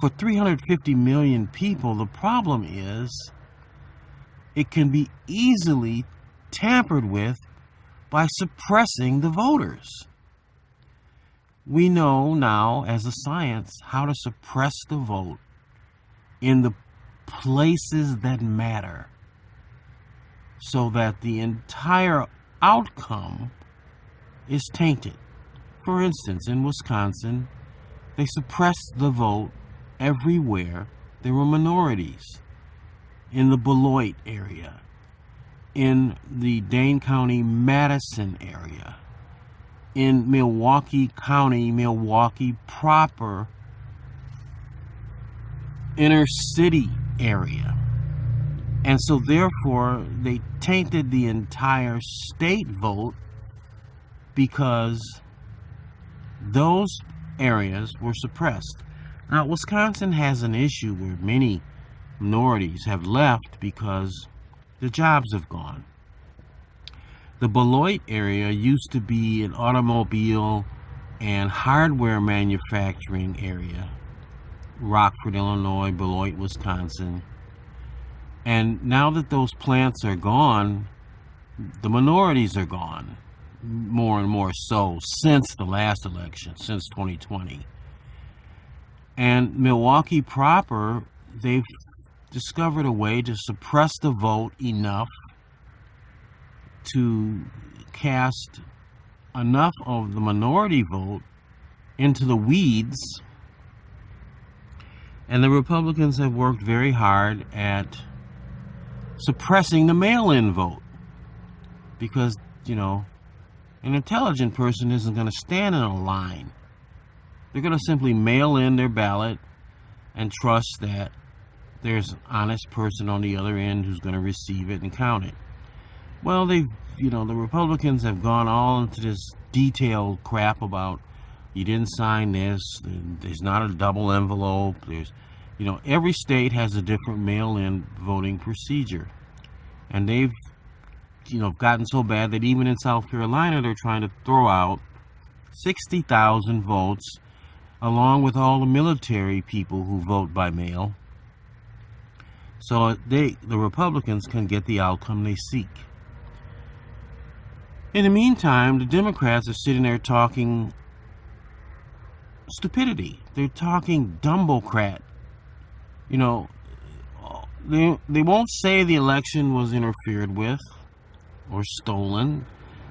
for 350 million people. The problem is it can be easily tampered with by suppressing the voters. We know now, as a science, how to suppress the vote in the places that matter, so that the entire outcome is tainted. For instance, in Wisconsin, they suppressed the vote everywhere there were minorities. In the Beloit area, in the Dane County, Madison area, in Milwaukee County, Milwaukee proper, inner city area. And so therefore they tainted the entire state vote because those areas were suppressed. Now, Wisconsin has an issue where many minorities have left because the jobs have gone. The Beloit area used to be an automobile and hardware manufacturing area. Rockford, Illinois, Beloit, Wisconsin. And now that those plants are gone, the minorities are gone. More and more so since the last election, since 2020. And Milwaukee proper, they've discovered a way to suppress the vote enough to cast enough of the minority vote into the weeds. And the Republicans have worked very hard at suppressing the mail-in vote because, an intelligent person isn't going to stand in a line. They're going to simply mail in their ballot and trust that there's an honest person on the other end who's going to receive it and count it. Well, the Republicans have gone all into this detailed crap about you didn't sign this, there's not a double envelope, every state has a different mail-in voting procedure. And they've, gotten so bad that even in South Carolina, they're trying to throw out 60,000 votes, along with all the military people who vote by mail, so the Republicans can get the outcome they seek. In the meantime, the Democrats are sitting there talking stupidity. They're talking dumbocrat. You know, they won't say the election was interfered with or stolen.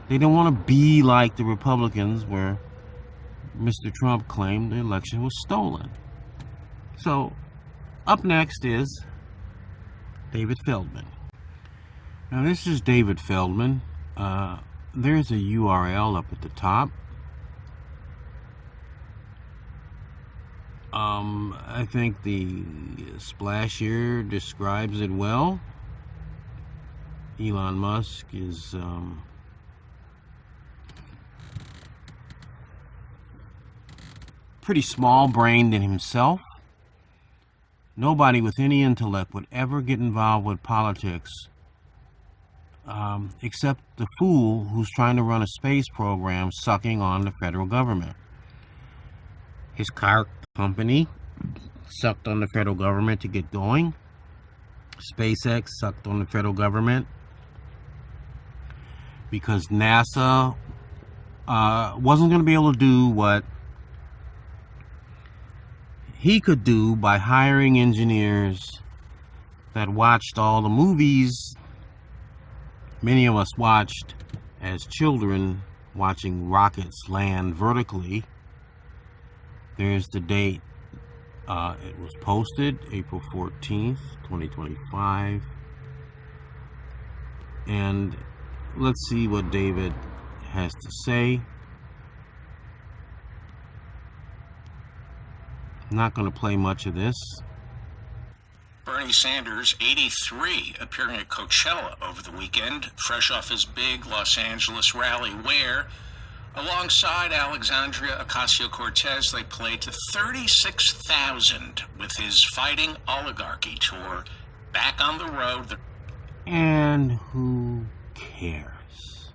They don't want to be like the Republicans, where Mr. Trump claimed the election was stolen. So, up next is David Feldman. Now, this is David Feldman. There's a URL up at the top. I think the splash here describes it well. Elon Musk is pretty small-brained in himself. Nobody with any intellect would ever get involved with politics except the fool who's trying to run a space program sucking on the federal government. His car company sucked on the federal government to get going. SpaceX sucked on the federal government because NASA wasn't going to be able to do what he could do by hiring engineers that watched all the movies many of us watched as children, watching rockets land vertically. There's the date it was posted, April 14th, 2025. And let's see what David has to say. I'm not going to play much of this. Bernie Sanders, 83, appearing at Coachella over the weekend, fresh off his big Los Angeles rally where, alongside Alexandria Ocasio-Cortez, they played to 36,000 with his Fighting Oligarchy tour back on the road. And who cares?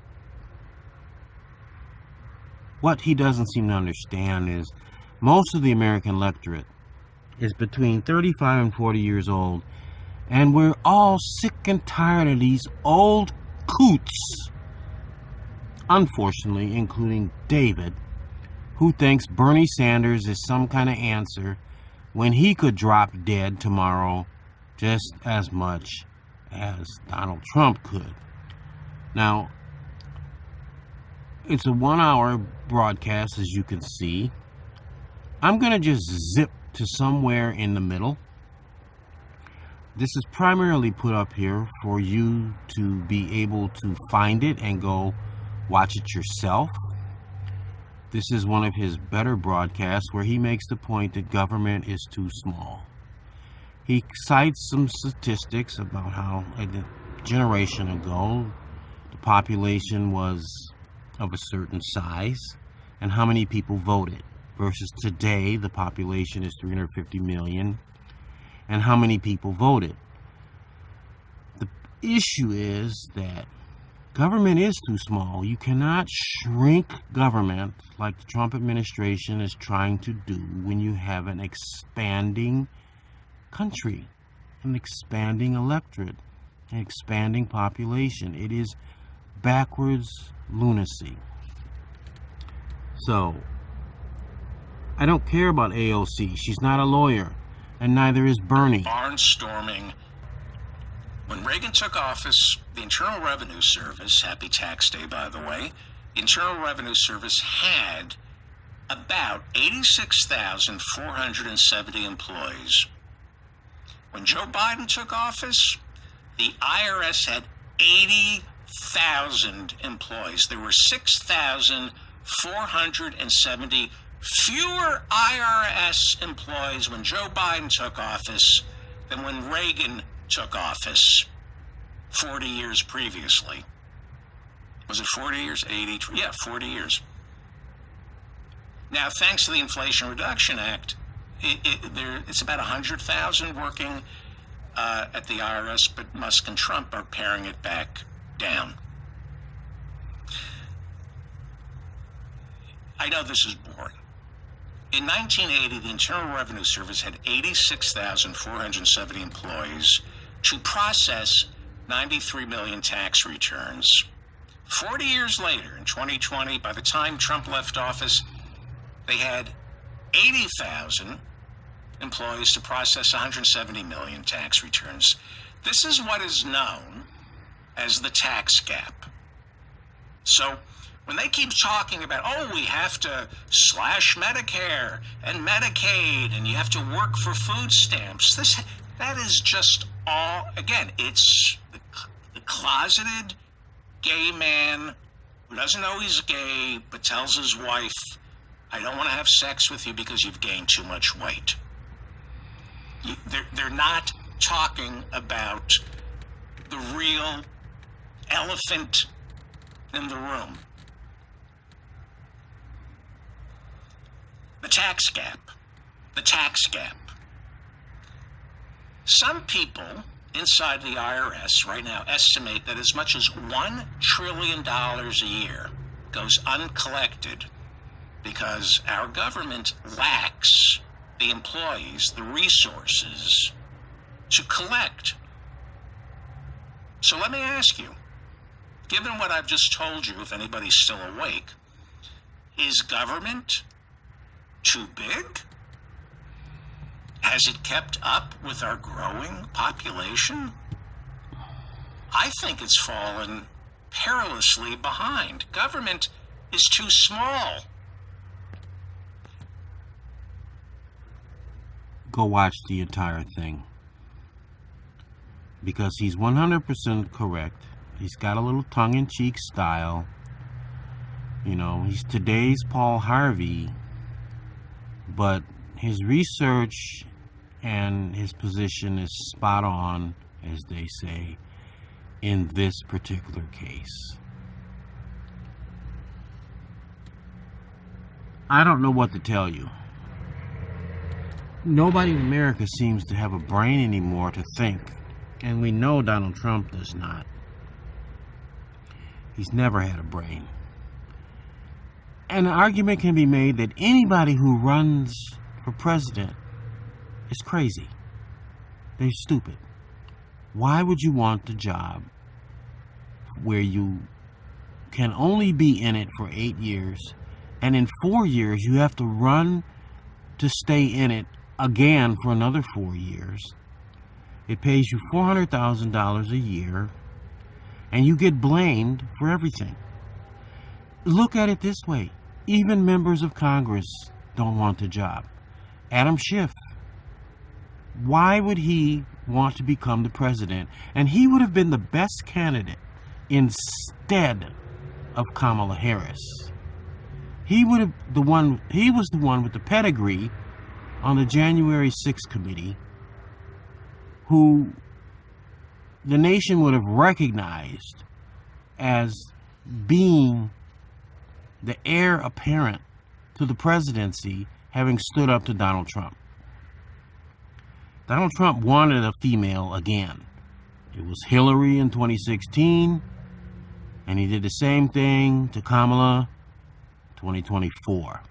What he doesn't seem to understand is most of the American electorate is between 35 and 40 years old, and we're all sick and tired of these old coots, unfortunately, including David, who thinks Bernie Sanders is some kind of answer when he could drop dead tomorrow just as much as Donald Trump could. Now, it's a 1-hour broadcast, as you can see. I'm going to just zip to somewhere in the middle. This is primarily put up here for you to be able to find it and go watch it yourself. This is one of his better broadcasts where he makes the point that government is too small. He cites some statistics about how a generation ago the population was of a certain size and how many people voted, versus today the population is 350 million and how many people voted. The issue is that government is too small. You cannot shrink government like the Trump administration is trying to do when you have an expanding country, an expanding electorate, an expanding population. It is backwards lunacy. So, I don't care about AOC. She's not a lawyer, and neither is Bernie. Barnstorming. When Reagan took office, the Internal Revenue Service, happy tax day by the way, the Internal Revenue Service had about 86,470 employees. When Joe Biden took office, the IRS had 80,000 employees. There were 6,470 fewer IRS employees when Joe Biden took office than when Reagan took office 40 years previously. Was it 40 years? 80? Yeah, 40 years. Now, thanks to the Inflation Reduction Act, it's about 100,000 working at the IRS, but Musk and Trump are paring it back down. I know this is boring. In 1980, the Internal Revenue Service had 86,470 employees to process 93 million tax returns, 40 years later, in 2020, by the time Trump left office, they had 80,000 employees to process 170 million tax returns. This is what is known as the tax gap. So when they keep talking about, oh, we have to slash Medicare and Medicaid and you have to work for food stamps, that is just all, again, it's the closeted gay man who doesn't know he's gay but tells his wife, I don't want to have sex with you because you've gained too much weight. They're not talking about the real elephant in the room. The tax gap. The tax gap. Some people inside the IRS right now estimate that as much as $1 trillion a year goes uncollected because our government lacks the employees, the resources to collect. So let me ask you, given what I've just told you, if anybody's still awake, is government too big? Has it kept up with our growing population? I think it's fallen perilously behind. Government is too small. Go watch the entire thing. Because he's 100% correct. He's got a little tongue-in-cheek style. You know, he's today's Paul Harvey. But his research and his position is spot on, as they say, in this particular case. I don't know what to tell you. Nobody in America seems to have a brain anymore to think. And we know Donald Trump does not. He's never had a brain. And an argument can be made that anybody who runs for president is crazy. They're stupid. Why would you want the job where you can only be in it for 8 years, and in 4 years you have to run to stay in it again for another 4 years? It pays you $400,000 a year, and you get blamed for everything. Look at it this way. Even members of Congress don't want the job. Adam Schiff, why would he want to become the president? And he would have been the best candidate instead of Kamala Harris. He was the one with the pedigree on the January 6th committee who the nation would have recognized as being the heir apparent to the presidency, having stood up to Donald Trump. Donald Trump wanted a female again. It was Hillary in 2016, and he did the same thing to Kamala in 2024.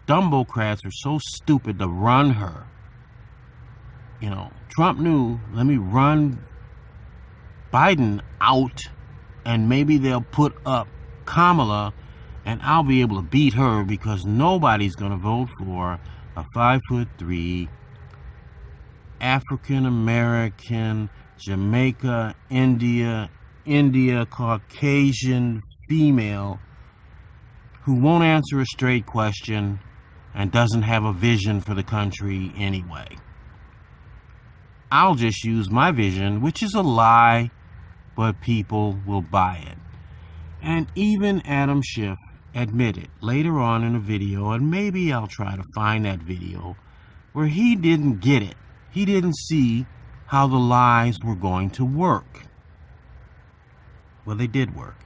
Dumbocrats are so stupid to run her. You know, Trump knew, let me run Biden out, and maybe they'll put up Kamala, and I'll be able to beat her because nobody's going to vote for a 5'3" African American, Jamaica, India, Caucasian female who won't answer a straight question and doesn't have a vision for the country anyway. I'll just use my vision, which is a lie, but people will buy it. And even Adam Schiff admitted later on in a video, and maybe I'll try to find that video, where he didn't get it. He didn't see how the lies were going to work. Well, they did work.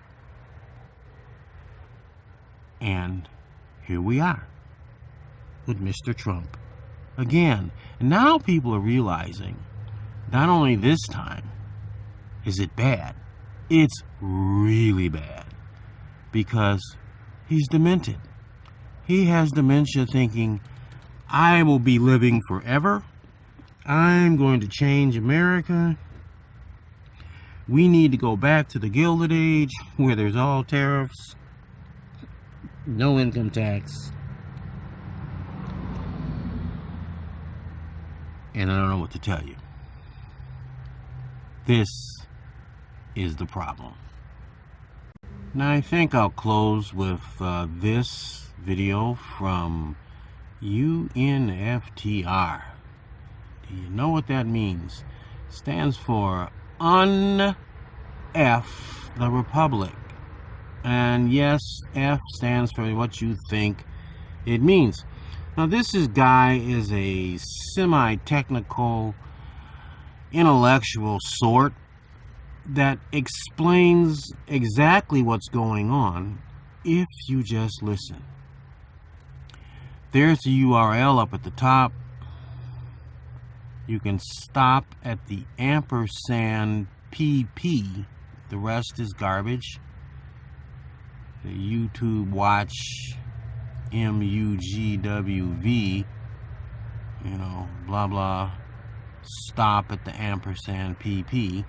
And here we are with Mr. Trump again. And now people are realizing not only this time is it bad, it's really bad because he's demented. He has dementia, thinking, I will be living forever. I'm going to change America. we need to go back to the Gilded Age where there's all tariffs, no income tax, and I don't know what to tell you. This is the problem. Now I think I'll close with this video from UNFTR. Do you know what that means? It stands for Un-F the Republic. And yes, F stands for what you think it means. Now this guy is a semi-technical, intellectual sort that explains exactly what's going on if you just listen. There's the URL up at the top. You can stop at the ampersand PP. The rest is garbage. The YouTube watch MUGWV, blah blah. Stop at the ampersand PP,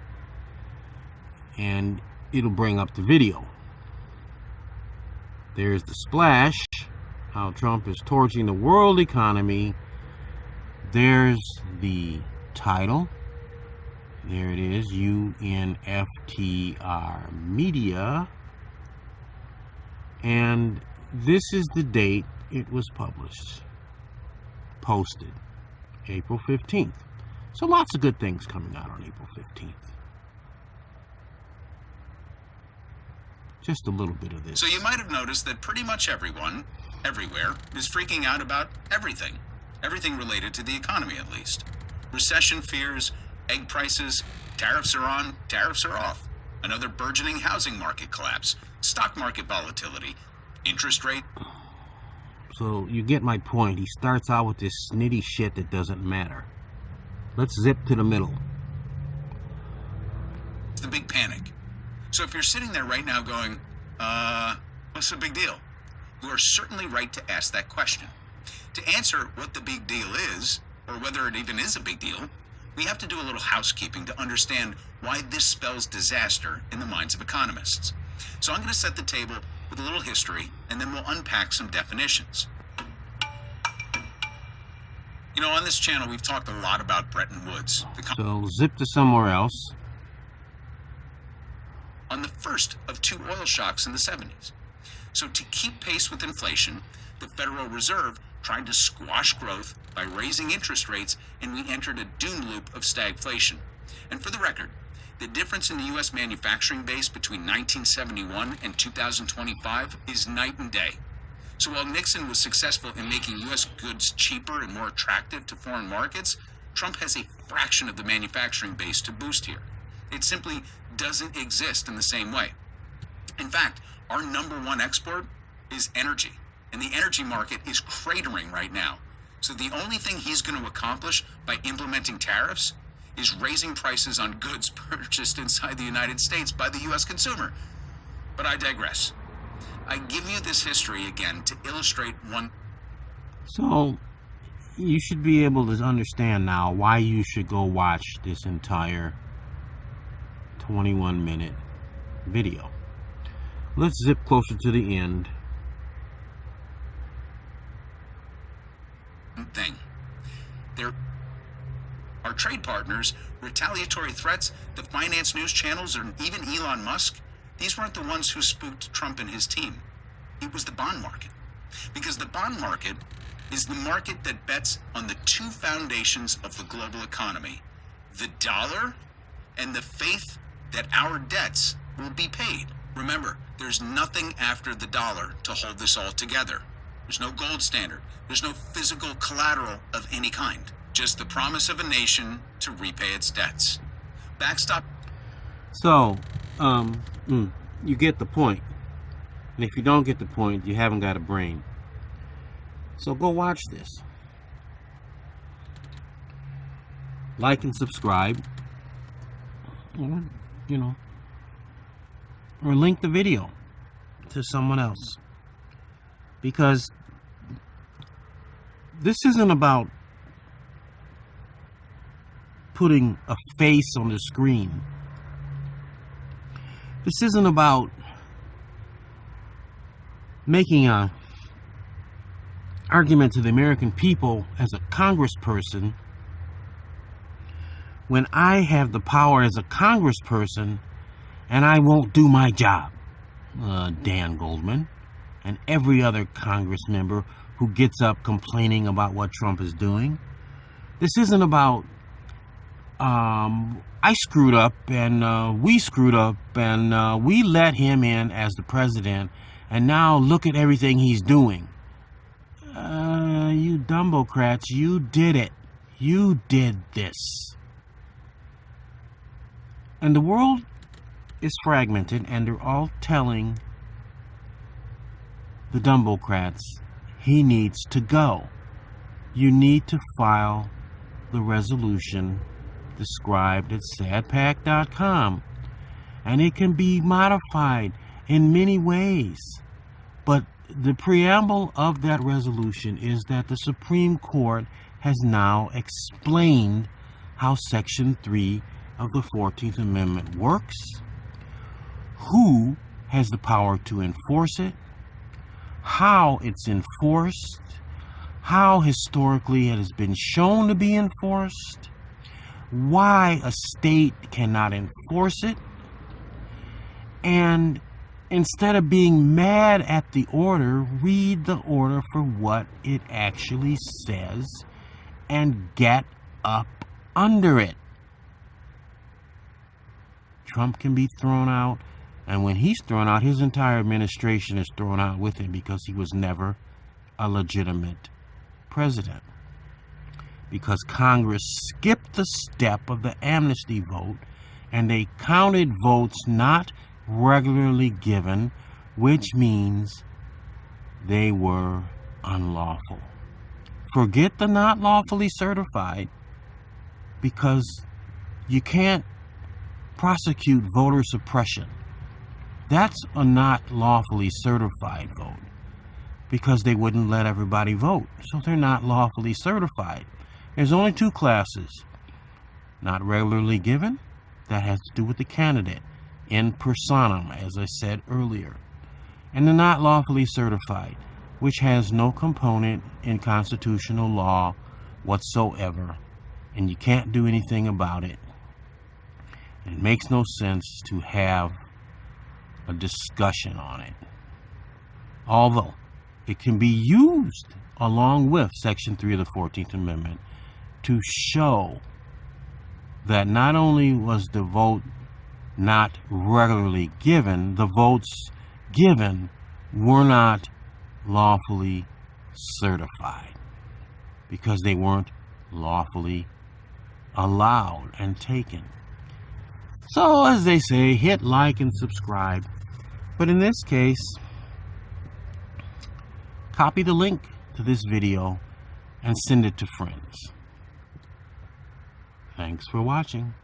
and it'll bring up the video. There's the splash, how Trump is torching the world economy. There's the title. There it is, UNFTR Media. And this is the date it was posted, April 15th. So lots of good things coming out on April 15th. Just a little bit of this. So you might have noticed that pretty much everyone, everywhere, is freaking out about everything. Everything related to the economy, at least. Recession fears, egg prices, tariffs are on, tariffs are off. Another burgeoning housing market collapse, stock market volatility, interest rate. So you get my point. He starts out with this snitty shit that doesn't matter. Let's zip to the middle. It's the big panic. So if you're sitting there right now going, what's the big deal? You are certainly right to ask that question. To answer what the big deal is, or whether it even is a big deal, we have to do a little housekeeping to understand why this spells disaster in the minds of economists. So I'm going to set the table with a little history, and then we'll unpack some definitions. On this channel, we've talked a lot about Bretton Woods. So zip to somewhere else. On the first of two oil shocks in the 70s. So to keep pace with inflation, the Federal Reserve tried to squash growth by raising interest rates, and we entered a doom loop of stagflation. And for the record, the difference in the U.S. manufacturing base between 1971 and 2025 is night and day. So while Nixon was successful in making U.S. goods cheaper and more attractive to foreign markets, Trump has a fraction of the manufacturing base to boost here. It simply doesn't exist in the same way. In fact, our number one export is energy, and the energy market is cratering right now. So the only thing he's going to accomplish by implementing tariffs is raising prices on goods purchased inside the United States by the U.S. consumer. But I digress. I give you this history again to illustrate one. So you should be able to understand now why you should go watch this entire 21-minute video. Let's zip closer to the end. Thing. There are trade partners, retaliatory threats, the finance news channels, or even Elon Musk. These weren't the ones who spooked Trump and his team. It was the bond market. Because the bond market is the market that bets on the two foundations of the global economy, the dollar and the faith that our debts will be paid. Remember, there's nothing after the dollar to hold this all together. There's no gold standard. There's no physical collateral of any kind. Just the promise of a nation to repay its debts. Backstop. So, you get the point. And if you don't get the point, you haven't got a brain. So go watch this. Like and subscribe. Or, or link the video to someone else. Because this isn't about putting a face on the screen. This isn't about making a argument to the American people as a congressperson when I have the power as a congressperson and I won't do my job. Dan Goldman and every other Congress member who gets up complaining about what Trump is doing. This isn't about I screwed up and we screwed up and we let him in as the president and now look at everything he's doing. You Dumbocrats, you did it. You did this. And the world is fragmented and they're all telling the Dumbocrats he needs to go. You need to file the resolution described at sadpack.com, and it can be modified in many ways. But the preamble of that resolution is that the Supreme Court has now explained how Section 3 of the 14th Amendment works, who has the power to enforce it, how it's enforced, how historically it has been shown to be enforced, why a state cannot enforce it, and instead of being mad at the order, read the order for what it actually says and get up under it. Trump can be thrown out, and when he's thrown out, his entire administration is thrown out with him because he was never a legitimate president. Because Congress skipped the step of the amnesty vote and they counted votes not regularly given, which means they were unlawful. Forget the not lawfully certified, because you can't prosecute voter suppression. That's a not lawfully certified vote because they wouldn't let everybody vote, so they're not lawfully certified. There's only two classes: not regularly given, that has to do with the candidate, in personam, as I said earlier, and the not lawfully certified, which has no component in constitutional law whatsoever, and you can't do anything about it. It makes no sense to have a discussion on it, although it can be used along with Section 3 of the 14th Amendment to show that not only was the vote not regularly given, the votes given were not lawfully certified because they weren't lawfully allowed and taken. So, as they say, hit like and subscribe. But in this case, copy the link to this video and send it to friends. Thanks for watching.